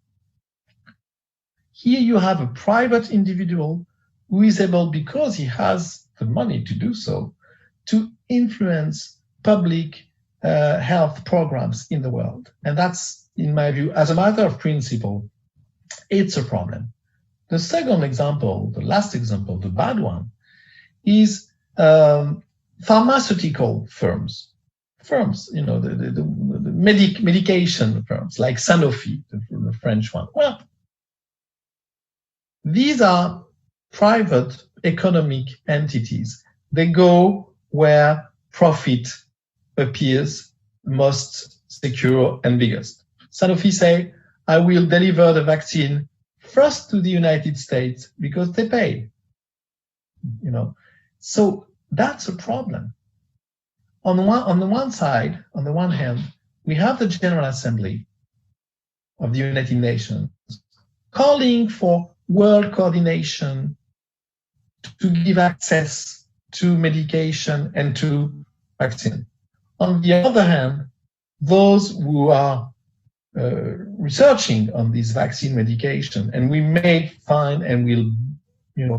Here you have a private individual who is able, because he has the money to do so, to influence public health programs in the world. And that's, in my view, as a matter of principle, it's a problem. The second example, the last example, the bad one, is pharmaceutical firms, the medication firms like Sanofi, the French one. Well, these are private economic entities. They go where profit appears most secure and biggest. Sanofi say, I will deliver the vaccine first to the United States because they pay. So that's a problem. On the one hand, we have the General Assembly of the United Nations calling for world coordination to give access to medication and to vaccine. On the other hand, those who are researching on this vaccine medication, and we may find and will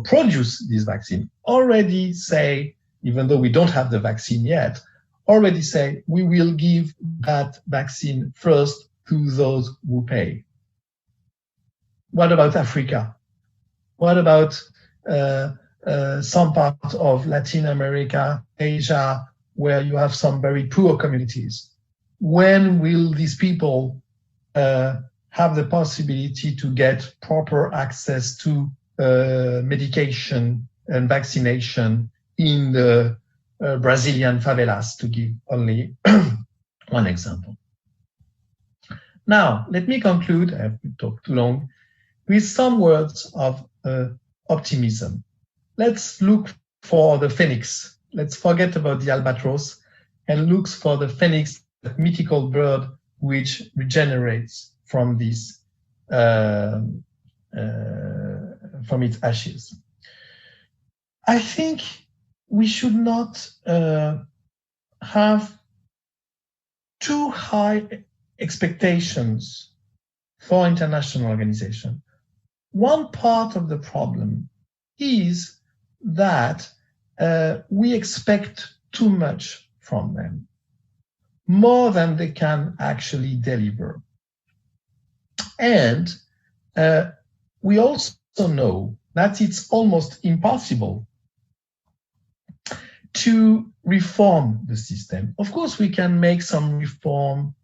produce this vaccine, already say, even though we don't have the vaccine yet, already say we will give that vaccine first to those who pay. What about Africa? What about some parts of Latin America, Asia, where you have some very poor communities? When will these people have the possibility to get proper access to medication and vaccination in the Brazilian favelas, to give only one example? Now, let me conclude, I have talked too long, with some words of optimism. let's look for the phoenix. Let's forget about the albatross and look for the phoenix, that mythical bird which regenerates from this, from its ashes. I think we should not have too high expectations for international organization. One part of the problem is that we expect too much from them, more than they can actually deliver. And we also know that it's almost impossible to reform the system. Of course, we can make some reform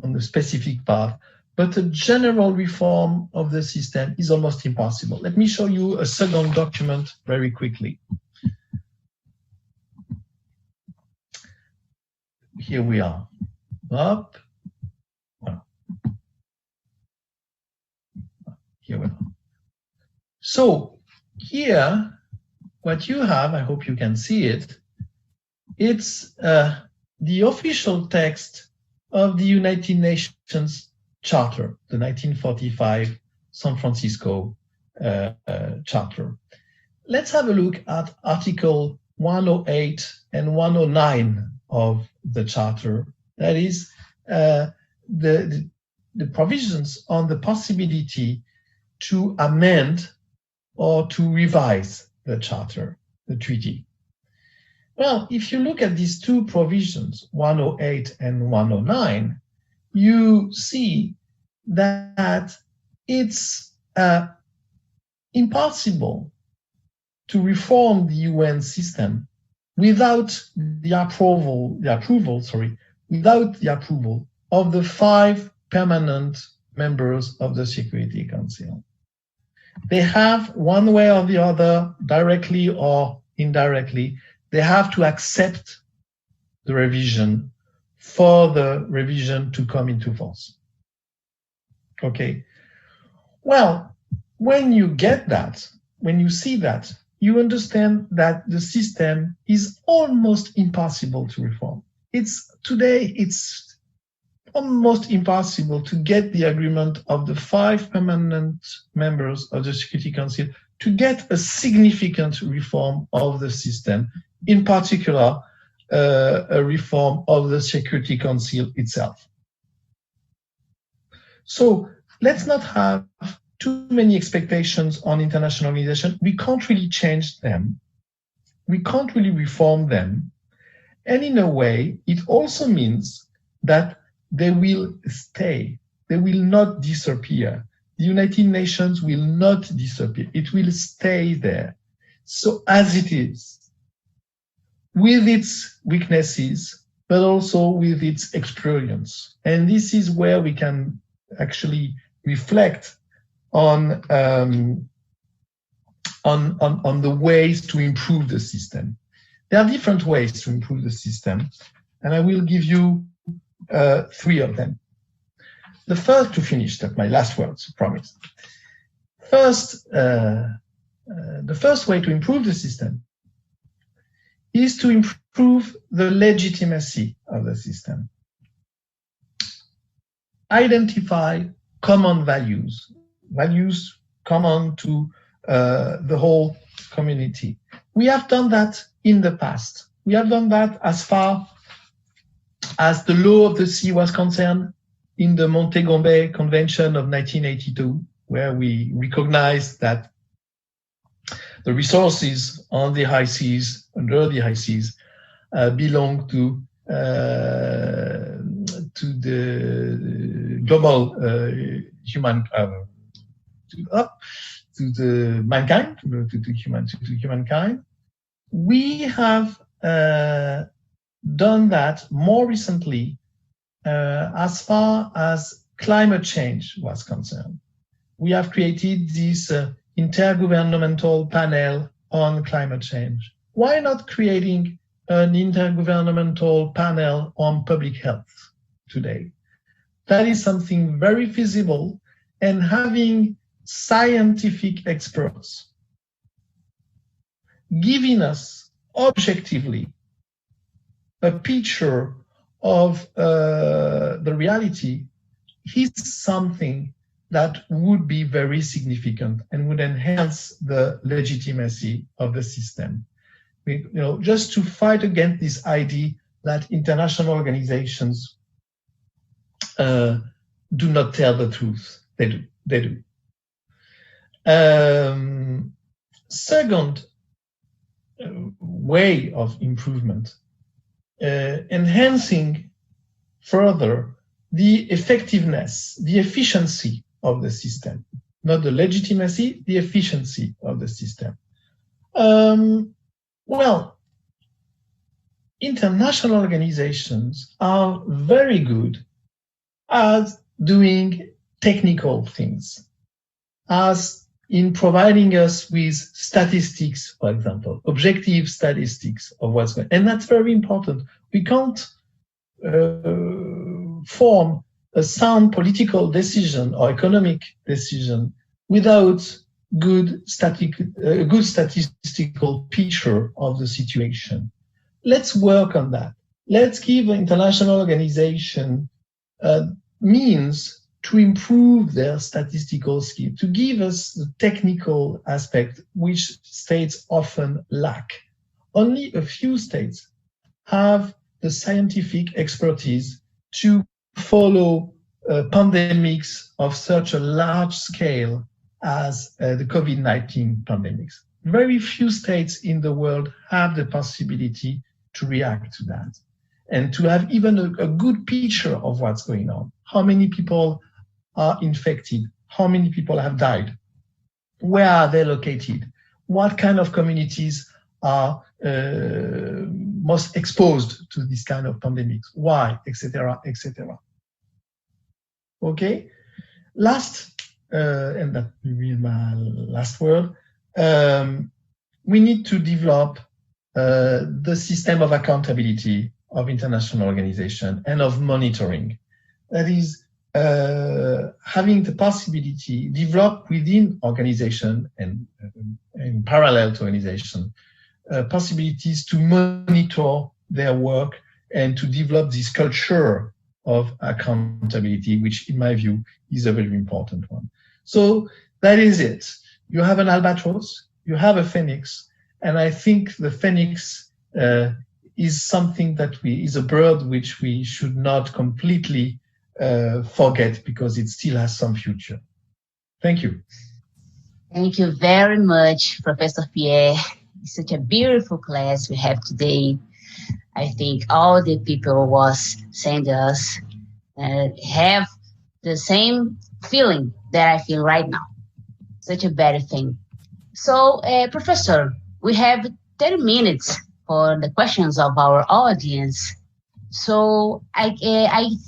on the specific part, but a general reform of the system is almost impossible. Let me show you a second document very quickly. Here we are. Up. Here we are. So here, what you have, I hope you can see it, it's the official text of the United Nations Charter, the 1945 San Francisco Charter. Let's have a look at Article 108 and 109 of the Charter. That is the provisions on the possibility to amend or to revise the Charter, the treaty. Well, if you look at these two provisions, 108 and 109, you see that it's impossible to reform the UN system without the approval of the 5 permanent members of the Security Council. They have, one way or the other, directly or indirectly, they have to accept the revision for the revision to come into force. Okay. Well, when you get that, when you see that, you understand that the system is almost impossible to reform. Today, it's almost impossible to get the agreement of the 5 permanent members of the Security Council to get a significant reform of the system, in particular, a reform of the Security Council itself. So let's not have too many expectations on international organization. We can't really change them. We can't really reform them. And in a way, it also means that they will stay. They will not disappear. The United Nations will not disappear. It will stay there. So as it is, with its weaknesses, but also with its experience. And this is where we can actually reflect on the ways to improve the system. There are different ways to improve the system, and I will give you 3 of them. The first, to finish, that's my last words, promise. First, the first way to improve the system is to improve the legitimacy of the system. Identify common values common to the whole community. We have done that in the past. We have done that as far as the law of the sea was concerned in the Montego Convention of 1982, where we recognized that the resources on the high seas, under the high seas, belong to the global humankind. We have done that more recently as far as climate change was concerned. We have created this intergovernmental panel on climate change. Why not creating an intergovernmental panel on public health today? That is something very feasible, and having scientific experts giving us objectively a picture of the reality is something that would be very significant and would enhance the legitimacy of the system. Just to fight against this idea that international organizations do not tell the truth. They do. Second way of improvement, enhancing further the effectiveness, the efficiency of the system, not the legitimacy, the efficiency of the system. Well, international organizations are very good at doing technical things, as in providing us with statistics, for example, objective statistics of what's going on. And that's very important. We can't form a sound political decision or economic decision without good statistical picture of the situation. Let's work on that. Let's give an international organization means to improve their statistical skill, to give us the technical aspect which states often lack. Only a few states have the scientific expertise to follow pandemics of such a large scale as the COVID-19 pandemics. Very few states in the world have the possibility to react to that and to have even a good picture of what's going on. How many people are infected? How many people have died? Where are they located? What kind of communities are most exposed to this kind of pandemics? Why, etc., etc. Okay. Last, and that will be my last word. We need to develop the system of accountability of international organization and of monitoring. That is, having the possibility developed within organization and in parallel to organization, possibilities to monitor their work and to develop this culture of accountability, which in my view is a very important one. So that is it. You have an albatross, you have a phoenix, and I think the phoenix is something that is a bird which we should not completely forget, because it still has some future. Thank you. Thank you very much, Professor Pierre. It's such a beautiful class we have today. I think all the people was saying to us have the same feeling that I feel right now. Such a better thing. So, Professor, we have 30 minutes for the questions of our audience. So I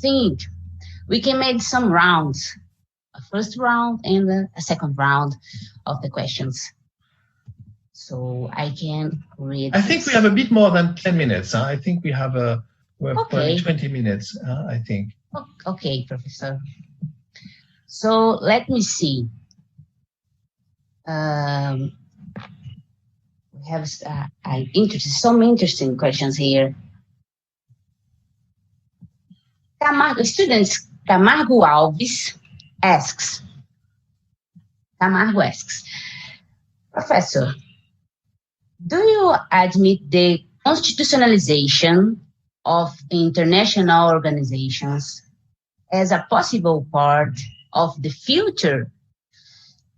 think we can make some rounds, a first round and a second round of the questions. So I can read. I think we have a bit more than 10 minutes. Huh? I think we have probably 20 minutes, I think. Okay, Professor. So let me see. We have some interesting questions here. Camargo Alves asks, Professor, do you admit the constitutionalization of international organizations as a possible part of the future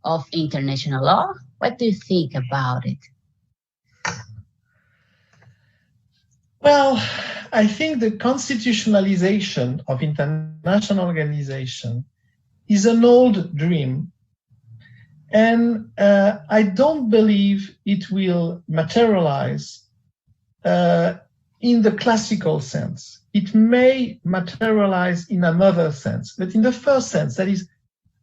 of international law? What do you think about it? Well, I think the constitutionalization of international organization is an old dream, and I don't believe it will materialize in the classical sense. It may materialize in another sense, but in the first sense, that is,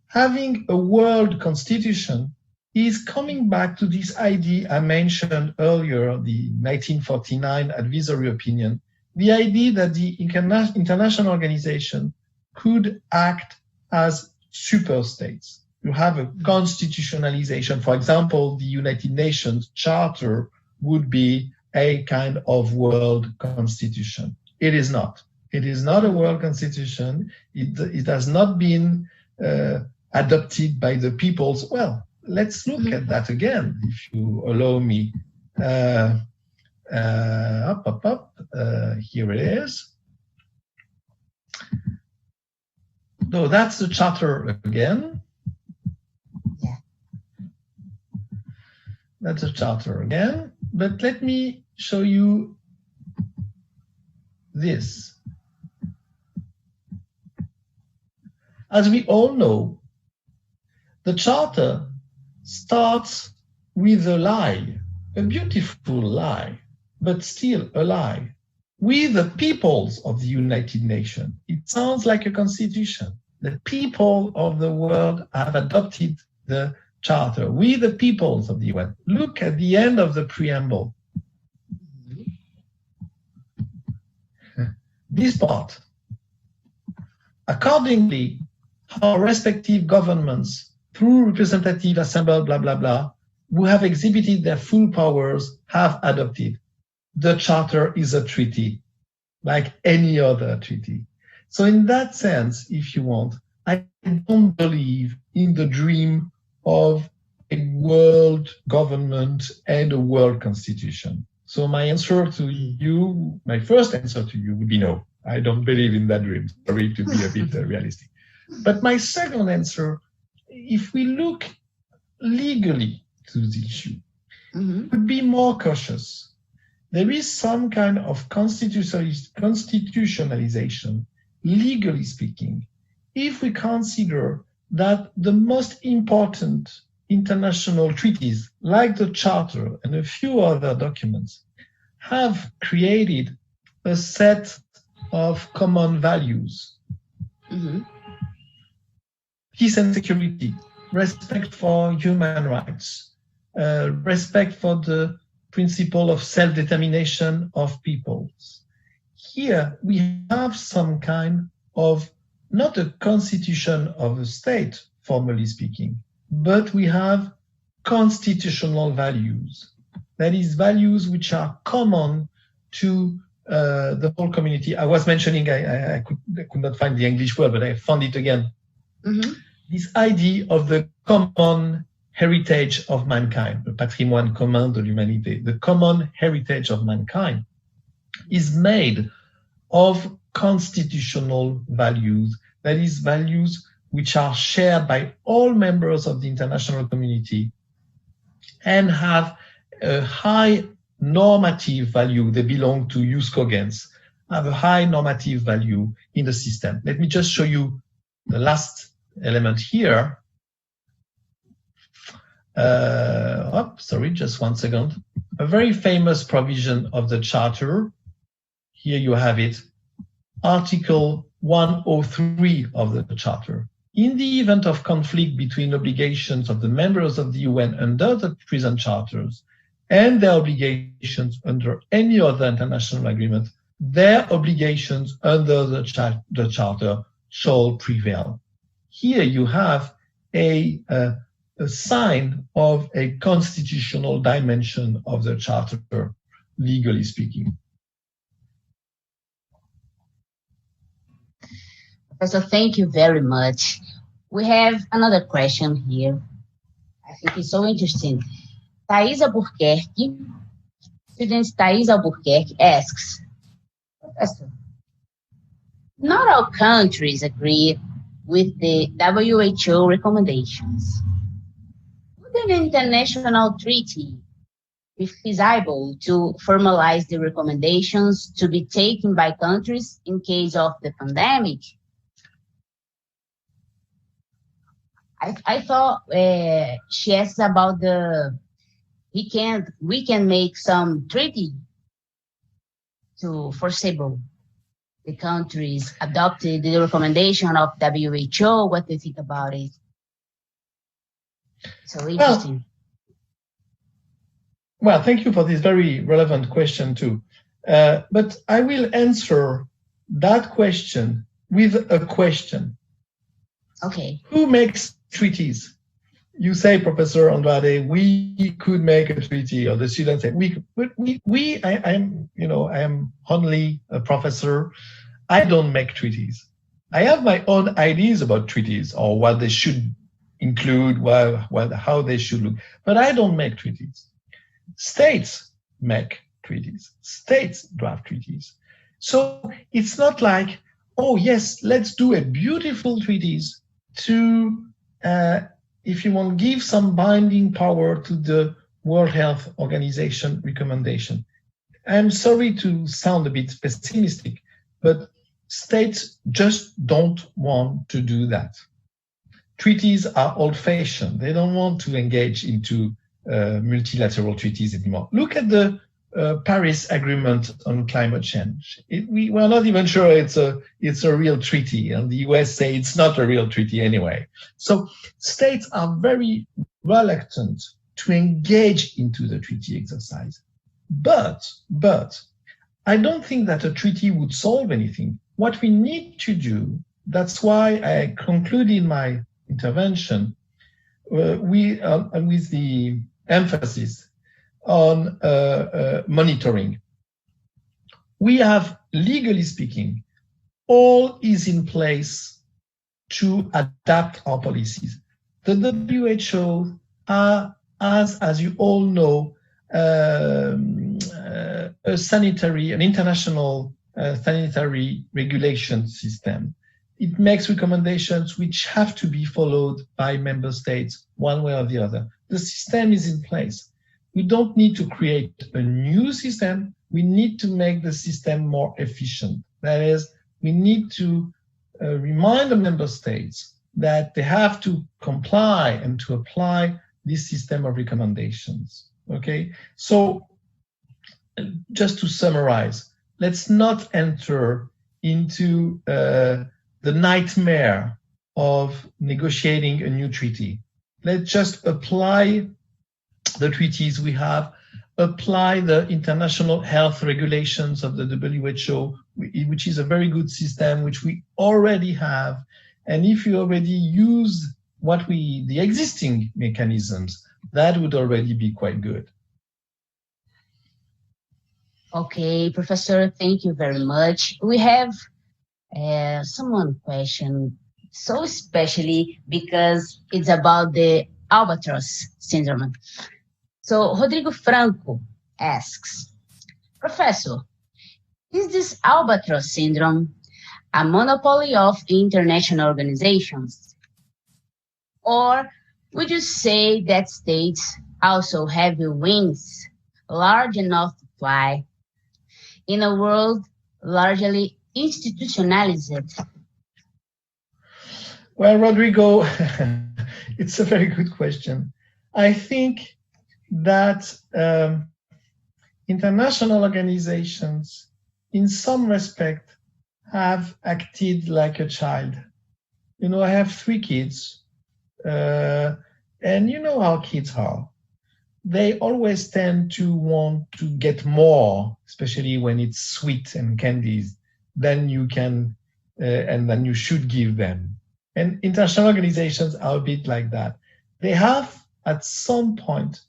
having a world constitution is coming back to this idea I mentioned earlier, the 1949 advisory opinion, the idea that the international organization could act as superstates. You have a constitutionalization, for example, the United Nations Charter would be a kind of world constitution. It is not. It is not a world constitution. It has not been adopted by the peoples. Well, let's look at that again, if you allow me. Here it is. So that's the charter again. Yeah. That's a charter again. But let me show you this. As we all know, the charter starts with a lie, a beautiful lie, but still a lie. We, the peoples of the United Nations. It sounds like a constitution. The people of the world have adopted the charter. We, the peoples of the UN. Look at the end of the preamble. This part. Accordingly, our respective governments, through representative assembly, blah, blah, blah, who have exhibited their full powers, have adopted. The charter is a treaty, like any other treaty. So in that sense, if you want, I don't believe in the dream of a world government and a world constitution. So my answer to you, my first answer to you would be no. I don't believe in that dream. Sorry to be a bit realistic. But my second answer, if we look legally to the issue, would be more cautious. There is some kind of constitutionalization, legally speaking, if we consider that the most important international treaties, like the Charter and a few other documents, have created a set of common values. Peace and security, respect for human rights, respect for the principle of self-determination of peoples. Here we have some kind of, not a constitution of a state, formally speaking, but we have constitutional values. That is, values which are common to the whole community. I was mentioning, I could not find the English word, but I found it again. This idea of the common heritage of mankind, le patrimoine commun de l'humanité, the common heritage of mankind, is made of constitutional values, that is, values which are shared by all members of the international community and have a high normative value. They belong to jus cogens, have a high normative value in the system. Let me just show you the last element here. Sorry, just one second. A very famous provision of the Charter. Here you have it. Article 103 of the Charter. In the event of conflict between obligations of the members of the UN under the present charters and their obligations under any other international agreement, their obligations under the Charter shall prevail. Here you have a sign of a constitutional dimension of the Charter, legally speaking. Professor, thank you very much. We have another question here. I think it's so interesting. Thais Albuquerque, student Thais Albuquerque asks, Professor, not all countries agree with the WHO recommendations. Would an international treaty be feasible to formalize the recommendations to be taken by countries in case of the pandemic? I thought she asked about we can make some treaty to foreseeable the countries adopted the recommendation of WHO. What do you think about it? So interesting. Well, thank you for this very relevant question too. But I will answer that question with a question. Okay. Who makes treaties? you say, Professor Andrade, we could make a treaty, or the students say we could, but I am only a professor. I don't make treaties. I have my own ideas about treaties or what they should include, how they should look, but I don't make treaties. States make treaties. States draft treaties. So it's not like, oh yes, let's do a beautiful treaties to, if you want, give some binding power to the World Health Organization recommendation. I'm sorry to sound a bit pessimistic, but states just don't want to do that. Treaties are old-fashioned. They don't want to engage into multilateral treaties anymore. Look at the Paris Agreement on climate change. We're not even sure it's a real treaty, and the US say it's not a real treaty anyway. So states are very reluctant to engage into the treaty exercise. But I don't think that a treaty would solve anything. What we need to do, that's why I concluded my intervention with the emphasis on monitoring. We have, legally speaking, all is in place to adapt our policies. The WHO has, as you all know, an international sanitary regulation system. It makes recommendations which have to be followed by member states one way or the other. The system is in place. We don't need to create a new system. We need to make the system more efficient. That is, we need to remind the member states that they have to comply and to apply this system of recommendations. Okay, so just to summarize, let's not enter into the nightmare of negotiating a new treaty. Let's just apply the treaties we have, apply the international health regulations of the WHO, which is a very good system, which we already have. And if you already use the existing mechanisms, that would already be quite good. Okay, Professor, thank you very much. We have someone question, so especially because it's about the albatross syndrome. So Rodrigo Franco asks, Professor, is this albatross syndrome a monopoly of international organizations? Or would you say that states also have wings large enough to fly in a world largely institutionalized? Well, Rodrigo, it's a very good question. I think that international organizations, in some respect, have acted like a child. You know, I have 3 kids, and you know how kids are. They always tend to want to get more, especially when it's sweet and candies, than you can and than you should give them. And international organizations are a bit like that. They have, at some point,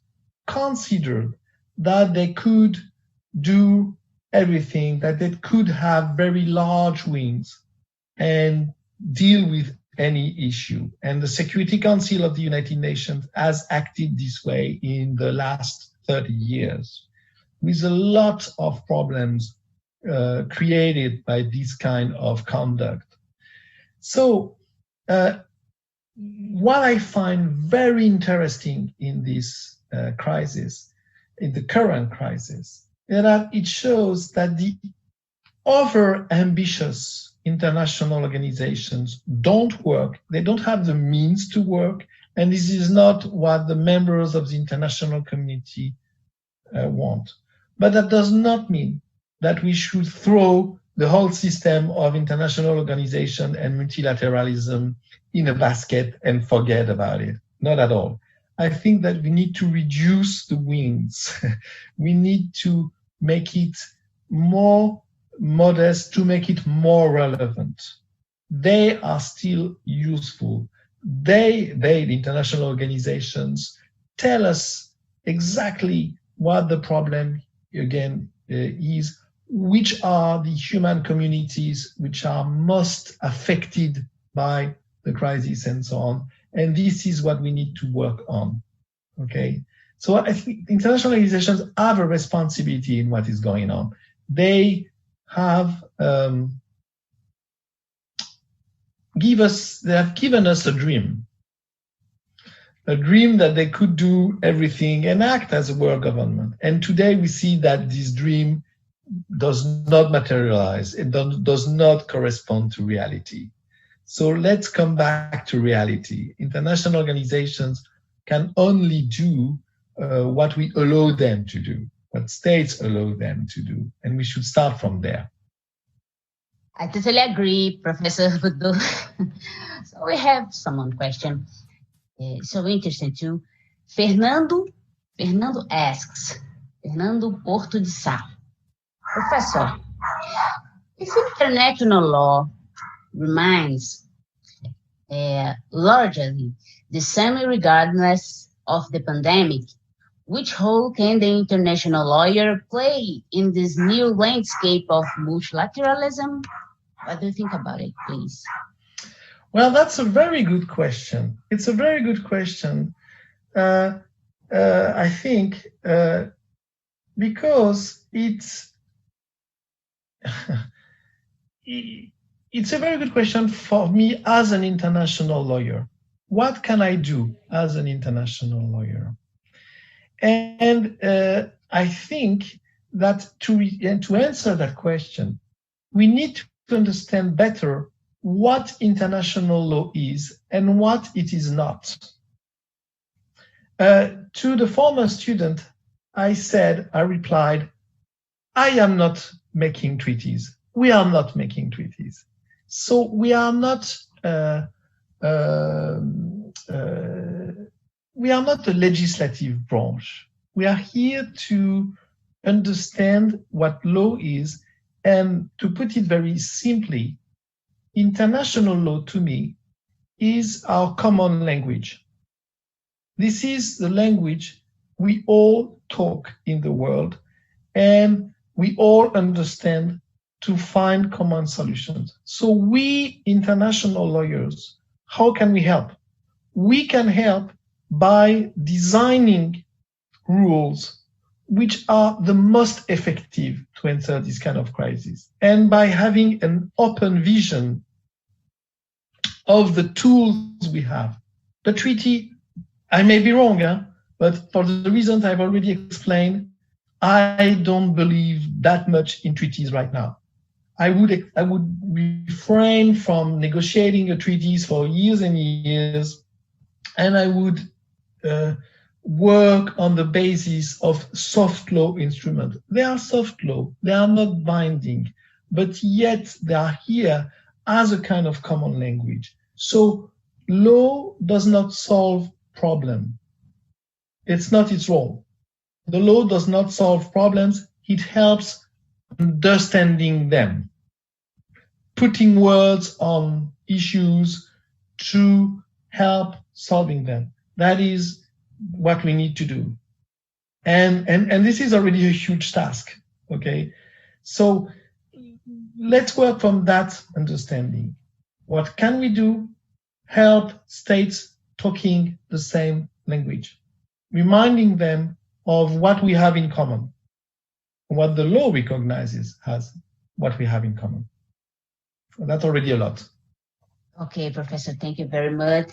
considered that they could do everything, that they could have very large wings and deal with any issue. And the Security Council of the United Nations has acted this way in the last 30 years, with a lot of problems created by this kind of conduct. So what I find very interesting in this crisis, in the current crisis, is that it shows that the over-ambitious international organizations don't work. They don't have the means to work, and this is not what the members of the international community want. But that does not mean that we should throw the whole system of international organization and multilateralism in a basket and forget about it. Not at all. I think that we need to reduce the wings. We need to make it more modest, to make it more relevant. They are still useful. the international organizations, tell us exactly what the problem again is, which are the human communities which are most affected by the crisis and so on. And this is what we need to work on. Okay, so I think international organizations have a responsibility in what is going on. They have given us a dream that they could do everything and act as a world government. And today we see that this dream does not materialize. It does not correspond to reality. So let's come back to reality. International organizations can only do what we allow them to do, what states allow them to do, and we should start from there. I totally agree, Professor Budu. So we have someone question. So interesting too. Fernando asks, Fernando Porto de Sá. Professor, if international law remains largely the same regardless of the pandemic, which role can the international lawyer play in this new landscape of multilateralism? What do you think about it, please? Well, that's a very good question. It's a very good question. I think because it's a very good question for me as an international lawyer. What can I do as an international lawyer? And I think that to answer that question, we need to understand better what international law is and what it is not. To the former student, I replied, I am not making treaties. We are not making treaties. So we are not the legislative branch. We are here to understand what law is, and to put it very simply, international law to me is our common language. This is the language we all talk in the world, and we all understand to find common solutions. So we international lawyers, how can we help? We can help by designing rules which are the most effective to answer this kind of crisis, and by having an open vision of the tools we have. The treaty, I may be wrong, but for the reasons I've already explained, I don't believe that much in treaties right now. I would refrain from negotiating a treaties for years and years, and I would work on the basis of soft law instruments. They are soft law, they are not binding, but yet they are here as a kind of common language. So law does not solve problem. It's not its role. The law does not solve problems, it helps understanding them, putting words on issues to help solving them. That is what we need to do. And this is already a huge task, okay? So let's work from that understanding. What can we do? Help states talking the same language, reminding them of what we have in common, what the law recognizes as what we have in common. That's already a lot. Okay, Professor, thank you very much.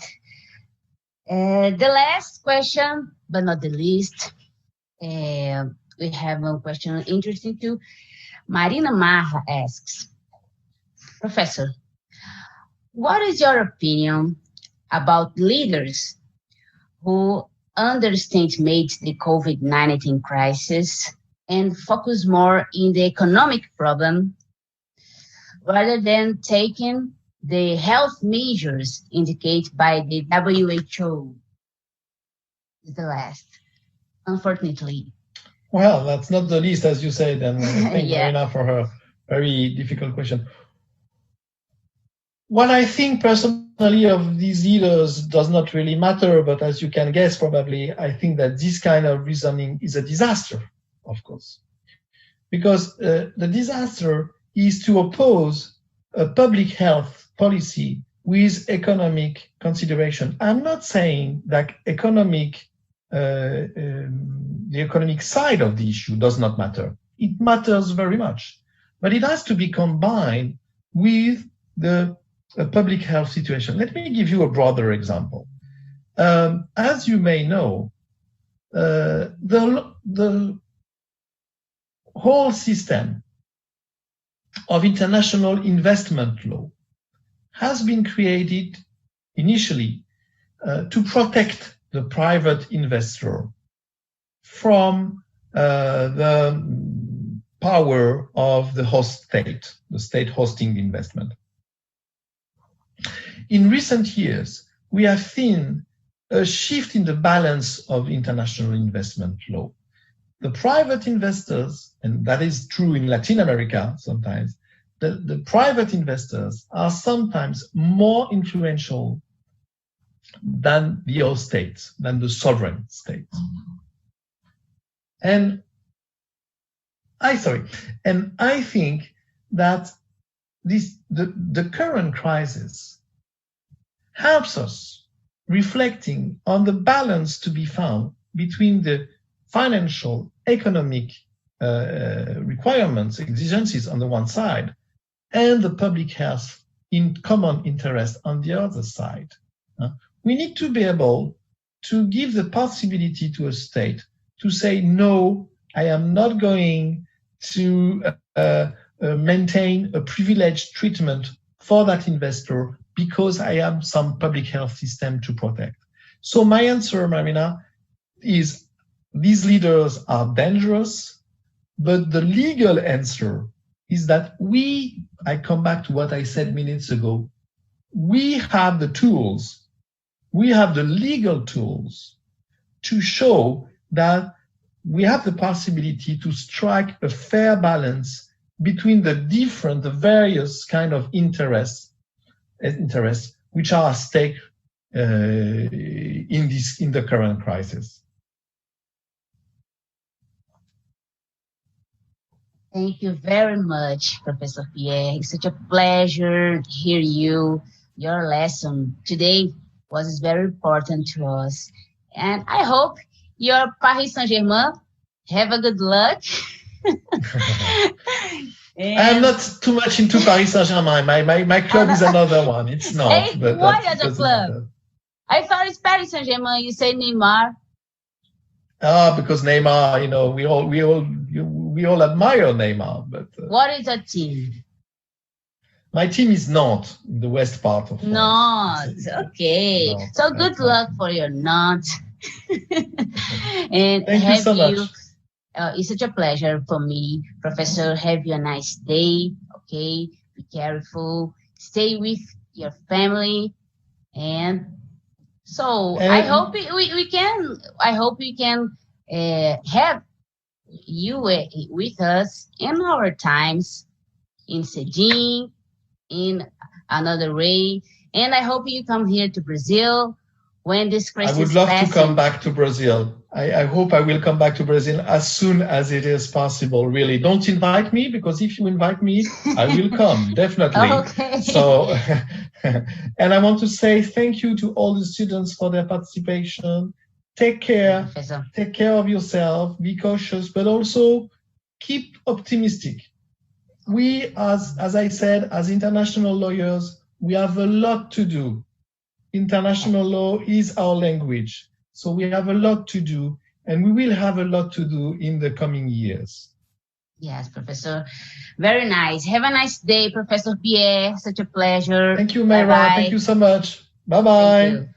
The last question, but not the least, we have one question interesting too. Marina Marra asks, Professor, what is your opinion about leaders who underestimate the COVID-19 crisis and focus more in the economic problem rather than taking the health measures indicated by the WHO? Is the last, unfortunately. Well, that's not the least, as you said, and thank Yeah. Marina for her very difficult question. What I think personally personally of these leaders does not really matter, but as you can guess, probably, I think that this kind of reasoning is a disaster, of course. Because the disaster is to oppose a public health policy with economic consideration. I'm not saying that the economic side of the issue does not matter. It matters very much, but it has to be combined with the public health situation. Let me give you a broader example. As you may know, the whole system of international investment law has been created initially to protect the private investor from the power of the host state, the state hosting the investment. In recent years, we have seen a shift in the balance of international investment law. The private investors, and that is true in Latin America sometimes, the private investors are sometimes more influential than the host states, than the sovereign states. And I think that the current crisis helps us reflecting on the balance to be found between the financial, economic requirements, exigencies on the one side, and the public health in common interest on the other side. We need to be able to give the possibility to a state to say, no, I am not going to maintain a privileged treatment for that investor because I have some public health system to protect. So my answer, Marina, is these leaders are dangerous, but the legal answer is that I come back to what I said minutes ago, we have the tools, we have the legal tools to show that we have the possibility to strike a fair balance between the various kind of interests which are at stake in the current crisis. Thank you very much, Professor Pierre. It's such a pleasure to hear you. Your lesson today was very important to us. And I hope your Paris Saint-Germain have a good luck. I'm not too much into Paris Saint-Germain. My club is another one. It's not. Hey, what other club? I thought it's Paris Saint-Germain. You say Neymar. Because Neymar, we all admire Neymar. But what is your team? My team is Nantes, in the west part of France. Nantes, okay. Nantes, so good luck for your Nantes. And thank you so much. It's such a pleasure for me, Professor. Have you a nice day. Okay, be careful. Stay with your family, and so I hope we can. I hope we can have you with us in our times in Cedin, in another way, and I hope you come here to Brazil when this crisis. I would love to come back to Brazil. I hope I will come back to Brazil as soon as it is possible. Really, don't invite me, because if you invite me, I will come, definitely. Okay. So, and I want to say thank you to all the students for their participation. Take care. Take care of yourself. Be cautious, but also keep optimistic. We, as I said, as international lawyers, we have a lot to do. International law is our language. So we have a lot to do, and we will have a lot to do in the coming years. Yes, Professor. Very nice. Have a nice day, Professor Pierre. Such a pleasure. Thank you, Mayra. Bye-bye. Thank you so much. Bye-bye.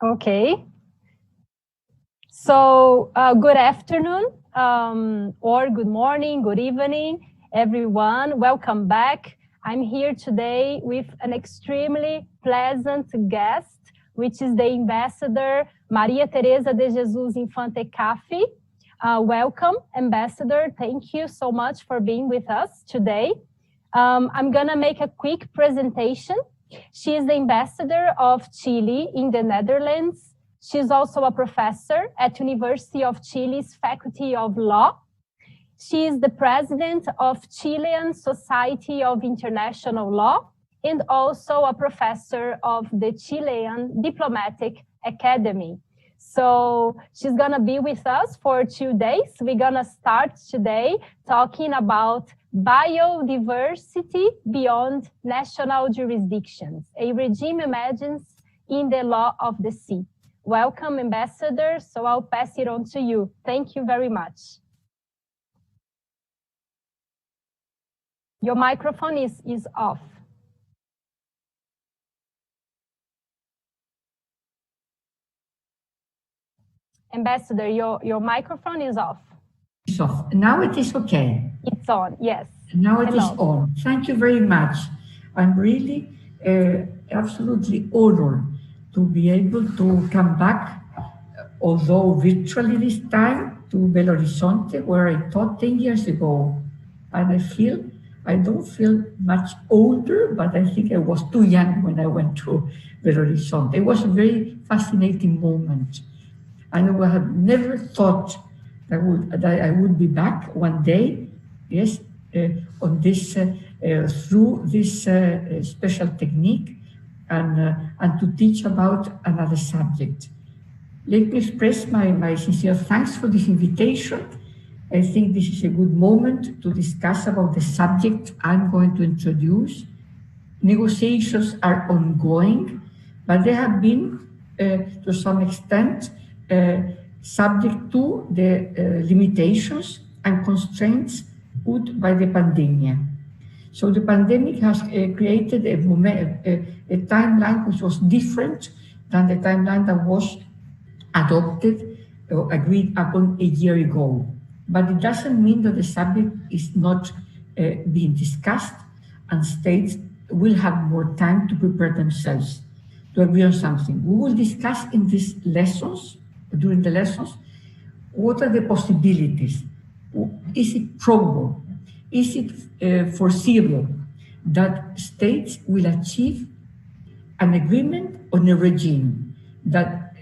Okay. So good afternoon, or good morning, good evening, everyone. Welcome back. I'm here today with an extremely pleasant guest, which is the Ambassador Maria Teresa de Jesus Infante Caffi. Welcome, Ambassador. Thank you so much for being with us today. I'm gonna make a quick presentation. She is the Ambassador of Chile in the Netherlands. She's also a professor at University of Chile's Faculty of Law. She is the president of Chilean Society of International Law and also a professor of the Chilean Diplomatic Academy. So she's gonna be with us for 2 days. We're gonna start today talking about biodiversity beyond national jurisdictions, a regime emergence in the law of the sea. Welcome, Ambassador. So I'll pass it on to you. Thank you very much. Your microphone is off. Ambassador, your microphone is off. It's off. Now it is okay. It's on, yes. Now it is on. Thank you very much. I'm really absolutely honored to be able to come back, although virtually this time, to Belo Horizonte, where I taught 10 years ago. And I don't feel much older, but I think I was too young when I went to Belo Horizonte. It was a very fascinating moment. And I had never thought that I would be back one day, yes, on this, through this special technique, and to teach about another subject. Let me express my sincere thanks for this invitation. I think this is a good moment to discuss about the subject I'm going to introduce. Negotiations are ongoing, but they have been, to some extent, subject to the limitations and constraints put by the pandemic. So the pandemic has created a timeline which was different than the timeline that was adopted or agreed upon a year ago. But it doesn't mean that the subject is not being discussed, and states will have more time to prepare themselves to agree on something. We will discuss in these lessons, during the lessons, what are the possibilities? Is it probable? Is it foreseeable that states will achieve an agreement on a regime that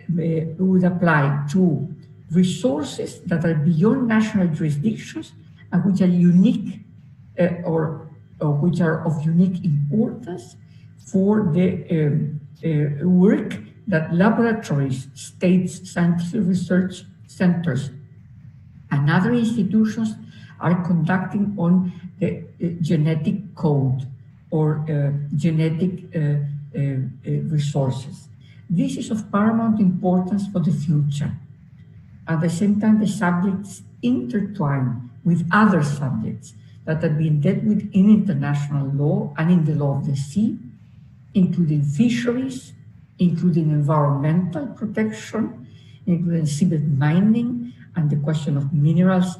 would apply to resources that are beyond national jurisdictions and which are unique or which are of unique importance for the work that laboratories, states, scientific research centers, and other institutions are conducting on the genetic code or genetic resources. This is of paramount importance for the future. At the same time, the subjects intertwine with other subjects that are being dealt with in international law and in the law of the sea, including fisheries, including environmental protection, including seabed mining, and the question of minerals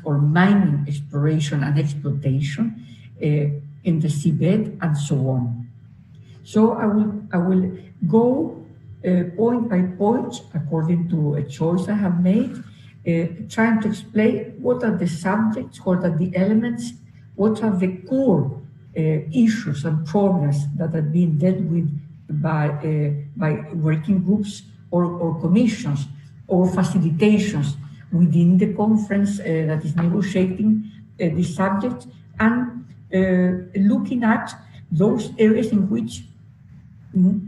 or mining exploration and exploitation in the seabed, and so on. So I will go point by point, according to a choice I have made, trying to explain what are the subjects, what are the elements, what are the core issues and problems that are being dealt with by working groups or commissions or facilitations within the conference that is negotiating this subject, and looking at those areas in which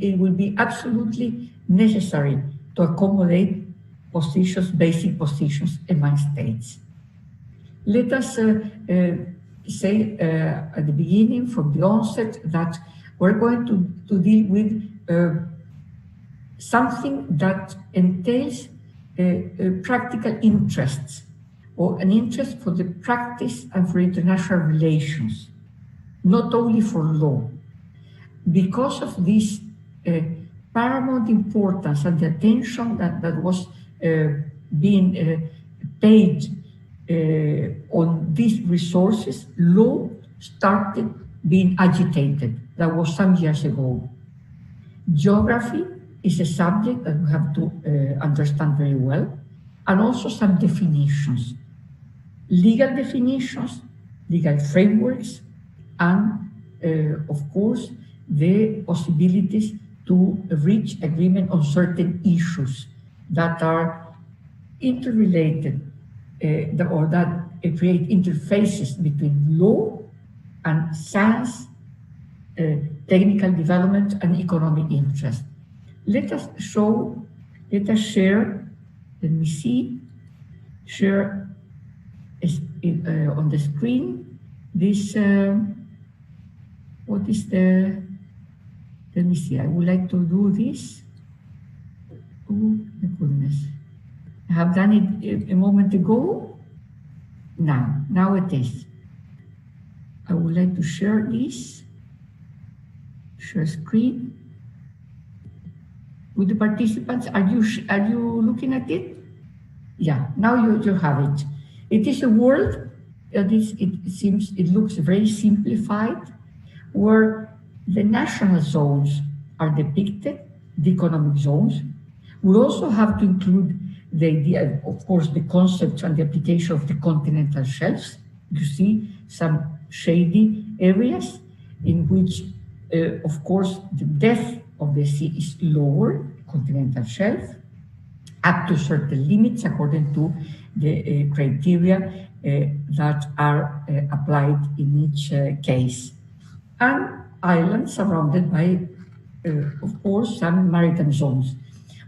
it will be absolutely necessary to accommodate positions, basic positions among states. Let us say at the beginning, from the onset, that we're going to deal with something that entails practical interests, or an interest for the practice and for international relations, not only for law. Because of this paramount importance and the attention that was being paid on these resources, law started being agitated. That was some years ago. Geography is a subject that we have to understand very well, and also some definitions, legal definitions, legal frameworks, and of course, the possibilities to reach agreement on certain issues that are interrelated or that create interfaces between law and science, technical development, and economic interest. Let us share, let me see, share on the screen this, what is the, let me see, I would like to do this. Oh my goodness. I have done it a moment ago. Now it is. I would like to share this, share screen. With the participants, are you looking at it? Yeah, now you have it. It is a world, it looks very simplified, where the national zones are depicted, the economic zones. We also have to include the idea, of course, the concepts and the application of the continental shelves. You see some shady areas in which, of course, the depth of the sea is lower, continental shelf, up to certain limits according to the criteria that are applied in each case. And islands surrounded by, of course, some maritime zones.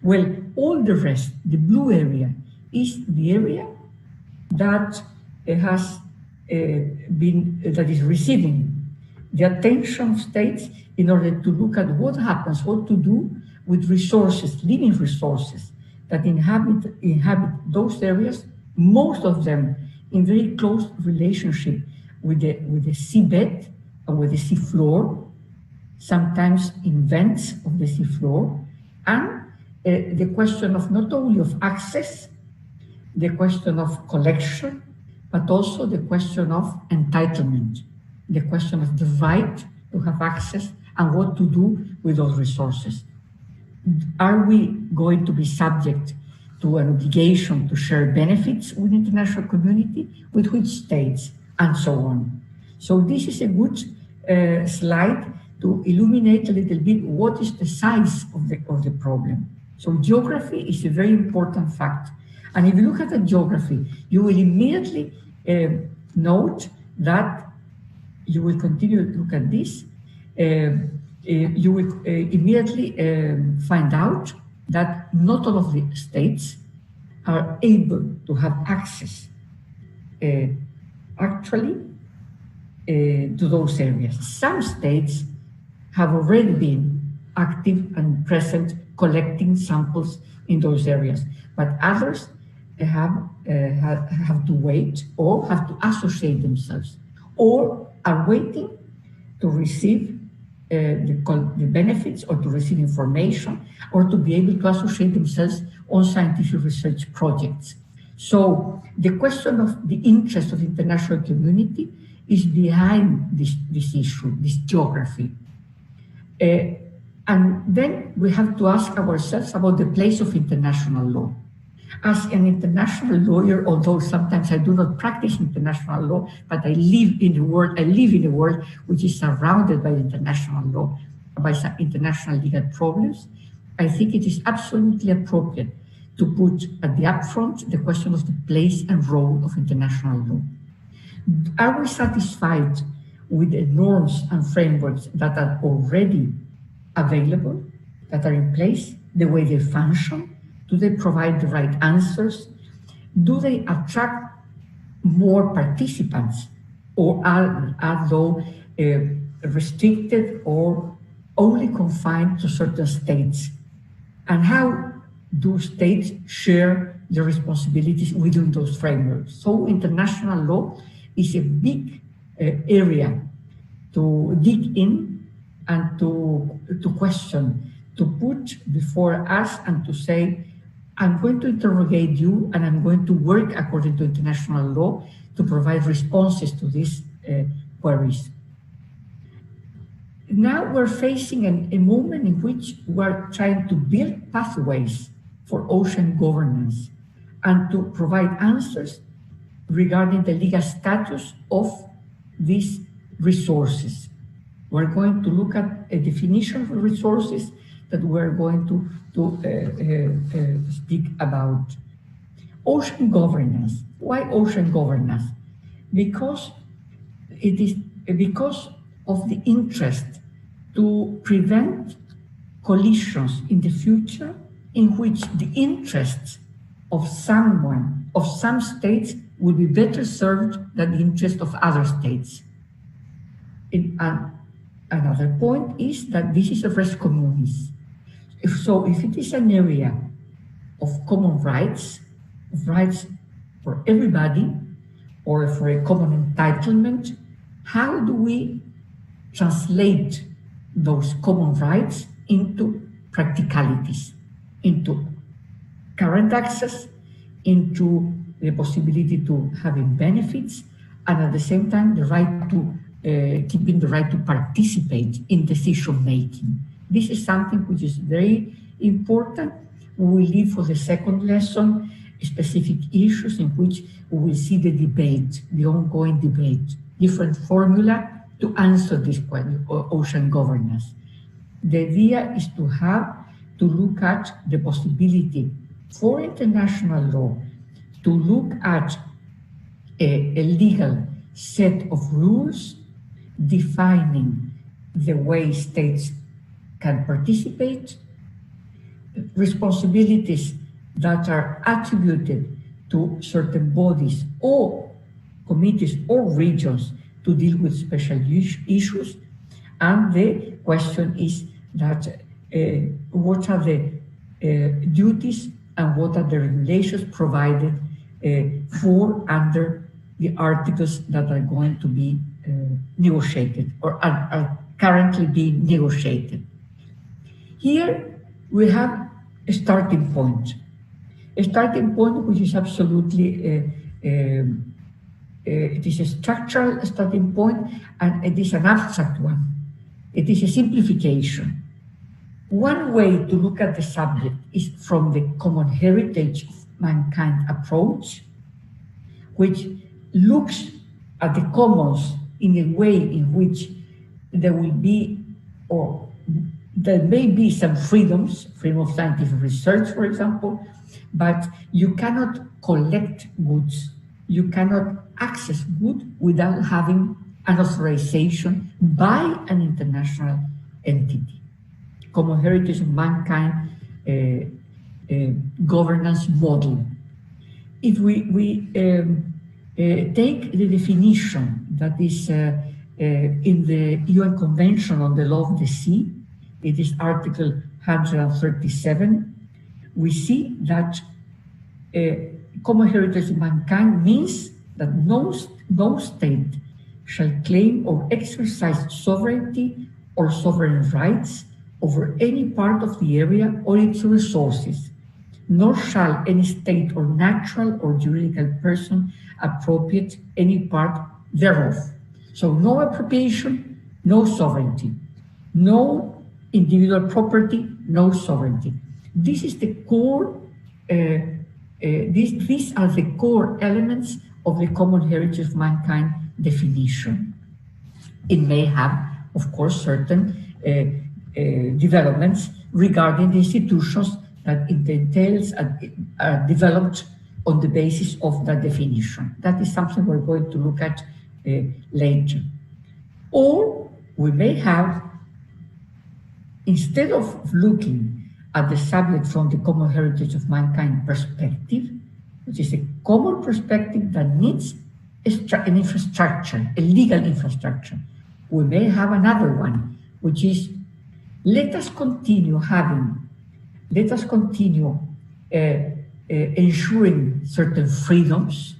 Well, all the rest, the blue area, is the area that has that is receiving the attention of states in order to look at what happens, what to do with resources, living resources that inhabit those areas, most of them in very close relationship with the seabed and with the seafloor, sometimes in vents of the seafloor, and the question of not only of access, the question of collection, but also the question of entitlement, the question of the right to have access and what to do with those resources. Are we going to be subject to an obligation to share benefits with the international community, with which states, and so on? So this is a good slide to illuminate a little bit what is the size of the problem. So geography is a very important fact. And if you look at the geography, you will immediately note that you will continue to look at this. You will immediately find out that not all of the states are able to have access actually to those areas. Some states have already been active and present collecting samples in those areas, but others have to wait or have to associate themselves or are waiting to receive the benefits or to receive information or to be able to associate themselves on scientific research projects. So the question of the interest of the international community is behind this issue, this geography. And then we have to ask ourselves about the place of international law. As an international lawyer, although sometimes I do not practice international law, but I live in a world which is surrounded by international law, by some international legal problems, I think it is absolutely appropriate to put at the upfront the question of the place and role of international law. Are we satisfied with the norms and frameworks that are already available, that are in place, the way they function? Do they provide the right answers? Do they attract more participants, or are they restricted or only confined to certain states? And how do states share the responsibilities within those frameworks? So international law is a big area to dig in and to question, to put before us and to say, I'm going to interrogate you and I'm going to work according to international law to provide responses to these queries. Now we're facing a moment in which we're trying to build pathways for ocean governance and to provide answers regarding the legal status of these resources. We're going to look at a definition of resources that we're going to speak about. Ocean governance. Why ocean governance? Because it is because of the interest to prevent collisions in the future in which the interests of some states will be better served than the interest of other states. Another point is that this is a res communis. If it is an area of common rights, of rights for everybody, or for a common entitlement, how do we translate those common rights into practicalities, into current access, into the possibility to having benefits, and at the same time the right to keeping the right to participate in decision making. This is something which is very important. We will leave for the second lesson specific issues in which we will see the debate, the ongoing debate, different formula to answer this question, ocean governance. The idea is to look at the possibility for international law to look at a legal set of rules defining the way states can participate, responsibilities that are attributed to certain bodies or committees or regions to deal with special issues. And the question is that what are the duties and what are the regulations provided for under the articles that are going to be negotiated or are currently being negotiated. Here we have a starting point which is absolutely it is a structural starting point, and it is an abstract one. It is a simplification. One way to look at the subject is from the common heritage of mankind approach, which looks at the commons in a way in which there will be, or there may be some freedoms, freedom of scientific research, for example, but you cannot collect goods, you cannot access goods without having an authorization by an international entity. Common heritage of mankind governance model. If we take the definition that is in the UN Convention on the Law of the Sea, it is Article 137, we see that common heritage of mankind means that no state shall claim or exercise sovereignty or sovereign rights over any part of the area or its resources, nor shall any state or natural or juridical person appropriate any part thereof. So no appropriation, no sovereignty, no individual property, no sovereignty. This is the core, these are the core elements of the common heritage of mankind definition. It may have, of course, certain developments regarding the institutions that it entails are developed on the basis of that definition. That is something we're going to look at later. Or we may have, instead of looking at the subject from the common heritage of mankind perspective, which is a common perspective that needs an infrastructure, a legal infrastructure, we may have another one, which is let us continue ensuring certain freedoms.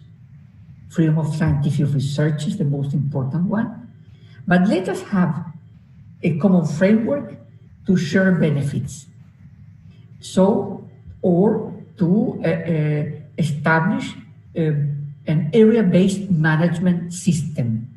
Freedom of scientific research is the most important one, but let us have a common framework to share benefits. So, or to establish an area-based management system.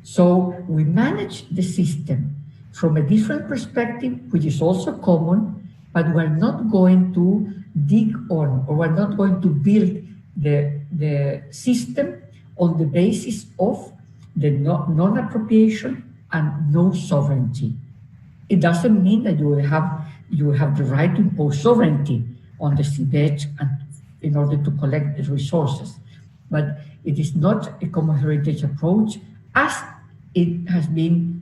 So we manage the system from a different perspective, which is also common, but we're not going to dig on, or we're not going to build the system on the basis of the non-appropriation and no sovereignty. It doesn't mean that you will have the right to impose sovereignty on the seabed and in order to collect the resources. But it is not a common heritage approach as it has been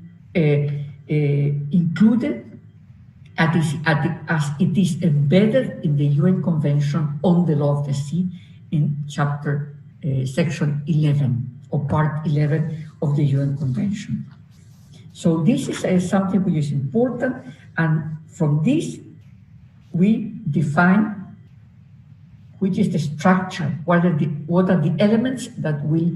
included as it is embedded in the UN Convention on the Law of the Sea in section 11 or part 11 of the UN Convention. So this is something which is important, and from this we define which is the structure, what are the elements that will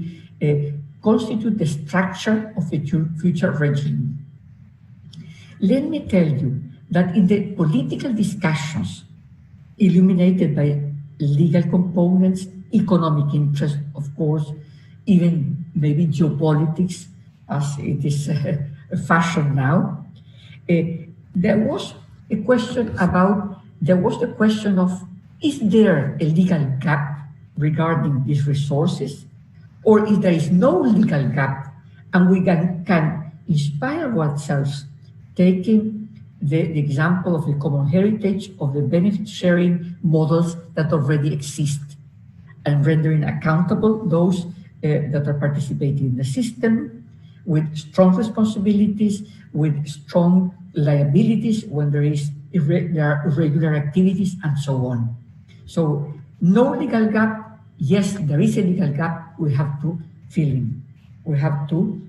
constitute the structure of a future regime. Let me tell you that in the political discussions illuminated by legal components, economic interest, of course, even maybe geopolitics, as it is fashion now, there was the question of, is there a legal gap regarding these resources, or if there is no legal gap and we can inspire ourselves, taking the example of the common heritage of the benefit sharing models that already exist and rendering accountable those that are participating in the system with strong responsibilities, with strong liabilities when there are irregular activities and so on. So no legal gap. Yes, there is a legal gap. We have to fill in. We have to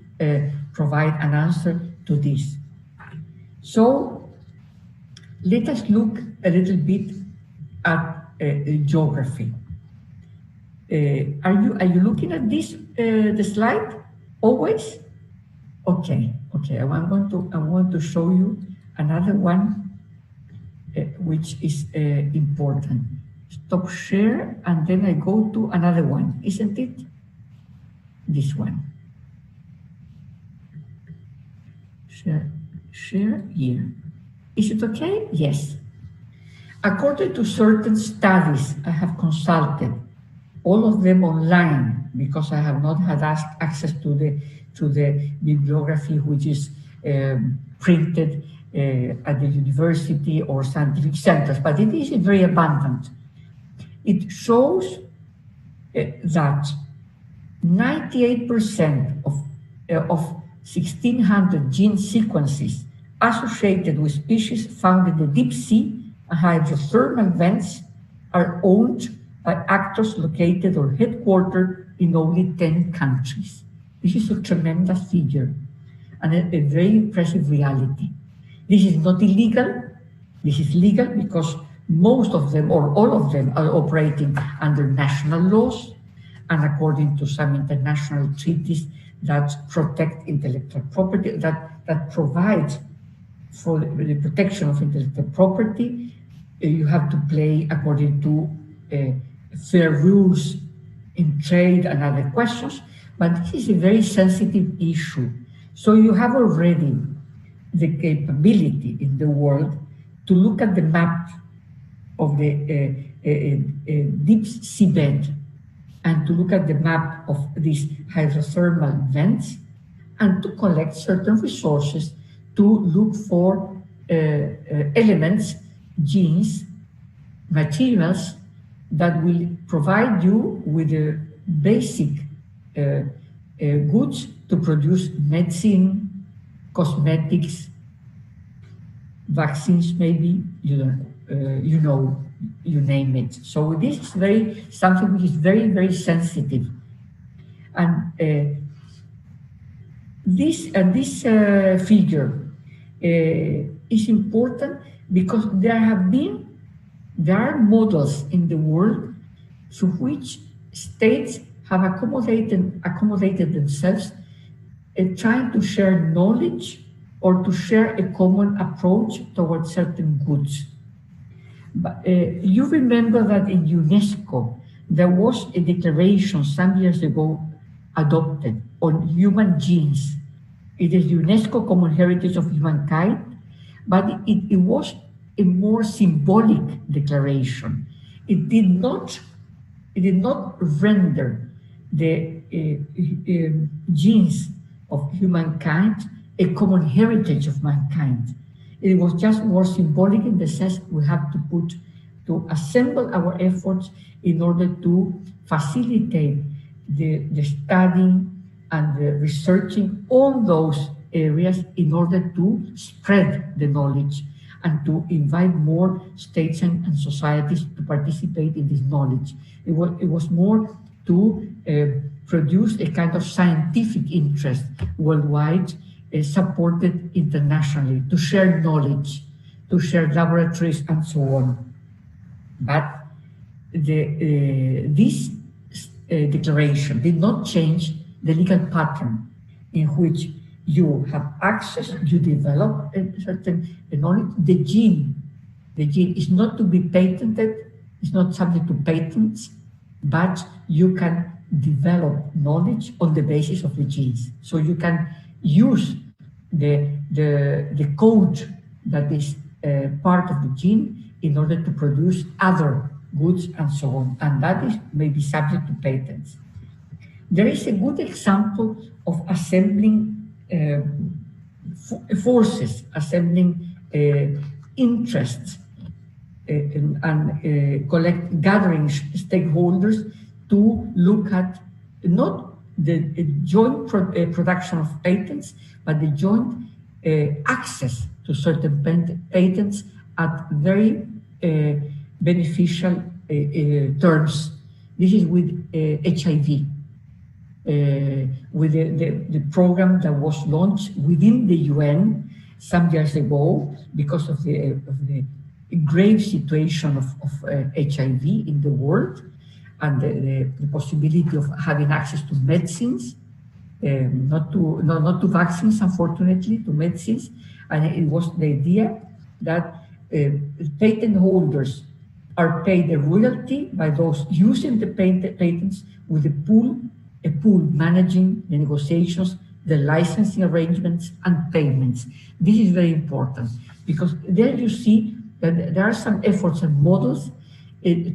provide an answer to this. So let us look a little bit at geography. Are you looking at this the slide always? Okay. I want to show you another one which is important. Stop share, and then I go to another one, isn't it? This one. Share here. Is it okay? Yes. According to certain studies I have consulted, all of them online, because I have not had access to the bibliography which is printed at the university or scientific centers, but it is very abundant. It shows that 98% of 1,600 gene sequences associated with species found in the deep sea and hydrothermal vents are owned by actors located or headquartered in only 10 countries. This is a tremendous figure and a very impressive reality. This is not illegal. This is legal because most of them or all of them are operating under national laws and according to some international treaties that protect intellectual property, that provide for the protection of intellectual property. You have to play according to fair rules in trade and other questions, but this is a very sensitive issue. So you have already the capability in the world to look at the map of the deep seabed and to look at the map of these hydrothermal vents and to collect certain resources to look for elements, genes, materials that will provide you with the basic goods to produce medicine, cosmetics, vaccines, maybe, you name it. So this is something which is very, very sensitive. And this figure is important because there are models in the world through which states have accommodated themselves trying to share knowledge or to share a common approach towards certain goods. But you remember that in UNESCO, there was a declaration some years ago adopted on human genes. It is UNESCO Common Heritage of Humankind, but it was a more symbolic declaration. It did not render the genes of humankind a common heritage of mankind. It was just more symbolic in the sense we have to assemble our efforts in order to facilitate the studying and the researching on those areas in order to spread the knowledge and to invite more states and societies to participate in this knowledge. It was more to produce a kind of scientific interest worldwide, supported internationally, to share knowledge, to share laboratories and so on. But this declaration did not change the legal pattern in which you have access, you develop a certain knowledge. The gene is not to be patented, it's not subject to patents, but you can develop knowledge on the basis of the genes. So you can use the code that is part of the gene in order to produce other goods and so on. And that is maybe subject to patents. There is a good example of assembling forces, assembling interests, and gathering stakeholders to look at not the joint production of patents, but the joint access to certain patents at very beneficial terms. This is with HIV. With the program that was launched within the UN some years ago because of the grave situation of HIV in the world and the possibility of having access to medicines, not to vaccines, unfortunately, to medicines. And it was the idea that patent holders are paid a royalty by those using the patents with a pool managing the negotiations, the licensing arrangements and payments. This is very important because there you see that there are some efforts and models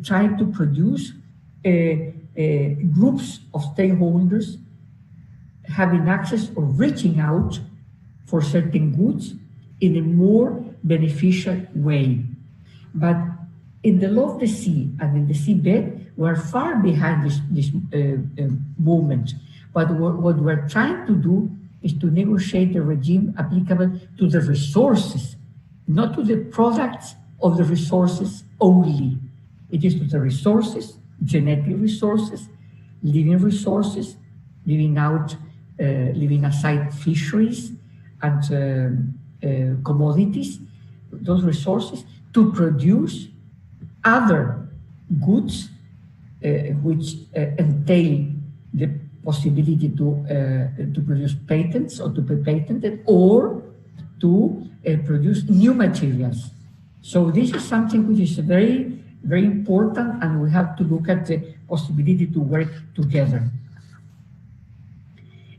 trying to produce groups of stakeholders having access or reaching out for certain goods in a more beneficial way. But in the law of the sea and in the seabed, we're far behind this movement. But what we're trying to do is to negotiate a regime applicable to the resources, not to the products of the resources only. It is to the resources, genetic resources, living resources, leaving aside fisheries and commodities, those resources, to produce other goods which entail the possibility to produce patents or to be patented or to produce new materials. So this is something which is very, very important, and we have to look at the possibility to work together.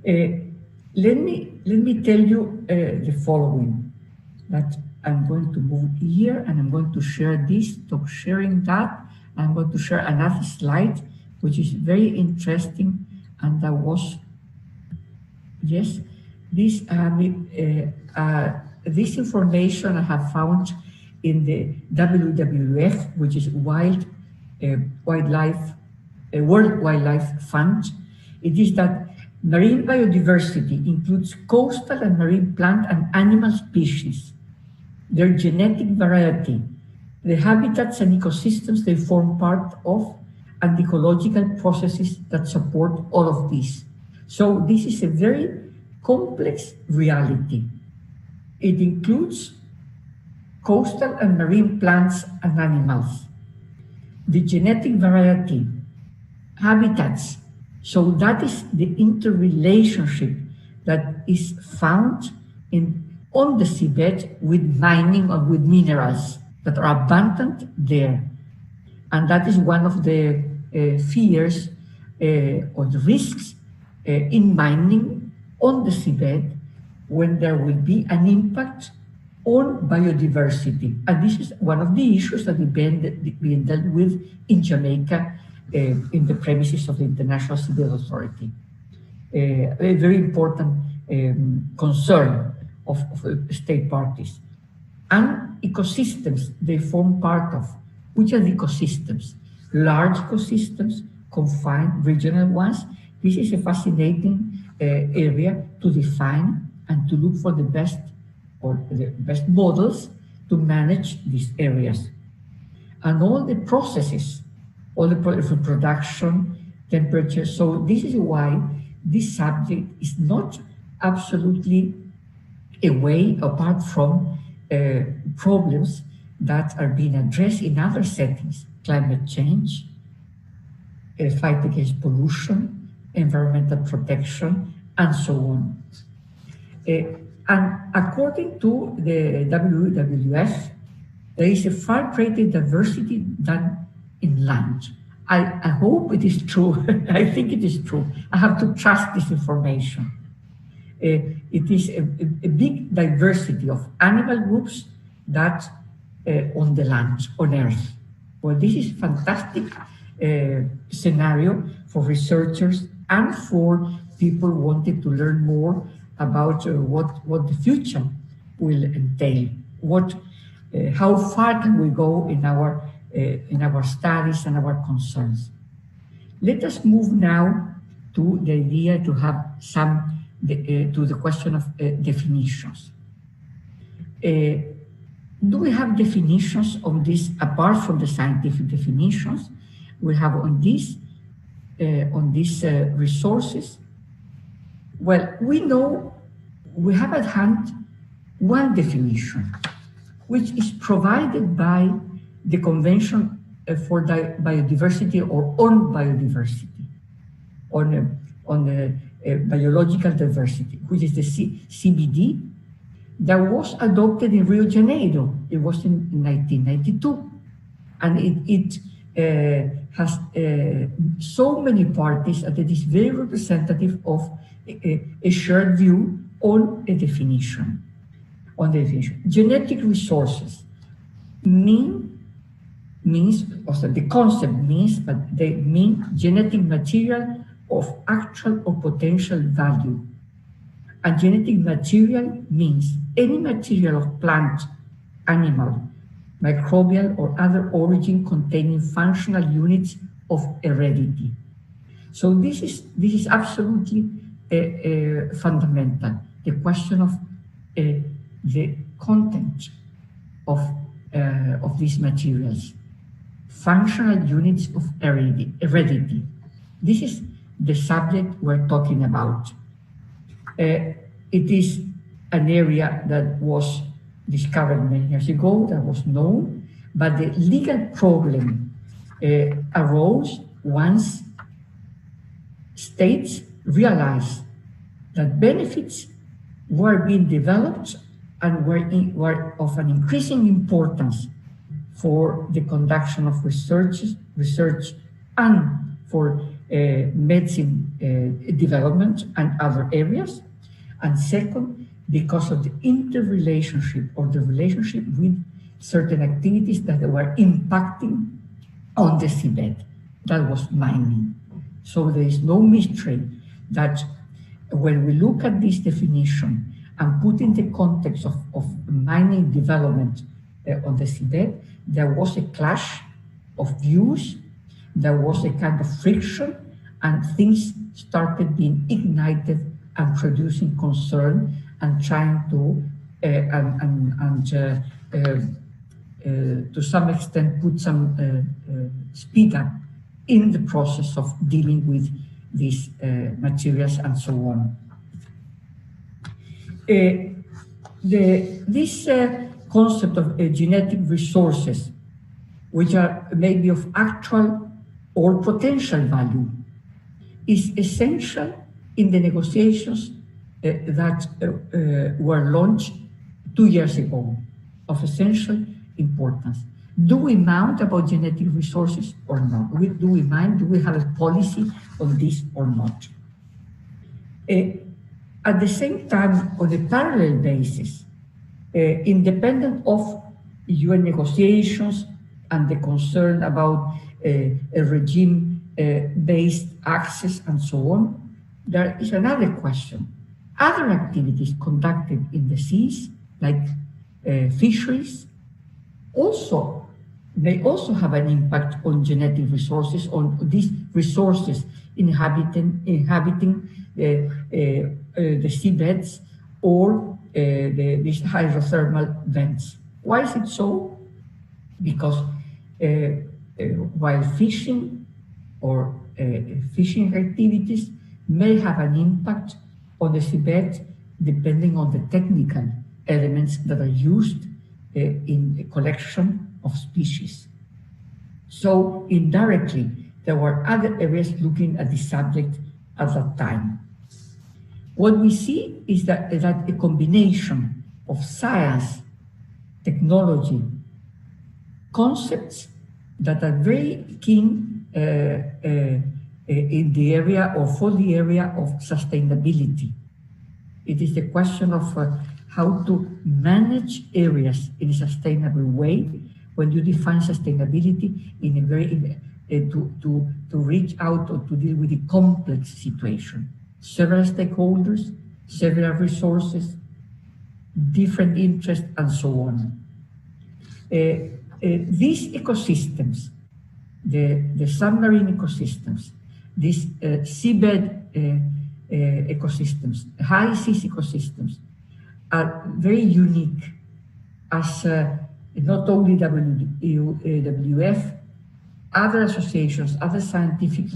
Let me tell you the following, that I'm going to move here and I'm going to share this, stop sharing that. I'm going to share another slide, which is very interesting, and that was, yes, this information I have found in the WWF, which is World Wildlife Fund. It is that marine biodiversity includes coastal and marine plant and animal species, their genetic variety, the habitats and ecosystems they form part of, and the ecological processes that support all of this. So this is a very complex reality. It includes coastal and marine plants and animals, the genetic variety, habitats. So that is the interrelationship that is found on the seabed with mining or with minerals. that are abundant there. And that is one of the fears or the risks in mining on the seabed when there will be an impact on biodiversity. And this is one of the issues that we've been dealt with in Jamaica in the premises of the International Seabed Authority. A very important concern of state parties. And ecosystems they form part of. Which are the ecosystems? Large ecosystems, confined regional ones. This is a fascinating area to define and to look for the best models to manage these areas. And all the processes, all the for production, temperature. So this is why this subject is not absolutely away apart from problems that are being addressed in other settings: climate change, fight against pollution, environmental protection, and so on. And according to the WWF, there is a far greater diversity than in land. I hope it is true. I think it is true. I have to trust this information. It is a big diversity of animal groups that on the land, on Earth. Well, this is fantastic scenario for researchers and for people wanting to learn more about what the future will entail. How far can we go in our studies and our concerns? Let us move now to the idea to have to the question of definitions. Do we have definitions on this apart from the scientific definitions? We have on these resources. Well, we know we have at hand one definition, which is provided by the Convention for Biodiversity or on Biodiversity, on biological diversity, which is the CBD, that was adopted in Rio de Janeiro. It was in 1992. And it has so many parties that it is very representative of a shared view on a definition. Genetic resources means, also the concept means, but they mean genetic material of actual or potential value. And genetic material means any material of plant, animal, microbial, or other origin containing functional units of heredity. So this is absolutely fundamental. The question of the content of these materials, functional units of heredity. This is the subject we're talking about. It is an area that was discovered many years ago, that was known, but the legal problem arose once states realized that benefits were being developed and were of an increasing importance for the conduction of research and for medicine development and other areas. And second, because of the interrelationship or the relationship with certain activities that were impacting on the seabed, that was mining. So there is no mystery that when we look at this definition and put in the context of mining development on the seabed, there was a clash of views, there was a kind of friction, and things started being ignited and producing concern and trying to some extent put some speed up in the process of dealing with these materials and so on. This concept of genetic resources, which are maybe of actual or potential value, is essential in the negotiations that were launched 2 years ago, of essential importance. Do we mind about genetic resources or not? Do we mind? Do we have a policy on this or not? At the same time, on a parallel basis, independent of UN negotiations and the concern about a regime-based access and so on, there is another question. Other activities conducted in the seas, like fisheries, may also have an impact on genetic resources, on these resources inhabiting the seabeds or these hydrothermal vents. Why is it so? Because while fishing or fishing activities may have an impact on the seabed depending on the technical elements that are used in the collection of species. So indirectly, there were other areas looking at the subject at that time. What we see is that a combination of science, technology, concepts that are very keen in the area or for the area of sustainability. It is the question of how to manage areas in a sustainable way when you define sustainability in a very to reach out or to deal with a complex situation. Several stakeholders, several resources, different interests, and so on. These ecosystems, the submarine ecosystems, these seabed ecosystems, high seas ecosystems, are very unique, as not only WWF, other associations, other scientific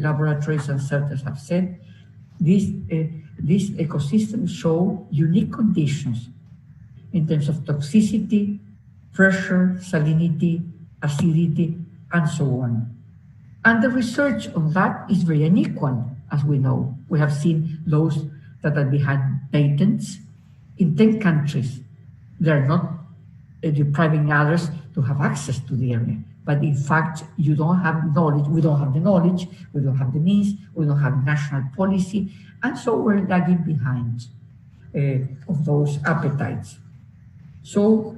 laboratories and centers have said. These ecosystems show unique conditions in terms of toxicity, pressure, salinity, acidity, and so on. And the research on that is very unequal, as we know. We have seen those that are behind patents in 10 countries. They are not depriving others to have access to the area. But in fact, you don't have knowledge, we don't have the knowledge, we don't have the means, we don't have national policy, and so we're lagging behind of those appetites. So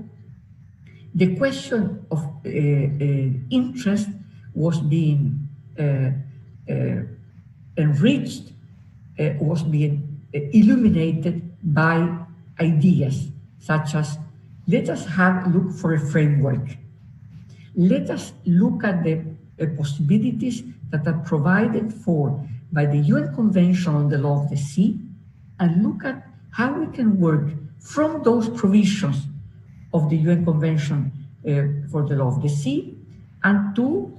the question of interest was being enriched, was being illuminated by ideas such as, let us look for a framework. Let us look at the possibilities that are provided for by the UN Convention on the Law of the Sea and look at how we can work from those provisions of the UN Convention for the Law of the Sea and to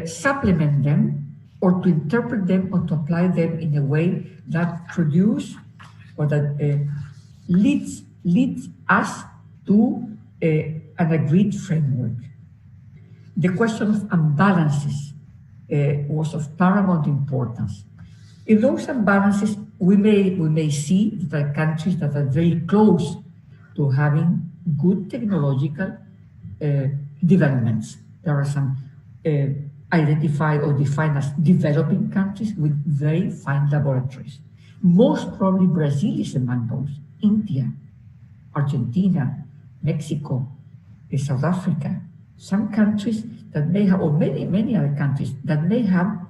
supplement them or to interpret them or to apply them in a way that produce or that leads us to an agreed framework. The question of imbalances was of paramount importance. In those imbalances, we may see that there are countries that are very close to having good technological developments. There are some identified or defined as developing countries with very fine laboratories. Most probably Brazil is among those, India, Argentina, Mexico, South Africa. Some countries that may have, or many other countries that may have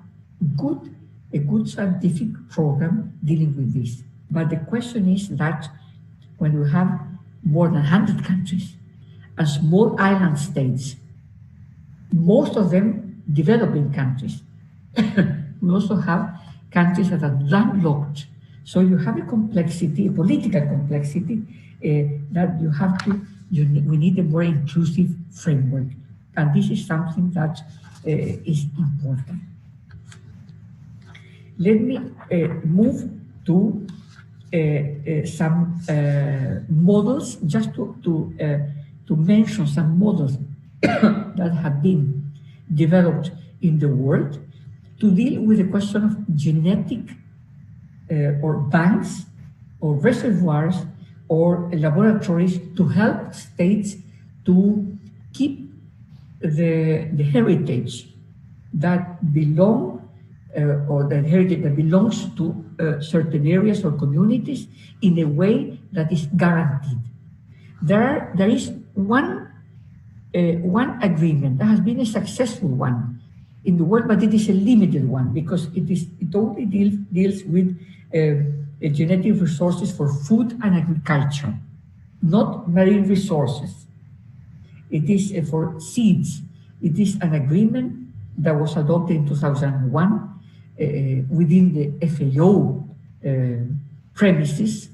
a good scientific program dealing with this. But the question is that when we have more than 100 countries and small island states, most of them developing countries, we also have countries that are landlocked. So you have a complexity, a political complexity that you have to, we need a more inclusive framework. And this is something that is important. Let me move to some models, just to mention some models that have been developed in the world to deal with the question of genetic or banks or reservoirs or laboratories to help states to keep the heritage that belong or the heritage that belongs to certain areas or communities in a way that is guaranteed. There is one agreement that has been a successful one in the world, but it is a limited one because it only deals with genetic resources for food and agriculture, not marine resources. It is for seeds. It is an agreement that was adopted in 2001 within the FAO premises,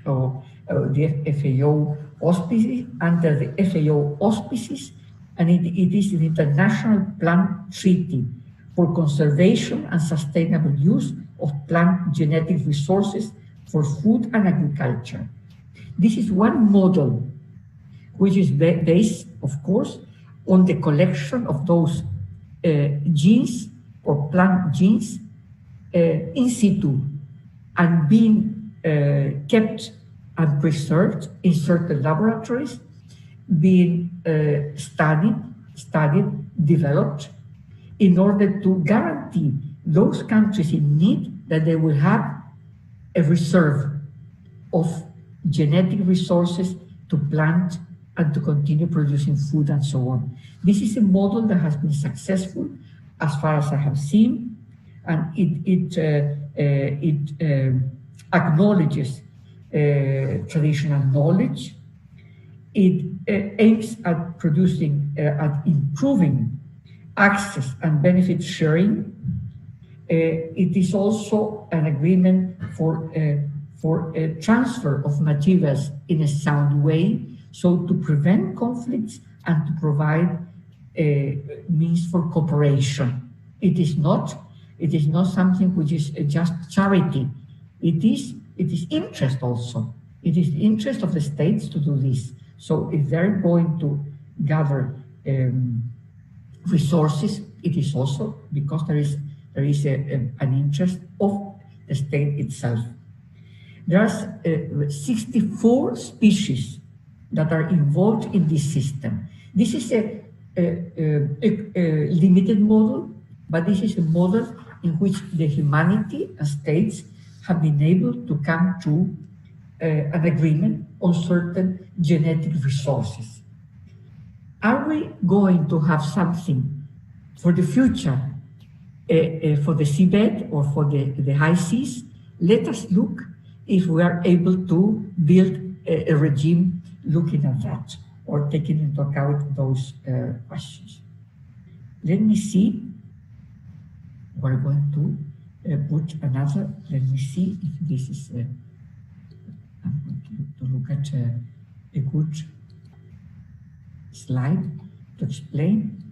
or the FAO auspices, under the FAO auspices, and it is an international plant treaty for conservation and sustainable use of plant genetic resources for food and agriculture. This is one model which is based, of course, on the collection of those genes or plant genes in situ and being kept and preserved in certain laboratories, being studied, developed, in order to guarantee those countries in need that they will have a reserve of genetic resources to plant and to continue producing food and so on. This is a model that has been successful as far as I have seen, and it acknowledges traditional knowledge. It aims at producing, at improving access and benefit sharing. It is also an agreement for a transfer of materials in a sound way, so to prevent conflicts and to provide means for cooperation. It is not something which is just charity. It is interest also. It is the interest of the states to do this. So if they're going to gather resources, it is also because there is an interest of the state itself. There are 64 species that are involved in this system. This is a limited model, but this is a model in which the humanity and states have been able to come to an agreement on certain genetic resources. Are we going to have something for the future, for the seabed or for the high seas? Let us look if we are able to build a regime looking at that or taking into account those questions. Let me see. We're going to put another. Let me see if this is. I'm going to look at a good slide to explain.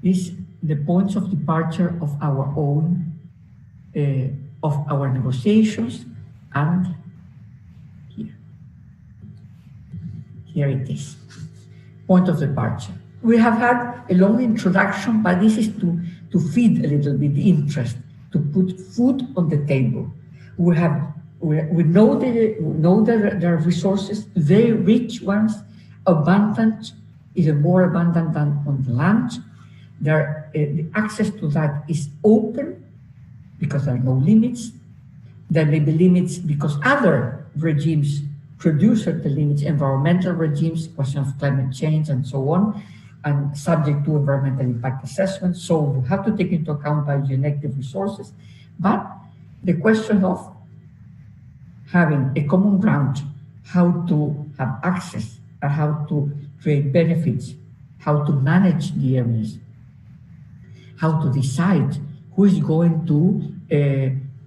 Is the points of departure of our own, of our negotiations, and here it is. Point of departure. We have had a long introduction, but this is to feed a little bit the interest, to put food on the table. We know that there are resources, very rich ones, abundant, even more abundant than on the land. The access to that is open because there are no limits. There may be limits because other regimes produce certain limits, environmental regimes, question of climate change and so on, and subject to environmental impact assessment. So we have to take into account biogenetic resources. But the question of having a common ground, how to have access, and how to create benefits, how to manage the areas, how to decide who is going to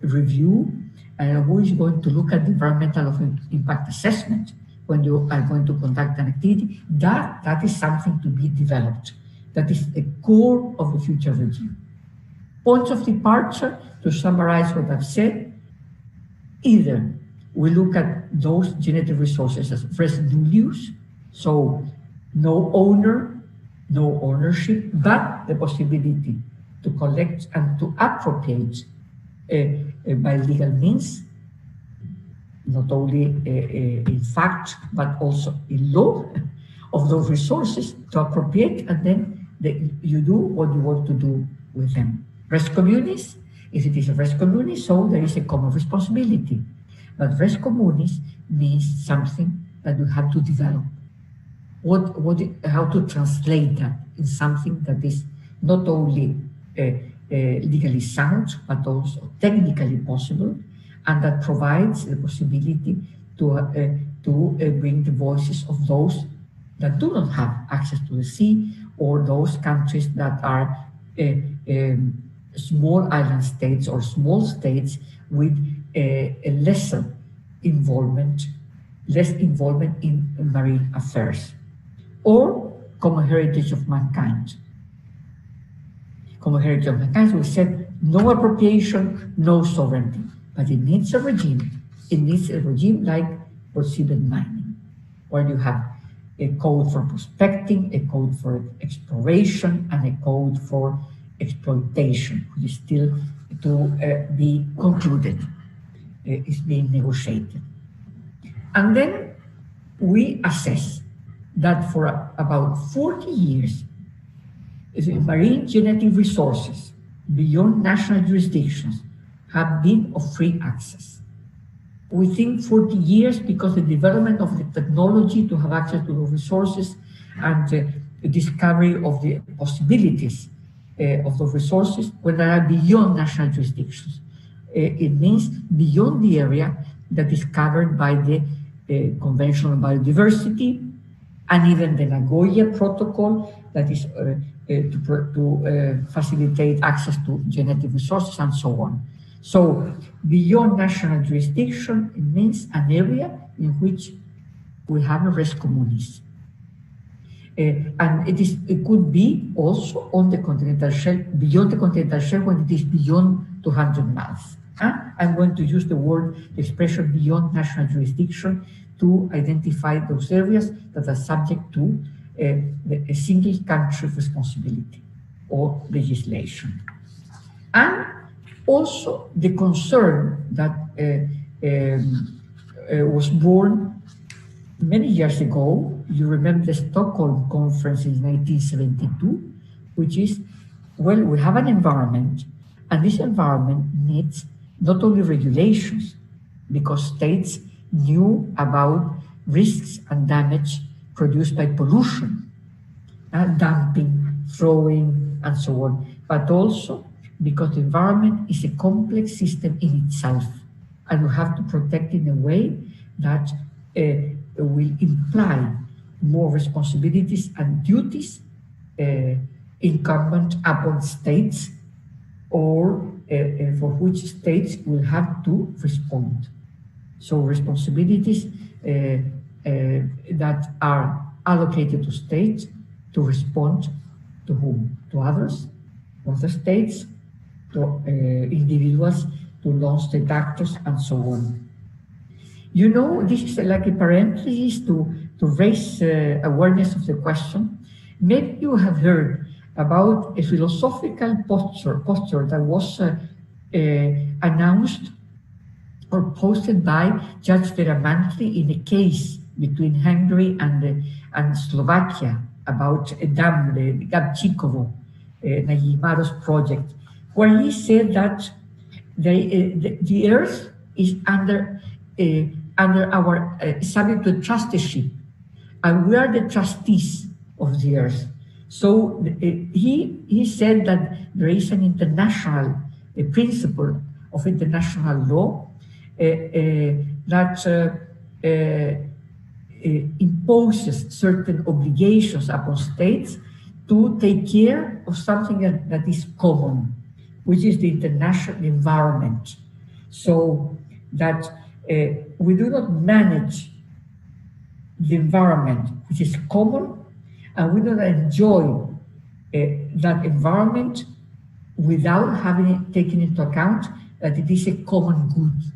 review and who is going to look at the environmental impact assessment when you are going to conduct an activity. That is something to be developed. That is the core of the future regime. Points of departure, to summarize what I've said, either we look at those genetic resources as residual use, so no owner, no ownership, but the possibility to collect and to appropriate by legal means, not only in fact, but also in law, of those resources to appropriate, and then you do what you want to do with them. Res communis, if it is a res communis, so there is a common responsibility. But res communis means something that you have to develop. How to translate that in something that is not only legally sound, but also technically possible, and that provides the possibility to bring the voices of those that do not have access to the sea, or those countries that are small island states or small states with a lesser involvement in marine affairs, or common heritage of mankind. Common heritage of mankind, we said no appropriation, no sovereignty, but it needs a regime. It needs a regime like for seabed mining, where you have a code for prospecting, a code for exploration, and a code for exploitation, which is still to be concluded, is being negotiated. And then we assess that for about 40 years, marine genetic resources beyond national jurisdictions have been of free access. We think 40 years because the development of the technology to have access to those resources and the discovery of the possibilities of those resources when they are beyond national jurisdictions. It means beyond the area that is covered by the Convention on Biodiversity and even the Nagoya Protocol that is to facilitate access to genetic resources and so on. So beyond national jurisdiction, it means an area in which we have a res communis. And it could be also on the continental shelf, beyond the continental shelf when it is beyond 200 miles. I'm going to use the expression beyond national jurisdiction to identify those areas that are subject to a single country responsibility or legislation. And also the concern that was born many years ago. You remember the Stockholm Conference in 1972, which is, well, we have an environment, and this environment needs not only regulations, because states knew about risks and damage produced by pollution, dumping, throwing, and so on, but also because the environment is a complex system in itself, and we have to protect it in a way that will imply more responsibilities and duties incumbent upon states, or for which states will have to respond. So responsibilities that are allocated to states to respond to whom? To others, to other states, to individuals, to non-state actors, and so on. You know, this is like a parenthesis to raise awareness of the question. Maybe you have heard about a philosophical posture that was announced or posted by Judge Veramantri in a case between Hungary and Slovakia about a dam, the Gabčíkovo, Najimaro's project, where he said that the earth is under our subject to trusteeship, and we are the trustees of the earth. So he said that there is an international principle of international law that imposes certain obligations upon states to take care of something that is common, which is the international environment. So that we do not manage the environment, which is common, and we don't enjoy that environment without having taken into account that it is a common good.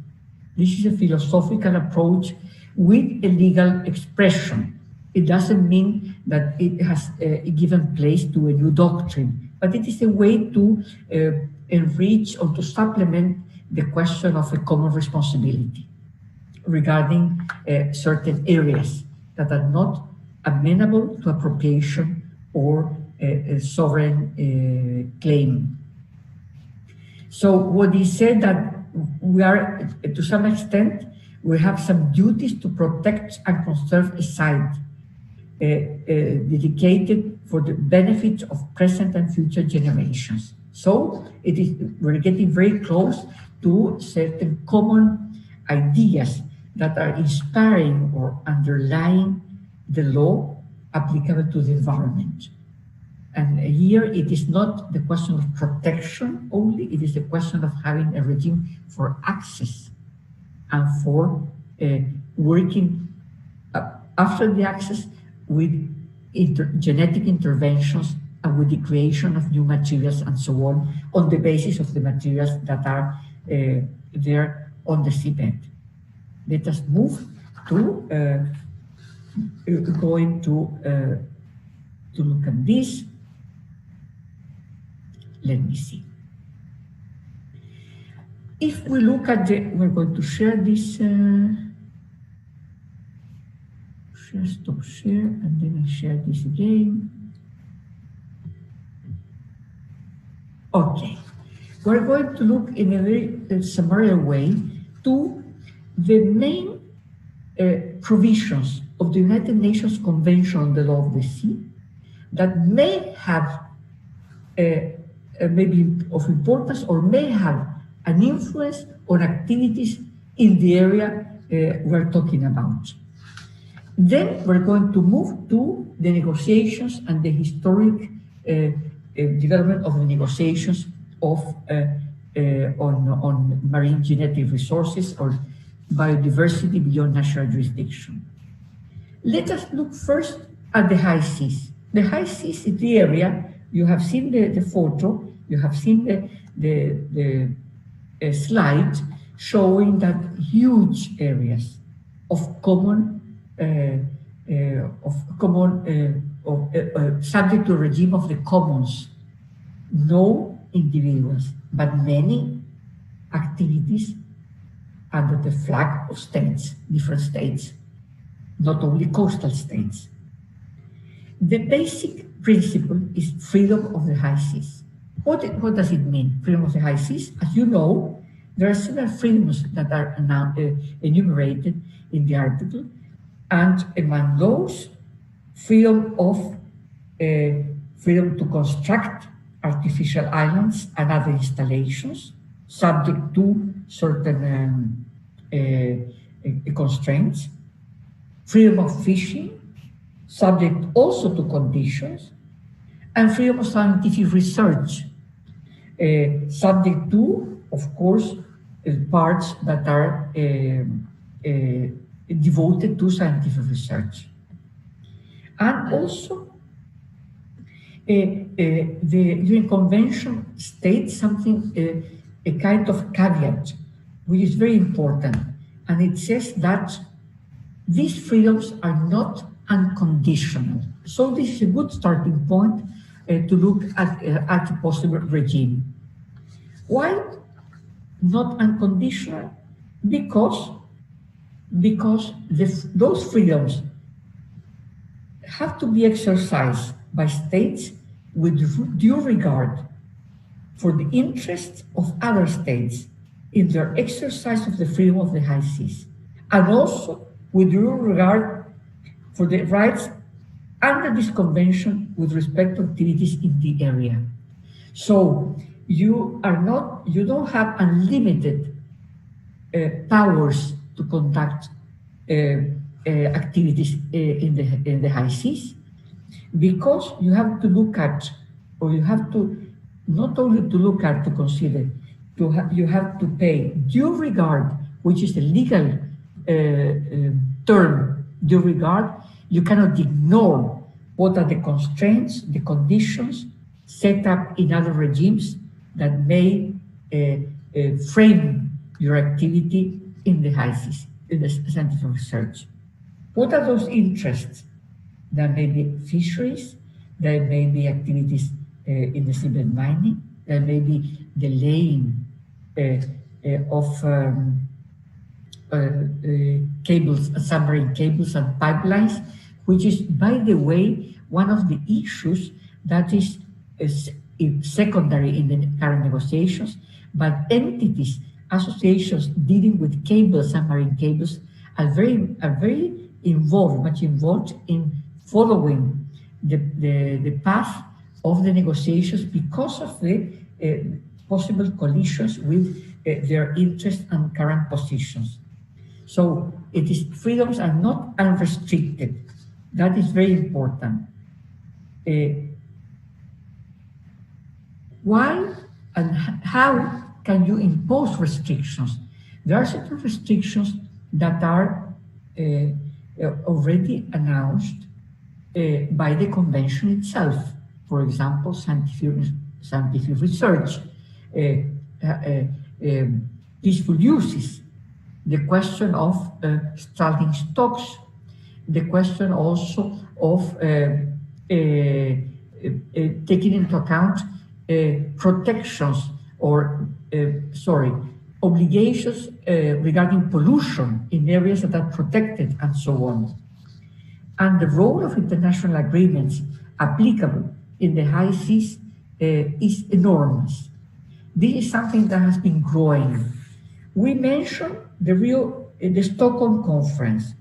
This is a philosophical approach with a legal expression. It doesn't mean that it has given place to a new doctrine, but it is a way to enrich or to supplement the question of a common responsibility regarding certain areas that are not amenable to appropriation or a sovereign claim. So what he said that we are, to some extent, we have some duties to protect and conserve a site dedicated for the benefit of present and future generations. So we're getting very close to certain common ideas that are inspiring or underlying the law applicable to the environment. And here it is not the question of protection only, it is the question of having a regime for access and for working after the access with genetic interventions and with the creation of new materials and so on the basis of the materials that are there on the seabed. Let us move to going to look at this. Let me see. If we look at we're going to share this, stop share, and then I share this again. Okay, we're going to look in a very summary way to the main provisions of the United Nations Convention on the Law of the Sea that may have maybe of importance or may have an influence on activities in the area we're talking about. Then we're going to move to the negotiations and the historic development of the negotiations of on marine genetic resources or biodiversity beyond national jurisdiction. Let us look first at the high seas. The high seas is the area, you have seen the photo, you have seen the slide showing that huge areas of common subject to a regime of the commons, no individuals, but many activities under the flag of states, different states, not only coastal states. The basic principle is freedom of the high seas. What does it mean, freedom of the high seas? As you know, there are several freedoms that are now enumerated in the article, and among those, freedom to construct artificial islands and other installations, subject to certain constraints, freedom of fishing, subject also to conditions, and freedom of scientific research, subject to, of course, parts that are devoted to scientific research. And also, the UN Convention states something, a kind of caveat, which is very important. And it says that these freedoms are not unconditional. So this is a good starting point to look at a possible regime. Why not unconditional? Because those freedoms have to be exercised by states with due regard for the interests of other states in their exercise of the freedom of the high seas, and also with due regard for the rights under this convention with respect to activities in the area. So you don't have unlimited powers to conduct activities in the high seas, because you have to look at, or you have to not only to look at, to consider, you have to pay due regard, which is the legal term, due regard. You cannot ignore what are the constraints, the conditions set up in other regimes that may frame your activity in the high seas, in the scientific research. What are those interests? There may be fisheries, there may be activities in the seabed mining, there may be the laying of cables, submarine cables and pipelines, which is, by the way, one of the issues that is secondary in the current negotiations, but entities, associations dealing with cables and marine cables are very involved, much involved in following the path of the negotiations because of the possible collisions with their interests and current positions. So freedoms are not unrestricted. That is very important. Why and how can you impose restrictions? There are certain restrictions that are already announced by the convention itself. For example, scientific research, peaceful uses, the question of starting stocks, the question also of taking into account protections or, obligations regarding pollution in areas that are protected and so on. And the role of international agreements applicable in the high seas is enormous. This is something that has been growing. We mentioned the Stockholm Conference.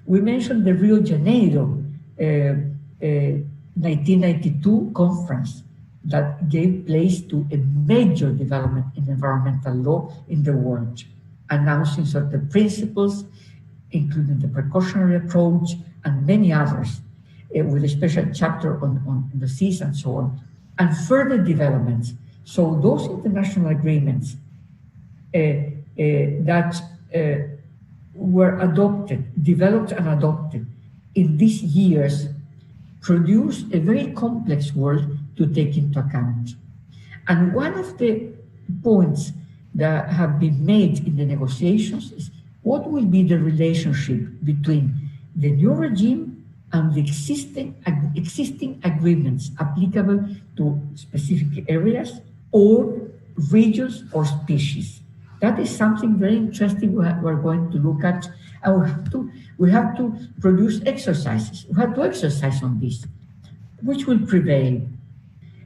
We mentioned the Rio de Janeiro 1992 conference that gave place to a major development in environmental law in the world, announcing certain principles, including the precautionary approach and many others, with a special chapter on the seas and so on, and further developments. So those international agreements that were developed and adopted in these years produce a very complex world to take into account. And one of the points that have been made in the negotiations is what will be the relationship between the new regime and the existing agreements applicable to specific areas or regions or species. That is something very interesting we're going to look at, and we have to produce exercises. We have to exercise on this. Which will prevail?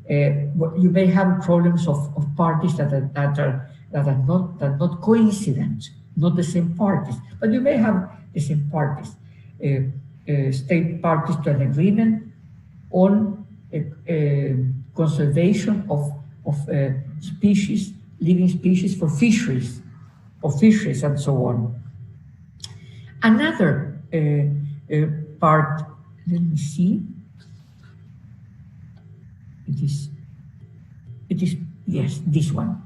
You may have problems of parties that are not coincident, not the same parties, but you may have the same parties, state parties to an agreement on conservation of species, living species for fisheries, and so on. Another part, let me see. It is yes, this one.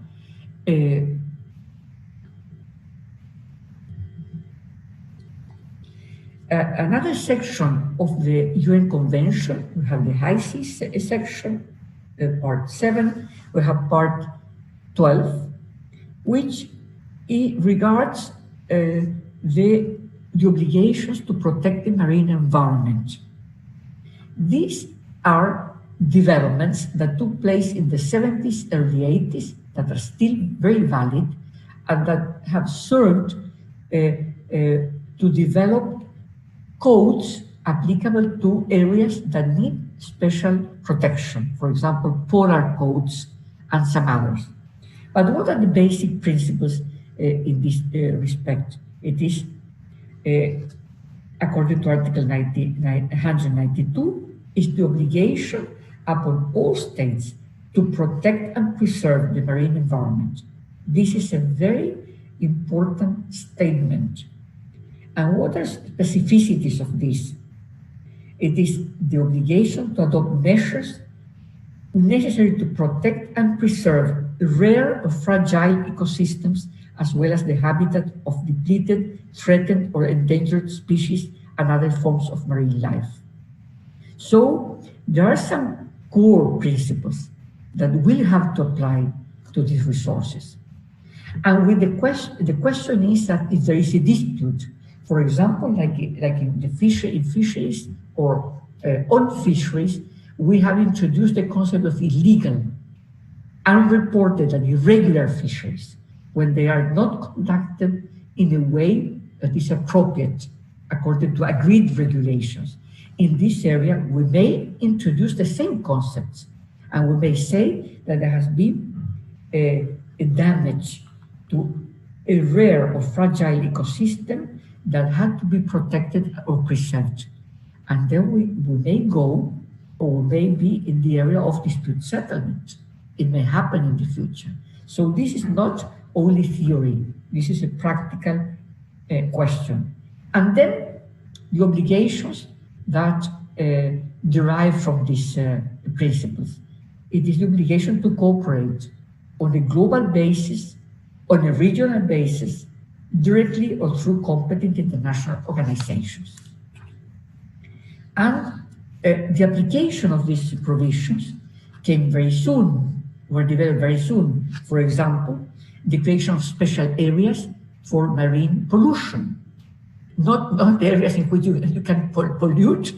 Another section of the UN Convention, we have the High Seas section, part 7, we have part 12, which regards the obligations to protect the marine environment. These are developments that took place in the 70s, early 80s, that are still very valid and that have served to develop codes applicable to areas that need special protection, for example, polar codes and some others. But what are the basic principles in this respect? It is, according to Article 192, is the obligation upon all states to protect and preserve the marine environment. This is a very important statement. And what are specificities of this? It is the obligation to adopt measures necessary to protect and preserve rare or fragile ecosystems, as well as the habitat of depleted, threatened, or endangered species and other forms of marine life. So there are some core principles that will have to apply to these resources. And with the question is that if there is a dispute, for example, like in fisheries or on fisheries, we have introduced the concept of illegal, unreported and irregular fisheries when they are not conducted in a way that is appropriate according to agreed regulations. in this area, we may introduce the same concepts, and we may say that there has been a damage to a rare or fragile ecosystem that had to be protected or preserved. And then we may go, or we may be in the area of dispute settlement. It may happen in the future. So this is not only theory, this is a practical question. And then the obligations that derive from these principles. It is the obligation to cooperate on a global basis, on a regional basis, directly or through competent international organizations. And the application of these provisions came very soon, were developed very soon. For example, the creation of special areas for marine pollution. Not areas in which you can pollute,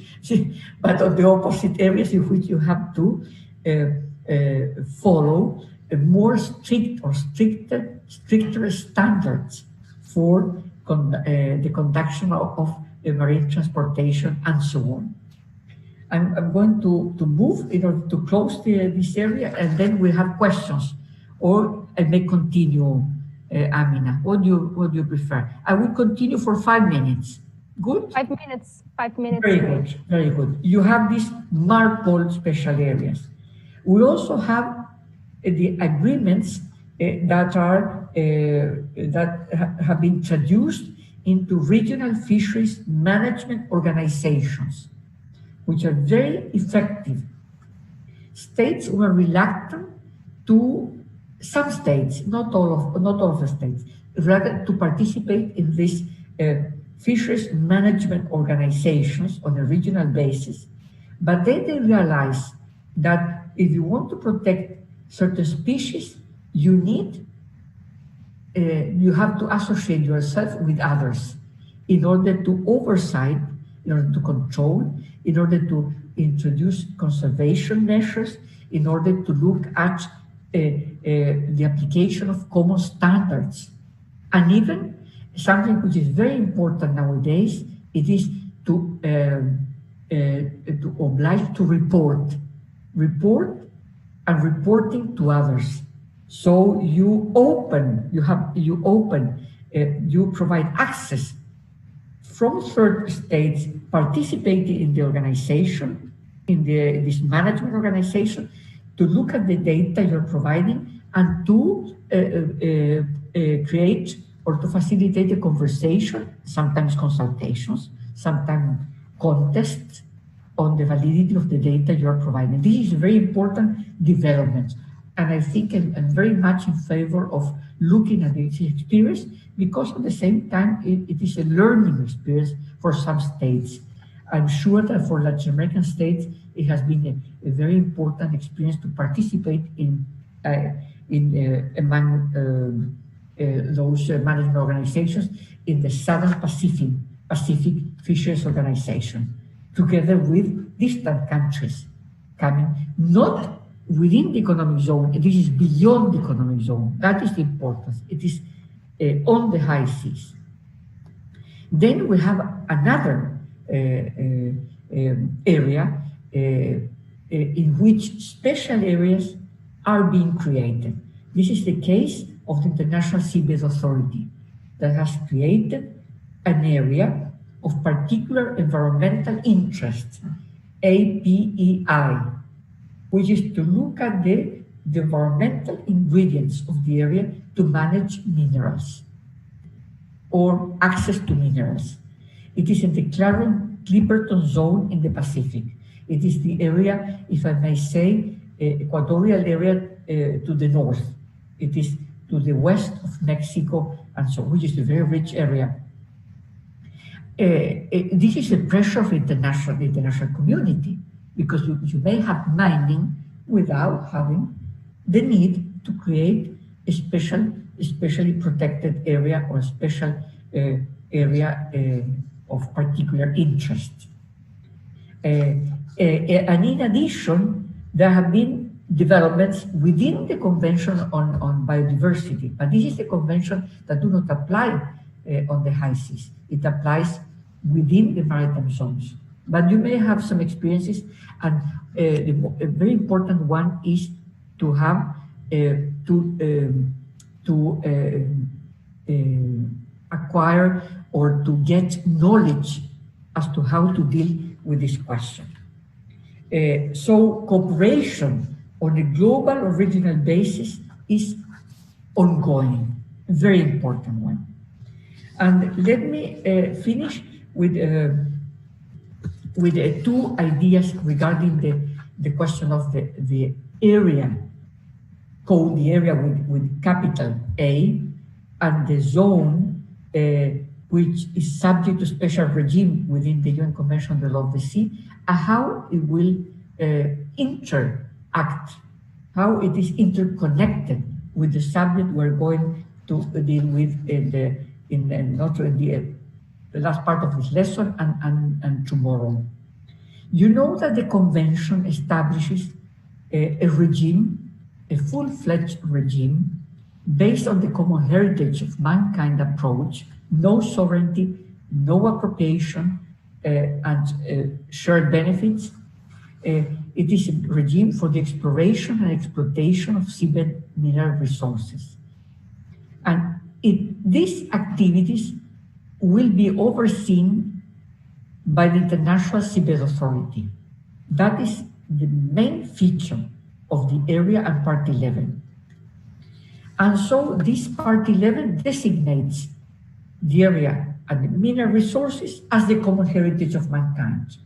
but on the opposite areas in which you have to follow a more stricter standards for the conduction of marine transportation and so on. I'm going to move in order to close this area, and then we have questions, or I may continue. Amina, what do you prefer? I will continue for 5 minutes. Good? 5 minutes. 5 minutes. Very good. Very good. You have these MARPOL special areas. We also have the agreements that have been introduced into regional fisheries management organizations, which are very effective. States were reluctant to. Some states, not all of the states, rather to participate in these fisheries management organizations on a regional basis. But then they realize that if you want to protect certain species, you have to associate yourself with others in order to oversight, in order to control, in order to introduce conservation measures, in order to look at the application of common standards. And even something which is very important nowadays, it is to oblige to report and reporting to others. So you provide access from third states participating in the organization, in this management organization, to look at the data you're providing and to create or to facilitate a conversation, sometimes consultations, sometimes contests on the validity of the data you're providing. This is a very important development. And I think I'm very much in favor of looking at this experience, because at the same time, it is a learning experience for some states. I'm sure that for Latin American states, it has been a very important experience to participate among those management organizations in the Southern Pacific Fisheries Organization, together with distant countries coming, not within the economic zone. This is beyond the economic zone. That is the importance. It is on the high seas. Then we have another area in which special areas are being created. This is the case of the International Seabed Authority that has created an area of particular environmental interest, APEI, which is to look at the environmental ingredients of the area to manage minerals or access to minerals. It is in the Clipperton zone in the Pacific. It is the area, if I may say, equatorial area to the north. It is to the west of Mexico, and so, which is a very rich area. This is a pressure of the international community, because you may have mining without having the need to create a especially protected area or a special area of particular interest. And in addition, there have been developments within the Convention on Biodiversity, but this is a convention that do not apply on the high seas. It applies within the maritime zones. but you may have some experiences, and a very important one is to have acquire or to get knowledge as to how to deal with this question. So cooperation on a global or regional basis is ongoing, a very important one. And let me finish with two ideas regarding the question of the area code, the area with capital A, and the zone which is subject to special regime within the UN Convention on the Law of the Sea, and how it will interact, how it is interconnected with the subject we're going to deal with in the last part of this lesson and tomorrow. You know that the convention establishes a regime, a full-fledged regime, based on the common heritage of mankind approach, no sovereignty, no appropriation, and shared benefits. It is a regime for the exploration and exploitation of seabed mineral resources. And these activities will be overseen by the International Seabed Authority. That is the main feature of the area and Part 11. And so this Part 11 designates the area and the mineral resources as the common heritage of mankind.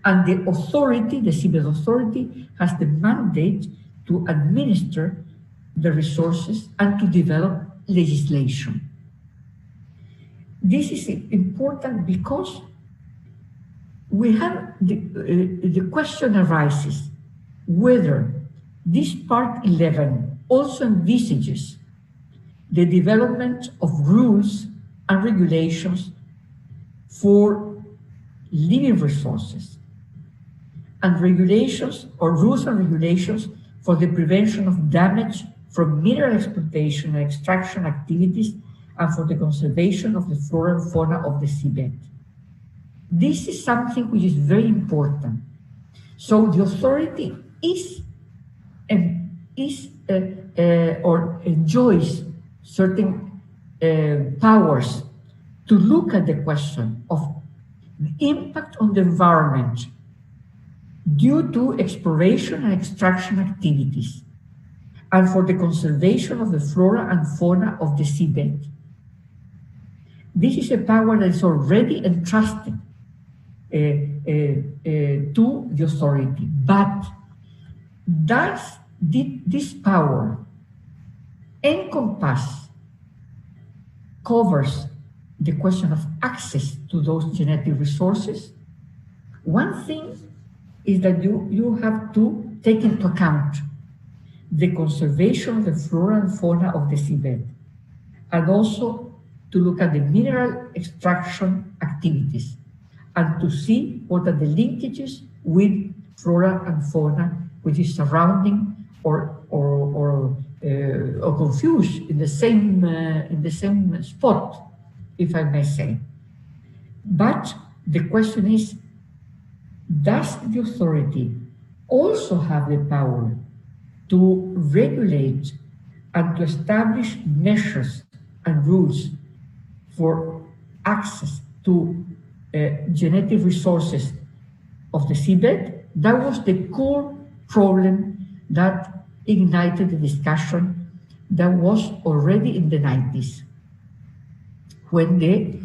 And the authority, the Seabed Authority, has the mandate to administer the resources and to develop legislation. This is important because we have the question arises whether this Part 11 also envisages the development of rules and regulations for living resources, and regulations or rules and regulations for the prevention of damage from mineral exploitation and extraction activities, and for the conservation of the flora and fauna of the seabed. This is something which is very important. So the authority or enjoys certain powers to look at the question of the impact on the environment due to exploration and extraction activities, and for the conservation of the flora and fauna of the seabed. This is a power that is already entrusted to the authority, but does this power covers the question of access to those genetic resources? One thing is that you have to take into account the conservation of the flora and fauna of the seabed, and also to look at the mineral extraction activities and to see what are the linkages with flora and fauna which is surrounding or confused in the same spot, if I may say. But the question is, does the authority also have the power to regulate and to establish measures and rules for access to genetic resources of the seabed? That was the core problem that ignited the discussion that was already in the 90s, when the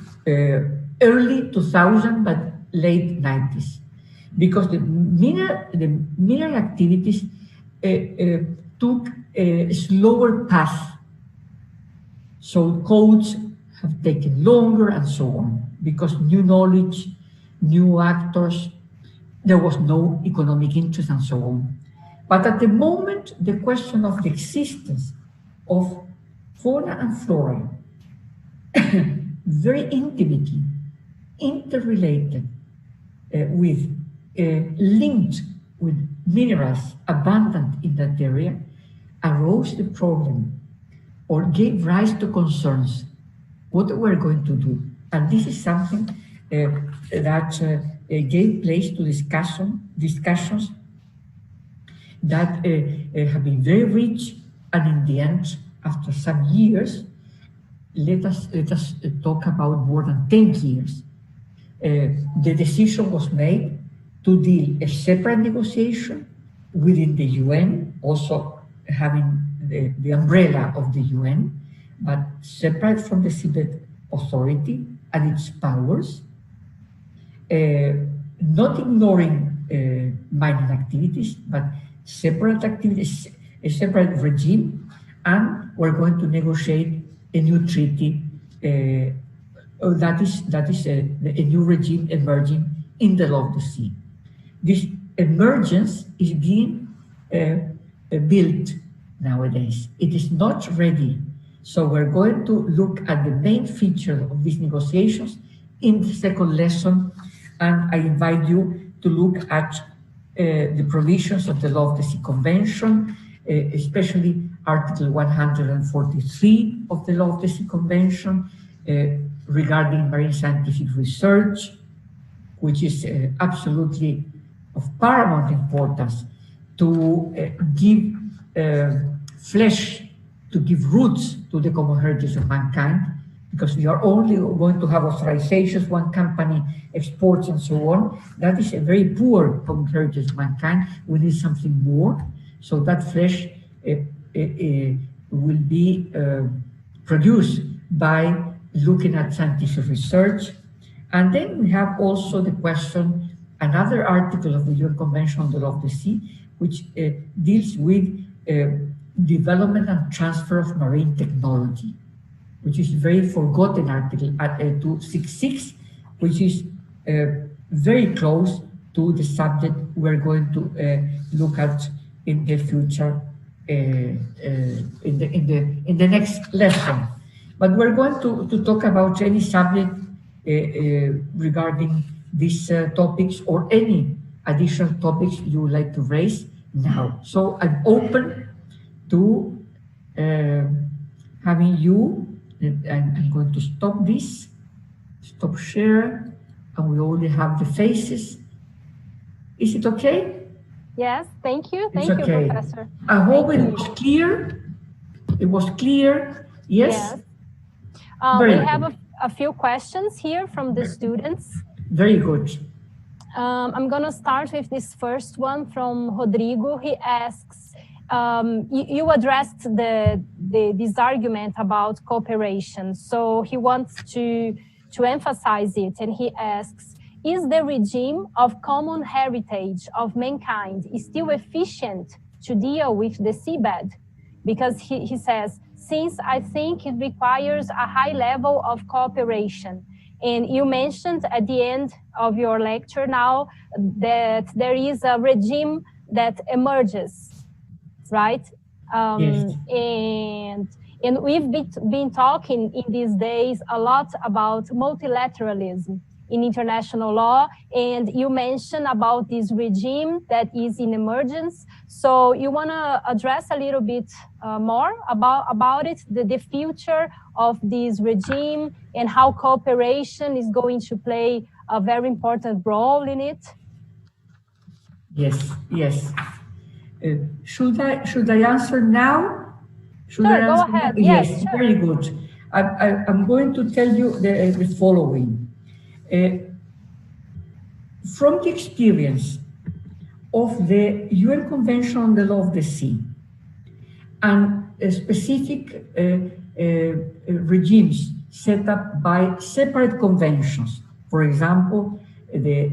early 2000s but late 90s, because the mineral activities took a slower path. So codes have taken longer and so on, because new knowledge, new actors, there was no economic interest and so on. But at the moment, the question of the existence of fauna and flora very intimately interrelated linked with minerals abundant in that area, arose the problem or gave rise to concerns what we're going to do. And this is something that gave place to discussions that have been very rich, and in the end, after some years, let us talk about more than 10 years. The decision was made to deal a separate negotiation within the UN, also having the umbrella of the UN, but separate from the seabed authority and its powers, not ignoring mining activities, but separate activities, a separate regime, and we're going to negotiate a new treaty that is a new regime emerging in the law of the sea. This emergence is being built nowadays. It is not ready. So we're going to look at the main feature of these negotiations in the second lesson, and I invite you to look at the provisions of the Law of the Sea Convention, especially Article 143 of the Law of the Sea Convention regarding marine scientific research, which is absolutely of paramount importance to give flesh, to give roots to the common heritage of mankind, because we are only going to have authorizations, one company exports and so on. That is a very poor common heritage of mankind. We need something more. So that flesh will be produced by looking at scientific research. And then we have also the question, another article of the UN Convention on the Law of the Sea, which deals with development and transfer of marine technology, which is very forgotten article at 266, which is very close to the subject we're going to look at in the future, in the next lesson. But we're going to talk about any subject regarding these topics or any additional topics you would like to raise now. So I'm open to having you. I'm going to stop this, stop share, and we already have the faces. Is it okay? Yes, thank you. Thank you, Professor. I hope it was clear. It was clear. Yes. We have a few questions here from the students. Very good. I'm going to start with this first one from Rodrigo. He asks, you addressed this argument about cooperation, so he wants to emphasize it, and he asks, is the regime of common heritage of mankind still efficient to deal with the seabed? Because he says, since I think it requires a high level of cooperation. And you mentioned at the end of your lecture now that there is a regime that emerges, right? Yes. And we've been talking in these days a lot about multilateralism in international law, and you mentioned about this regime that is in emergence. So you want to address a little bit more about it, the future of this regime and how cooperation is going to play a very important role in it? Yes, yes. Should I answer now? Sure, go ahead. Yes, sure. Very good. I'm going to tell you the following. From the experience of the UN Convention on the Law of the Sea and specific regimes set up by separate conventions, for example, the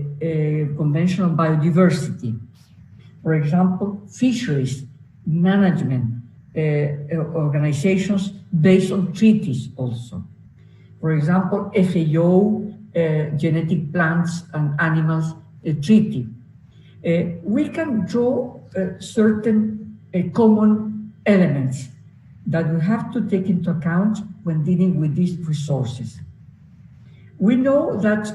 Convention on Biodiversity, for example, fisheries management organizations based on treaties also. For example, FAO, genetic plants and animals treaty. We can draw certain common elements that we have to take into account when dealing with these resources. We know that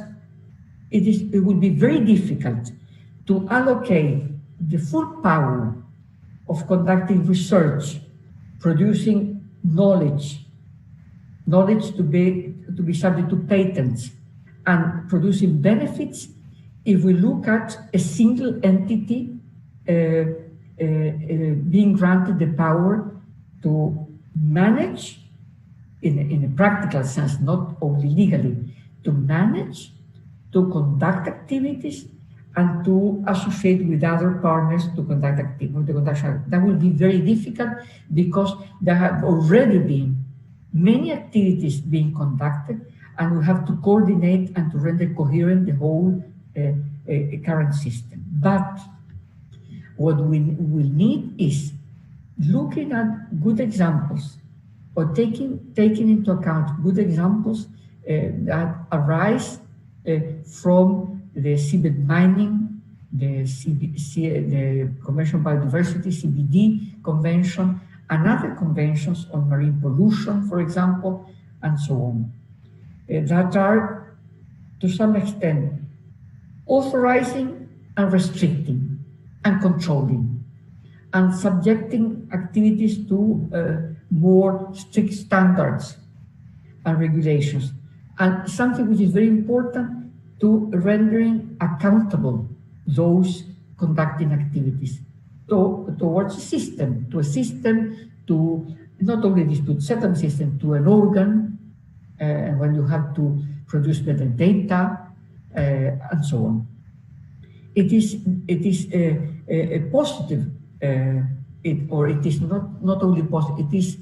it will be very difficult to allocate the full power of conducting research, producing knowledge to be subject to patents, and producing benefits if we look at a single entity being granted the power to manage, in a practical sense, not only legally, to manage, to conduct activities, and to associate with other partners to conduct activities. That will be very difficult because there have already been many activities being conducted, and we have to coordinate and to render coherent the whole current system. But what we will need is looking at good examples, or taking into account good examples that arise from the seabed mining, the Convention on Biodiversity, CBD Convention, and other conventions on marine pollution, for example, and so on, that are, to some extent, authorizing and restricting and controlling and subjecting activities to more strict standards and regulations. And something which is very important, to rendering accountable those conducting activities towards a system, to not only dispute settlement system, to an organ, and when you have to produce better data, and so on. It is a positive, it is not only positive, it is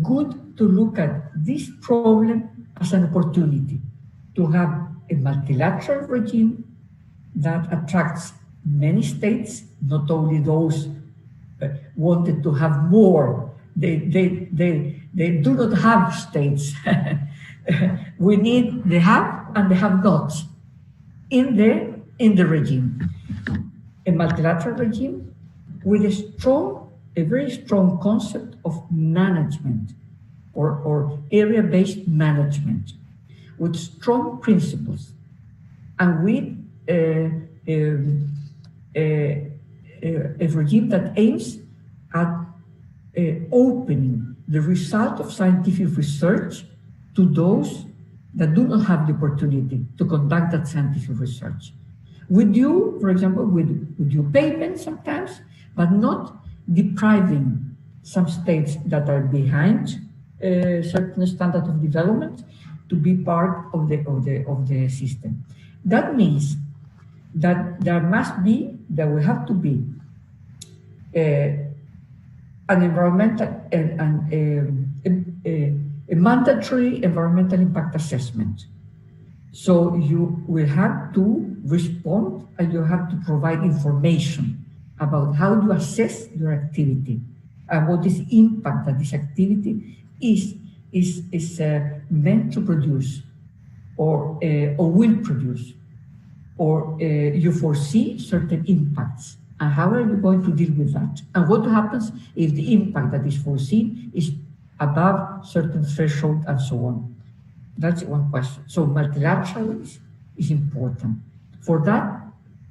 good to look at this problem as an opportunity to have a multilateral regime that attracts many states, not only those wanted to have more. They do not have states. We need the have and the have-nots in the regime. A multilateral regime with a very strong concept of management or area-based management, with strong principles, and with a regime that aims at opening the result of scientific research to those that do not have the opportunity to conduct that scientific research. With due, for example, with due payment sometimes, but not depriving some states that are behind certain standard of development to be part of the system. That means that we have to be an environmental a mandatory environmental impact assessment. So you will have to respond, and you have to provide information about how to assess your activity and what is the impact that this activity is meant to produce, or will produce, or you foresee certain impacts, and how are you going to deal with that? And what happens if the impact that is foreseen is above certain threshold, and so on? That's one question. So multilateralism is important. For that,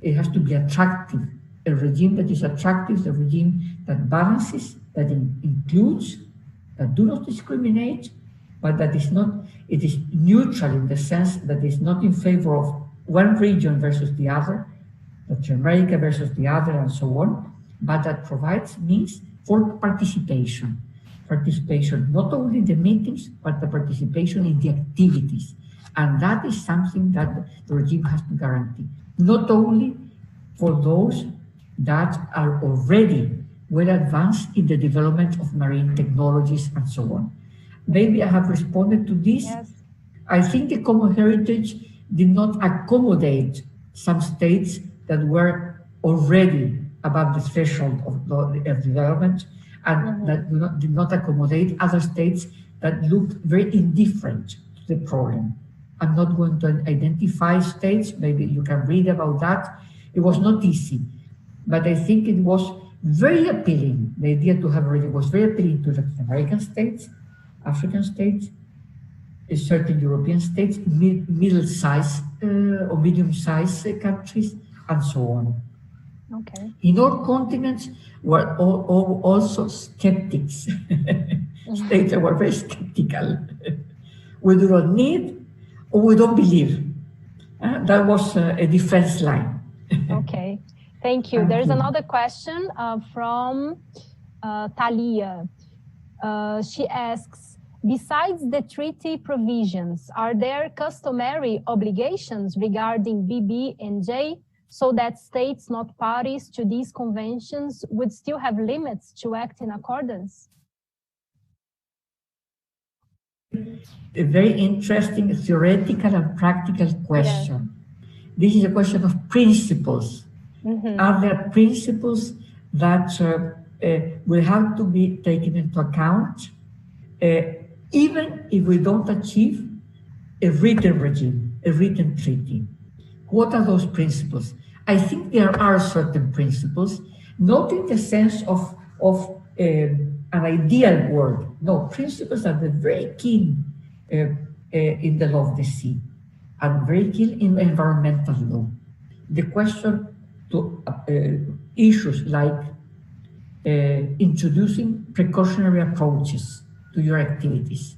it has to be attractive. A regime that is attractive, a regime that balances, that includes, that do not discriminate, but that is not, it is neutral in the sense that it's not in favor of one region versus the other, Latin America versus the other, and so on, but that provides means for participation. Participation, not only in the meetings, but the participation in the activities. And that is something that the regime has to guarantee, not only for those that are already well advanced in the development of marine technologies and so on. Maybe I have responded to this. Yes. I think the common heritage did not accommodate some states that were already above the threshold of development, and that did not accommodate other states that looked very indifferent to the problem. I'm not going to identify states, maybe you can read about that. It was not easy, but I think it was very appealing. The idea to have it was very appealing to Latin American states, African states, certain European states, middle-sized or medium-sized countries, and so on. Okay. In all continents were also skeptics. States that were very skeptical. We do not need, or we don't believe. That was a defense line. Okay, thank you. There's another question from Thalia. She asks, besides the treaty provisions, are there customary obligations regarding BB&J so that states not parties to these conventions would still have limits to act in accordance? A very interesting theoretical and practical question. Yes. This is a question of principles. Mm-hmm. Are there principles that will have to be taken into account even if we don't achieve a written regime, a written treaty? What are those principles? I think there are certain principles, not in the sense of an ideal world. No, principles are very keen in the law of the sea and very keen in environmental law. The question to issues like introducing precautionary approaches to your activities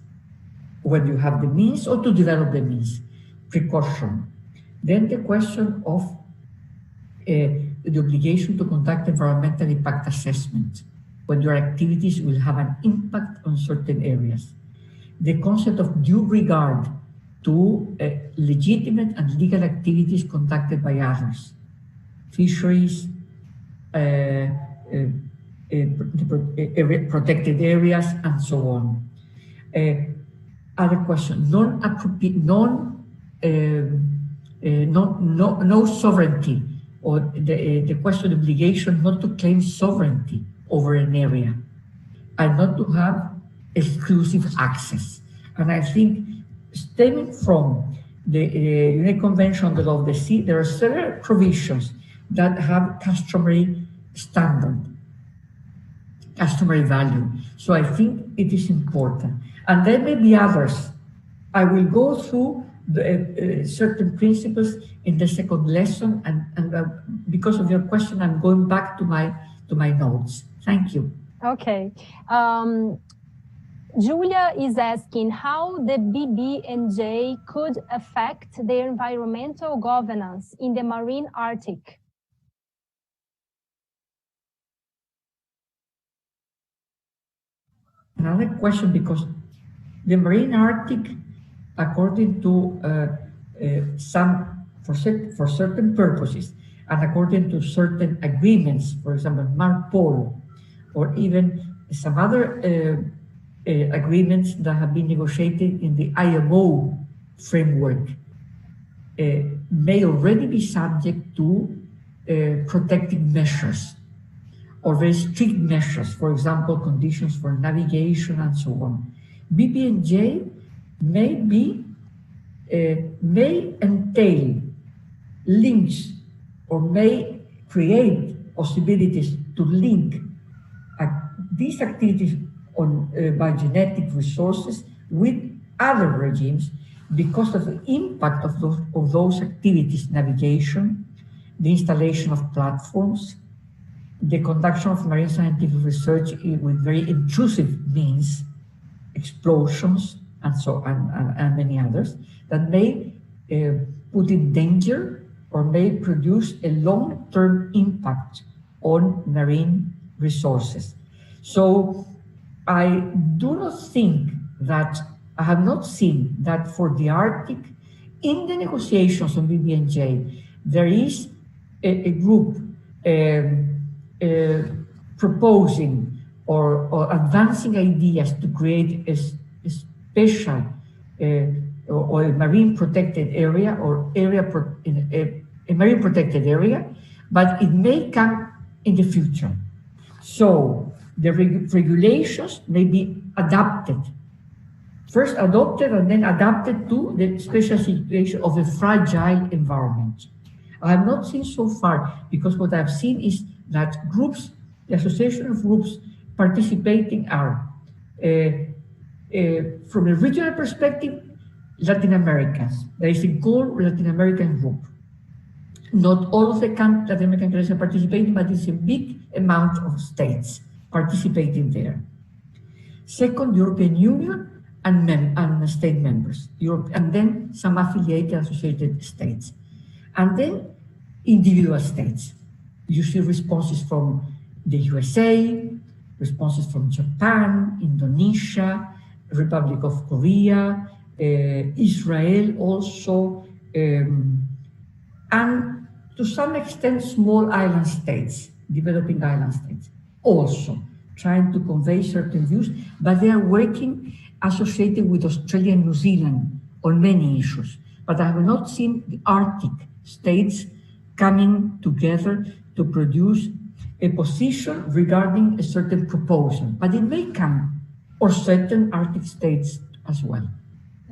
when you have the means or to develop the means, precaution. Then the question of the obligation to conduct environmental impact assessment when your activities will have an impact on certain areas. The concept of due regard to legitimate and legal activities conducted by others, fisheries, protected areas, and so on. Other question, no sovereignty, or the question of obligation not to claim sovereignty over an area and not to have exclusive access. And I think stemming from the United Convention on the Law of the Sea, there are several provisions that have customary standard, customary value. So I think it is important. And there may be others. I will go through certain principles in the second lesson, and because of your question, I'm going back to my notes. Thank you. Okay. Julia is asking how the BB&J could affect the environmental governance in the marine Arctic. Another question, because the marine Arctic, according to for certain purposes, and according to certain agreements, for example, MARPOL, or even some other agreements that have been negotiated in the IMO framework, may already be subject to protective measures or very strict measures, for example, conditions for navigation and so on. BB&J may entail links or may create possibilities to link these activities on by genetic resources with other regimes because of the impact of those activities: navigation, the installation of platforms, the conduction of marine scientific research with very intrusive means, explosions, and many others that may put in danger or may produce a long-term impact on marine resources. So I do not think that, I have not seen that for the Arctic, in the negotiations on BB&J, there is a group proposing or advancing ideas to create a special or a marine protected area or a marine protected area, but it may come in the future. So the regulations may be adapted, first adopted and then adapted to the special situation of a fragile environment. I have not seen so far, because what I've seen is that groups, the association of groups participating are, from a regional perspective, Latin Americans. There is a core Latin American group. Not all of the Latin American countries are participating, but it's a big amount of states participating there. Second, European Union and state members, Europe, and then some affiliated associated states. And then individual states. You see responses from the USA, responses from Japan, Indonesia, Republic of Korea, Israel also, and to some extent small island states, developing island states, also trying to convey certain views, but they are working associated with Australia and New Zealand on many issues. But I have not seen the Arctic states coming together to produce a position regarding a certain proposal, but it may come, or certain Arctic states as well.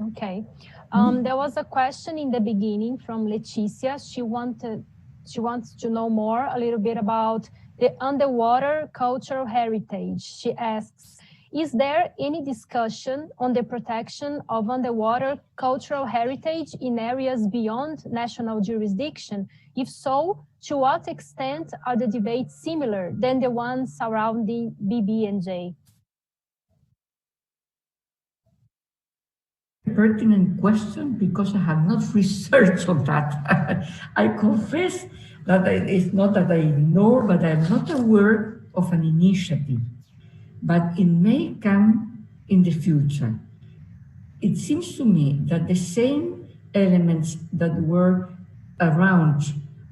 Okay. There was a question in the beginning from Leticia. She wants to know more, a little bit about the underwater cultural heritage. She asks, is there any discussion on the protection of underwater cultural heritage in areas beyond national jurisdiction? If so, to what extent are the debates similar than the ones surrounding BB&J? Pertinent question, because I have not researched on that. I confess that it's not that I ignore, but I'm not aware of an initiative. But it may come in the future. It seems to me that the same elements that were around,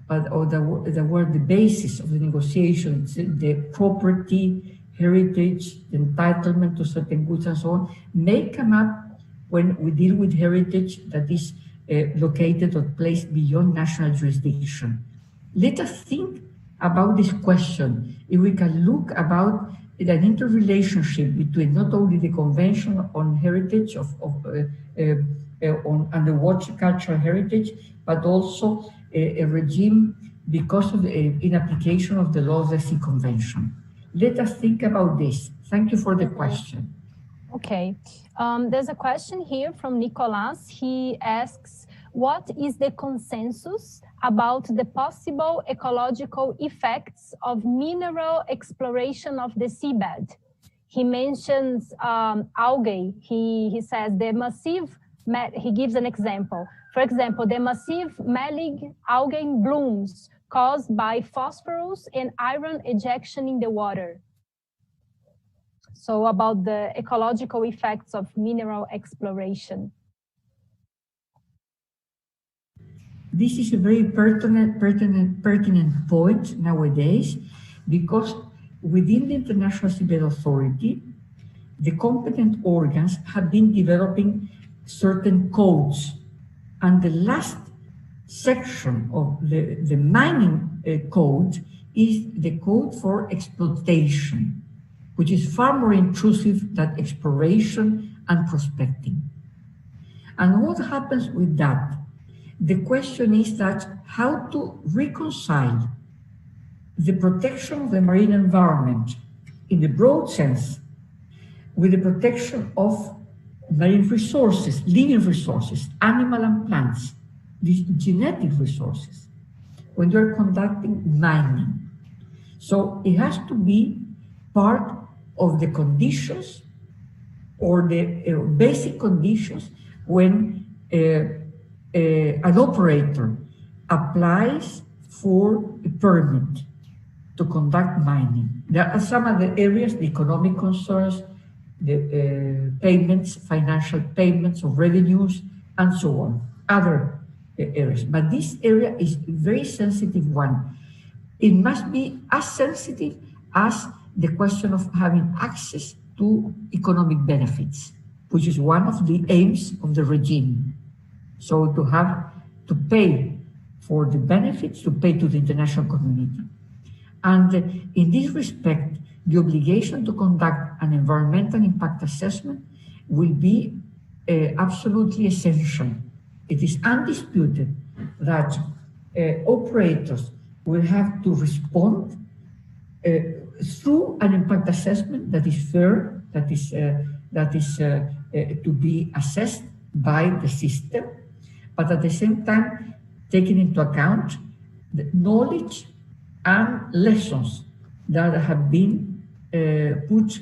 or that were the basis of the negotiations, the property, heritage, the entitlement to certain goods and so on, may come up when we deal with heritage that is located or placed beyond national jurisdiction. Let us think about this question. If we can look about an interrelationship between not only the Convention on Heritage on underwater cultural heritage, but also a regime because of in application of the law of the Sea Convention. Let us think about this. Thank you for the question. Okay. There's a question here from Nicolas. He asks, what is the consensus about the possible ecological effects of mineral exploration of the seabed? He mentions algae. He says the massive, he gives an example. For example, the massive malic algae blooms caused by phosphorus and iron ejection in the water. So about the ecological effects of mineral exploration. This is a very pertinent point nowadays, because within the International Seabed Authority, the competent organs have been developing certain codes. And the last section of the mining code is the code for exploitation, which is far more intrusive than exploration and prospecting. And what happens with that? The question is that how to reconcile the protection of the marine environment in the broad sense with the protection of marine resources, living resources, animal and plants, these genetic resources, when you're conducting mining. So it has to be part of the conditions, or the basic conditions, when an operator applies for a permit to conduct mining. There are some of the areas, the economic concerns, the payments, financial payments of revenues, and so on, other areas. But this area is a very sensitive one. It must be as sensitive as the question of having access to economic benefits, which is one of the aims of the regime. So to have to pay for the benefits, to pay to the international community. And in this respect, the obligation to conduct an environmental impact assessment will be absolutely essential. It is undisputed that operators will have to respond through an impact assessment that is fair, that is to be assessed by the system, but at the same time taking into account the knowledge and lessons that have been put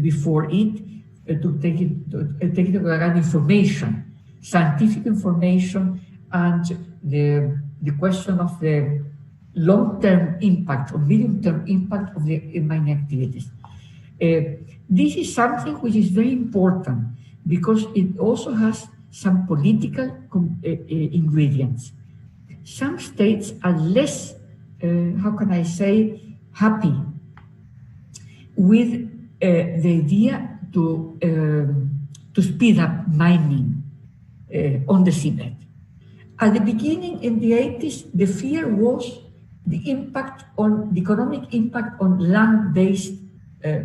before it to take into account information, scientific information, and the question of the long-term impact or medium-term impact of the mining activities. This is something which is very important because it also has some political ingredients. Some states are less, how can I say, happy with the idea to speed up mining on the seabed. At the beginning, in the 80s, the fear was the economic impact on land-based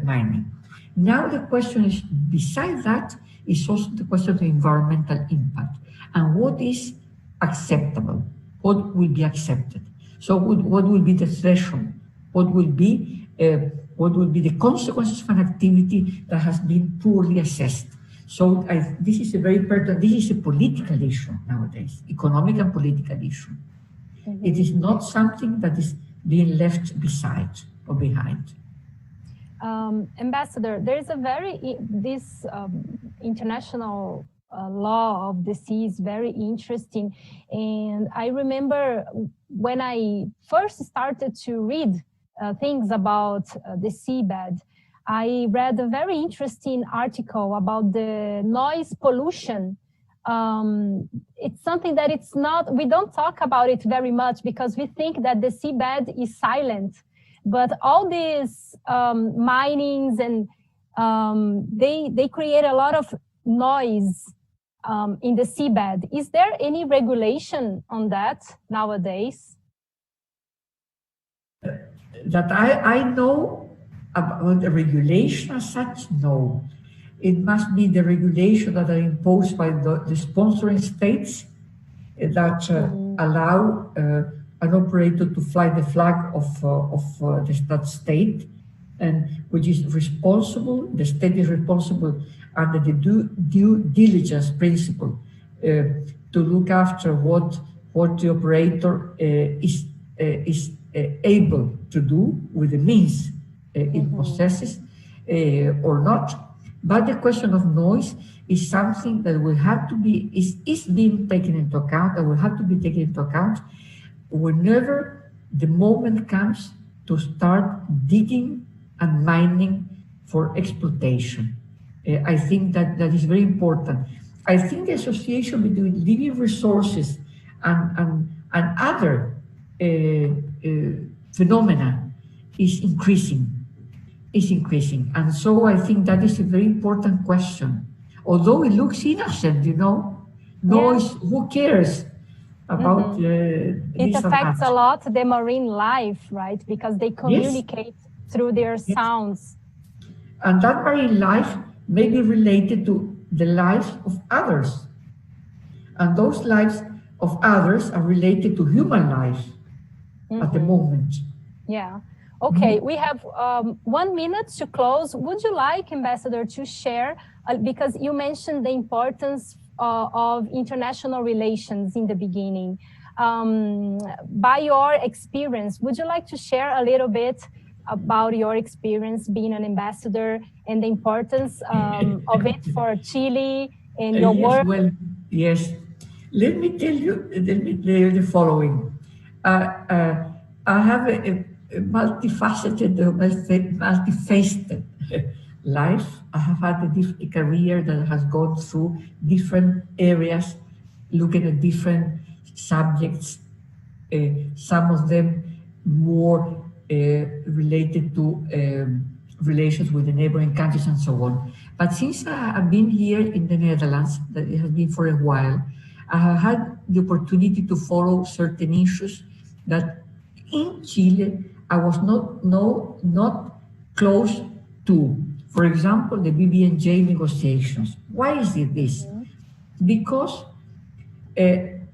mining. Now the question is, besides that, is also the question of the environmental impact and what is acceptable, what will be accepted. So what will be the threshold? What will be the consequences of an activity that has been poorly assessed? So this is a very pertinent, this is a political issue nowadays, economic and political issue. Mm-hmm. It is not something that is being left beside or behind. Ambassador, there is this international law of the sea is very interesting. And I remember when I first started to read things about the seabed, I read a very interesting article about the noise pollution. It's something that we don't talk about it very much because we think that the seabed is silent. But all these minings and they create a lot of noise in the seabed. Is there any regulation on that nowadays? That I know about the regulation as such, no. It must be the regulation that are imposed by the sponsoring states that allow an operator to fly the flag of that state, and which is responsible, the state is responsible under the due diligence principle to look after what the operator is able to do with the means it possesses or not. But the question of noise is something that will have to be, is being taken into account, and will have to be taken into account whenever the moment comes to start digging and mining for exploitation. I think that is very important. I think the association between living resources and other phenomena is increasing. And so I think that is a very important question. Although it looks innocent, noise, who cares about it affects a lot the marine life, right? Because they communicate through their sounds. And that marine life may be related to the lives of others. And those lives of others are related to human life at the moment. Yeah. Okay, we have 1 minute to close. Would you like, Ambassador, to share, because you mentioned the importance of international relations in the beginning. By your experience, would you like to share a little bit about your experience being an ambassador and the importance of it for Chile and your work? Well, yes. Let me tell you the following. I have a multifaceted, multifaceted life. I have had a career that has gone through different areas, looking at different subjects, some of them more related to relations with the neighboring countries and so on. But since I've been here in the Netherlands, that it has been for a while, I have had the opportunity to follow certain issues that in Chile I was not close to. For example, the BBNJ negotiations. Why is it this? Because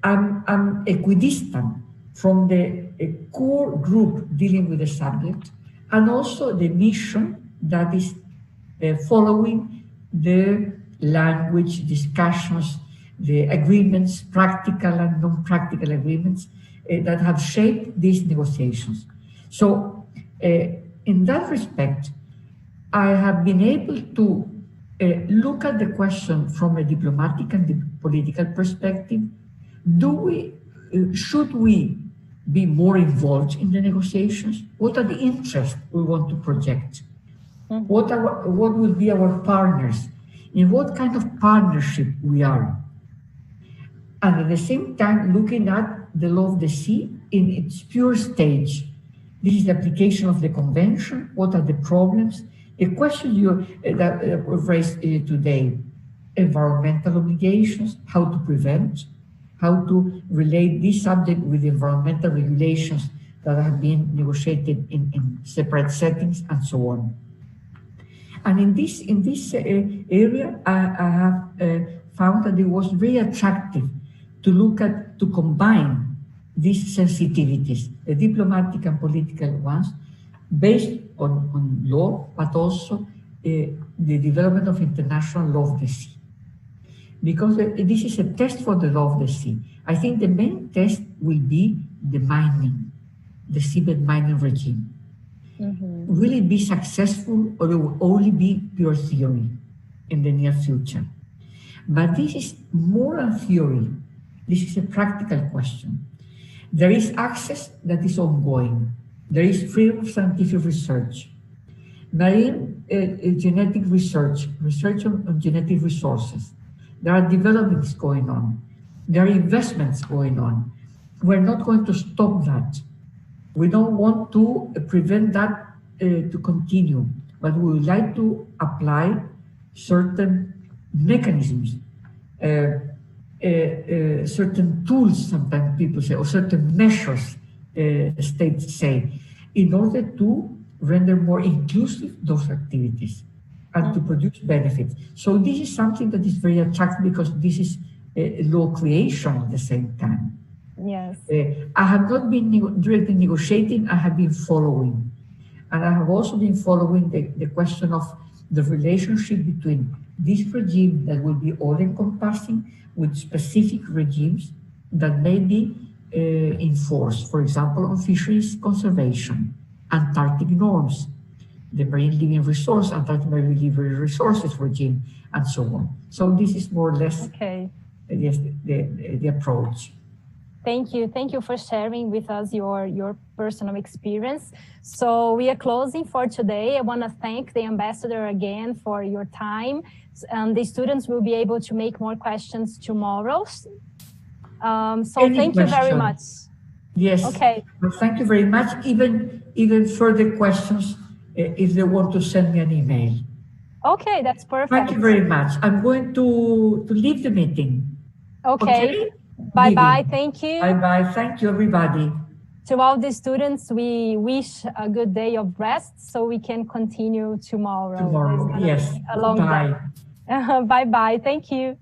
I'm equidistant from the core group dealing with the subject, and also the mission that is following the language discussions, the agreements, practical and non-practical agreements that have shaped these negotiations. So in that respect, I have been able to look at the question from a diplomatic and political perspective. Should we be more involved in the negotiations? What are the interests we want to project? What will be our partners? In what kind of partnership we are? And at the same time, looking at the law of the sea in its pure stage. This is the application of the convention. What are the problems? The question that were raised today, environmental obligations, how to prevent, how to relate this subject with environmental regulations that have been negotiated in separate settings and so on. And in this area, I have found that it was very attractive to combine these sensitivities, the diplomatic and political ones, based on law, but also the development of international law of the sea. Because this is a test for the law of the sea. I think the main test will be the mining, the seabed mining regime. Mm-hmm. Will it be successful, or it will only be pure theory in the near future? But this is more than theory. This is a practical question. There is access that is ongoing. There is freedom of scientific research. Marine genetic research on genetic resources. There are developments going on. There are investments going on. We're not going to stop that. We don't want to prevent that to continue, but we would like to apply certain mechanisms, certain tools, sometimes people say, or certain measures, states say, in order to render more inclusive those activities and to produce benefits. So this is something that is very attractive because this is law creation at the same time. Yes. I have not been directly negotiating, I have been following. And I have also been following the question of the relationship between this regime that will be all-encompassing with specific regimes that may be enforced, for example, on fisheries conservation, Antarctic norms, the marine living resource, Antarctic marine living resources regime, and so on. So this is more or less the approach. Thank you for sharing with us your personal experience. So we are closing for today. I want to thank the ambassador again for your time. And the students will be able to make more questions tomorrow. Thank you very much. Yes. Okay. Well, thank you very much. Even further questions, if they want to send me an email. Okay, that's perfect. Thank you very much. I'm going to leave the meeting. Okay. Bye-bye. Thank you. Bye-bye. Thank you, everybody. To all the students, we wish a good day of rest so we can continue tomorrow. Yes. A long day. Bye-bye. Thank you.